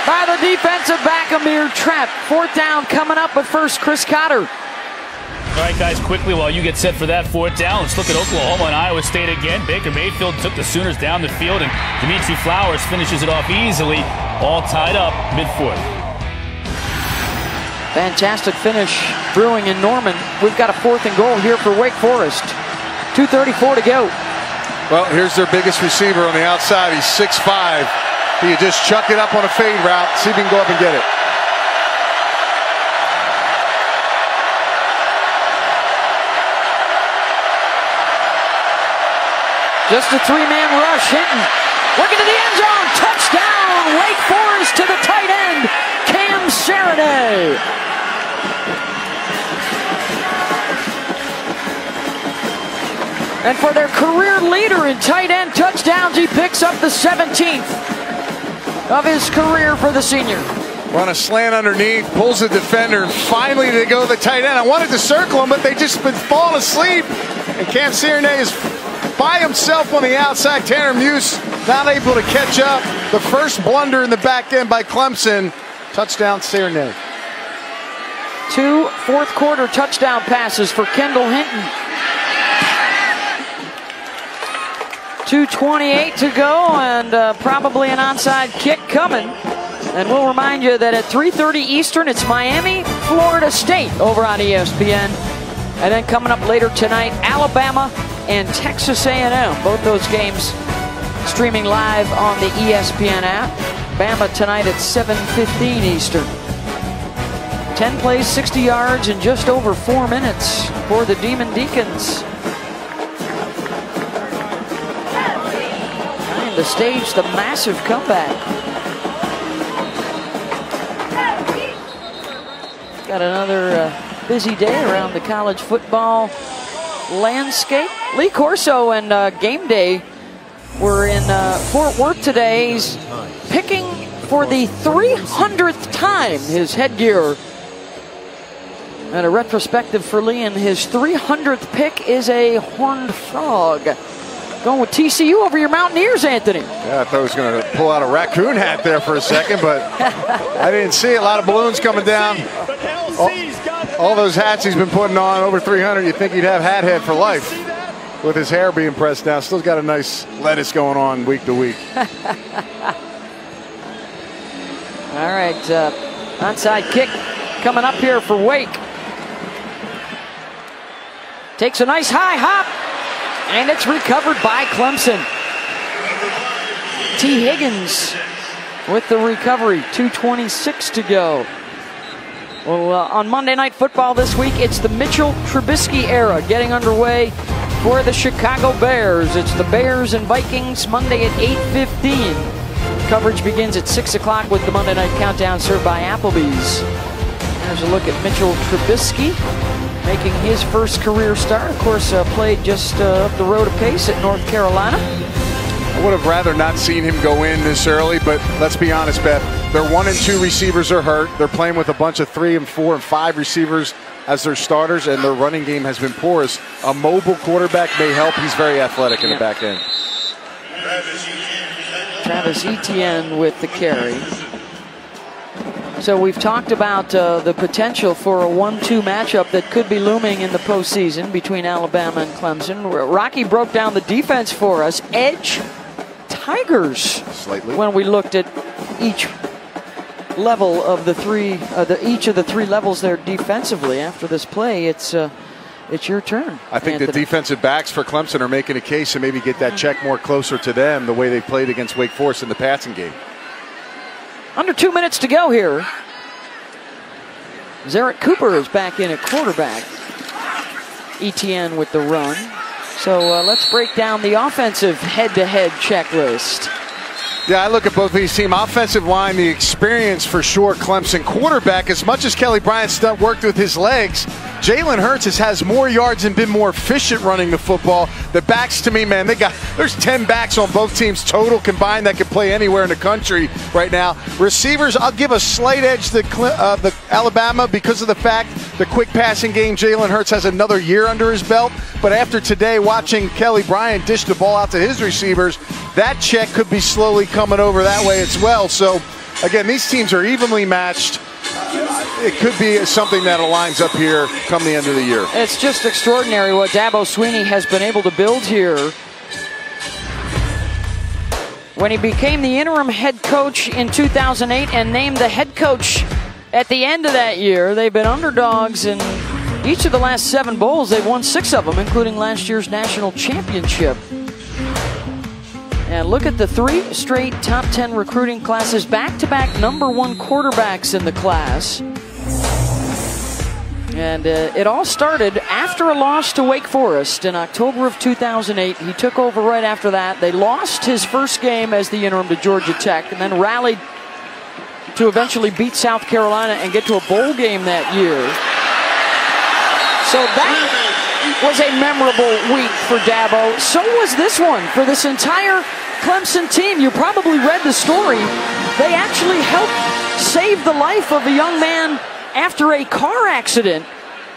by the defensive back, Amir Trapp. 4th down coming up, but first, Chris Cotter. All right, guys, quickly while you get set for that 4th down, let's look at Oklahoma and Iowa State again. Baker Mayfield took the Sooners down the field, and Dimitri Flowers finishes it off easily, all tied up mid-4th. Fantastic finish brewing in Norman. We've got a 4th and goal here for Wake Forest. 2:34 to go. Well, here's their biggest receiver on the outside. He's 6'5". He just chuck it up on a fade route, see if he can go up and get it. Just a 3-man rush. Hinton looking to the end zone. Touchdown, Wake Forest to the tight end, Cam Serenay. And for their career leader in tight end touchdowns, he picks up the 17th of his career for the senior. On a slant underneath, pulls the defender, and finally they go to the tight end. I wanted to circle him, but they just been falling asleep. And Cam Serenay is by himself on the outside. Tanner Muse not able to catch up. The first blunder in the back end by Clemson. Touchdown, Serenay. 2 fourth-quarter touchdown passes for Kendall Hinton. 2:28 to go, and probably an onside kick coming. And we'll remind you that at 3:30 Eastern, it's Miami, Florida State over on ESPN. And then coming up later tonight, Alabama and Texas A&M. Both those games streaming live on the ESPN app. Bama tonight at 7:15 Eastern. 10 plays, 60 yards in just over 4 minutes for the Demon Deacons. Trying to stage the massive comeback. Got another busy day around the college football landscape. Lee Corso and Game Day were in Fort Worth today. He's picking for the 300th time his headgear. And a retrospective for Lee, and his 300th pick is a horned frog. Going with TCU over your Mountaineers, Anthony. Yeah, I thought I was going to pull out a raccoon hat there for a second, but I didn't see a lot of balloons coming down. All those hats he's been putting on, over 300, you'd think he'd have hat head for life with his hair being pressed down. Still got a nice lettuce going on week to week. All right, onside kick coming up here for Wake. Takes a nice high hop, and it's recovered by Clemson. T. Higgins with the recovery, 2:26 to go. Well, on Monday Night Football this week, it's the Mitchell Trubisky era getting underway for the Chicago Bears. It's the Bears and Vikings Monday at 8:15. Coverage begins at 6 o'clock with the Monday Night Countdown served by Applebee's. There's a look at Mitchell Trubisky making his first career start. Of course, played just up the road a pace at North Carolina. I would have rather not seen him go in this early, but let's be honest, Beth. Their 1 and 2 receivers are hurt. They're playing with a bunch of 3 and 4 and 5 receivers as their starters, and their running game has been porous. A mobile quarterback may help. He's very athletic in the back end. Travis Etienne with the carry. So we've talked about the potential for a 1-2 matchup that could be looming in the postseason between Alabama and Clemson. Rocky broke down the defense for us. Edge Tigers. Slightly. When we looked at each level of the three, each of the 3 levels there defensively. After this play, it's your turn. I think Anthony. the defensive backs for Clemson are making a case to maybe get that check more closer to them, the way they played against Wake Forest in the passing game. Under 2 minutes to go here. Zarrett Cooper is back in at quarterback. Etienne with the run. So let's break down the offensive head-to-head checklist. Yeah, I look at both of these teams. Offensive line, the experience for sure. Clemson quarterback, as much as Kelly Bryant worked with his legs, Jalen Hurts has more yards and been more efficient running the football. The backs, to me, man, there's 10 backs on both teams total combined that can play anywhere in the country right now. Receivers, I'll give a slight edge to the Alabama because of the fact the quick passing game, Jalen Hurts has another year under his belt. But after today, watching Kelly Bryant dish the ball out to his receivers, that check could be slowly coming over that way as well. So, again, these teams are evenly matched. It could be something that aligns up here come the end of the year. It's just extraordinary what Dabo Swinney has been able to build here. When he became the interim head coach in 2008 and named the head coach at the end of that year, they've been underdogs in each of the last 7 bowls. They've won 6 of them, including last year's national championship. And look at the 3 straight top 10 recruiting classes, back-to-back #1 quarterbacks in the class. And it all started after a loss to Wake Forest in October of 2008. He took over right after that. They lost his first game as the interim to Georgia Tech and then rallied to eventually beat South Carolina and get to a bowl game that year. So that was a memorable week for Dabo. So was this one for this entire Clemson team. You probably read the story. They actually helped save the life of a young man after a car accident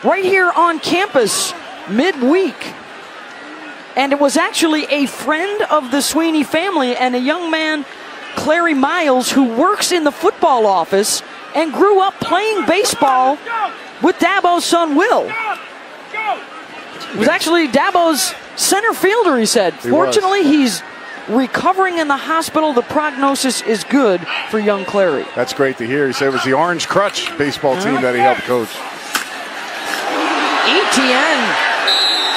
right here on campus midweek. And it was actually a friend of the Swinney family and a young man, Clary Miles, who works in the football office and grew up playing baseball with Dabo's son, Will. It was actually Dabo's center fielder, he said. Fortunately, he's recovering in the hospital. The prognosis is good for young Clary. That's great to hear. He said it was the Orange Crutch baseball team that he helped coach. Etienne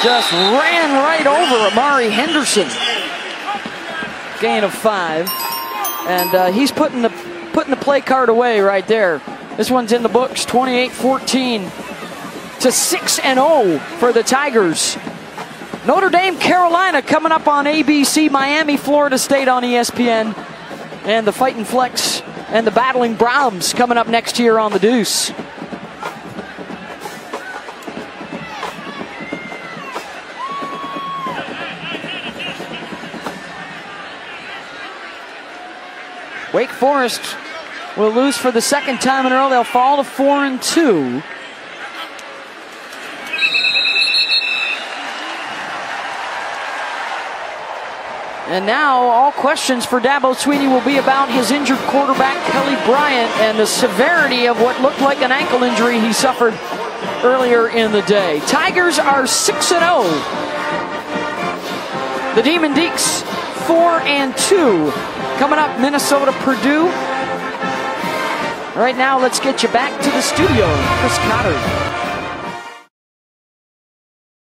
just ran right over Amari Henderson. Gain of 5. And he's putting the play card away right there. This one's in the books, 28-14 to 6-0 for the Tigers. Notre Dame, Carolina coming up on ABC, Miami, Florida State on ESPN, and the Fightin' Flex and the Battling Browns coming up next here on the Deuce. Wake Forest will lose for the 2nd time in a row. They'll fall to 4-2. And now all questions for Dabo Swinney will be about his injured quarterback, Kelly Bryant, and the severity of what looked like an ankle injury he suffered earlier in the day. Tigers are 6-0. The Demon Deacs 4-2. Coming up, Minnesota, Purdue. Right now, let's get you back to the studio. Chris Cotter.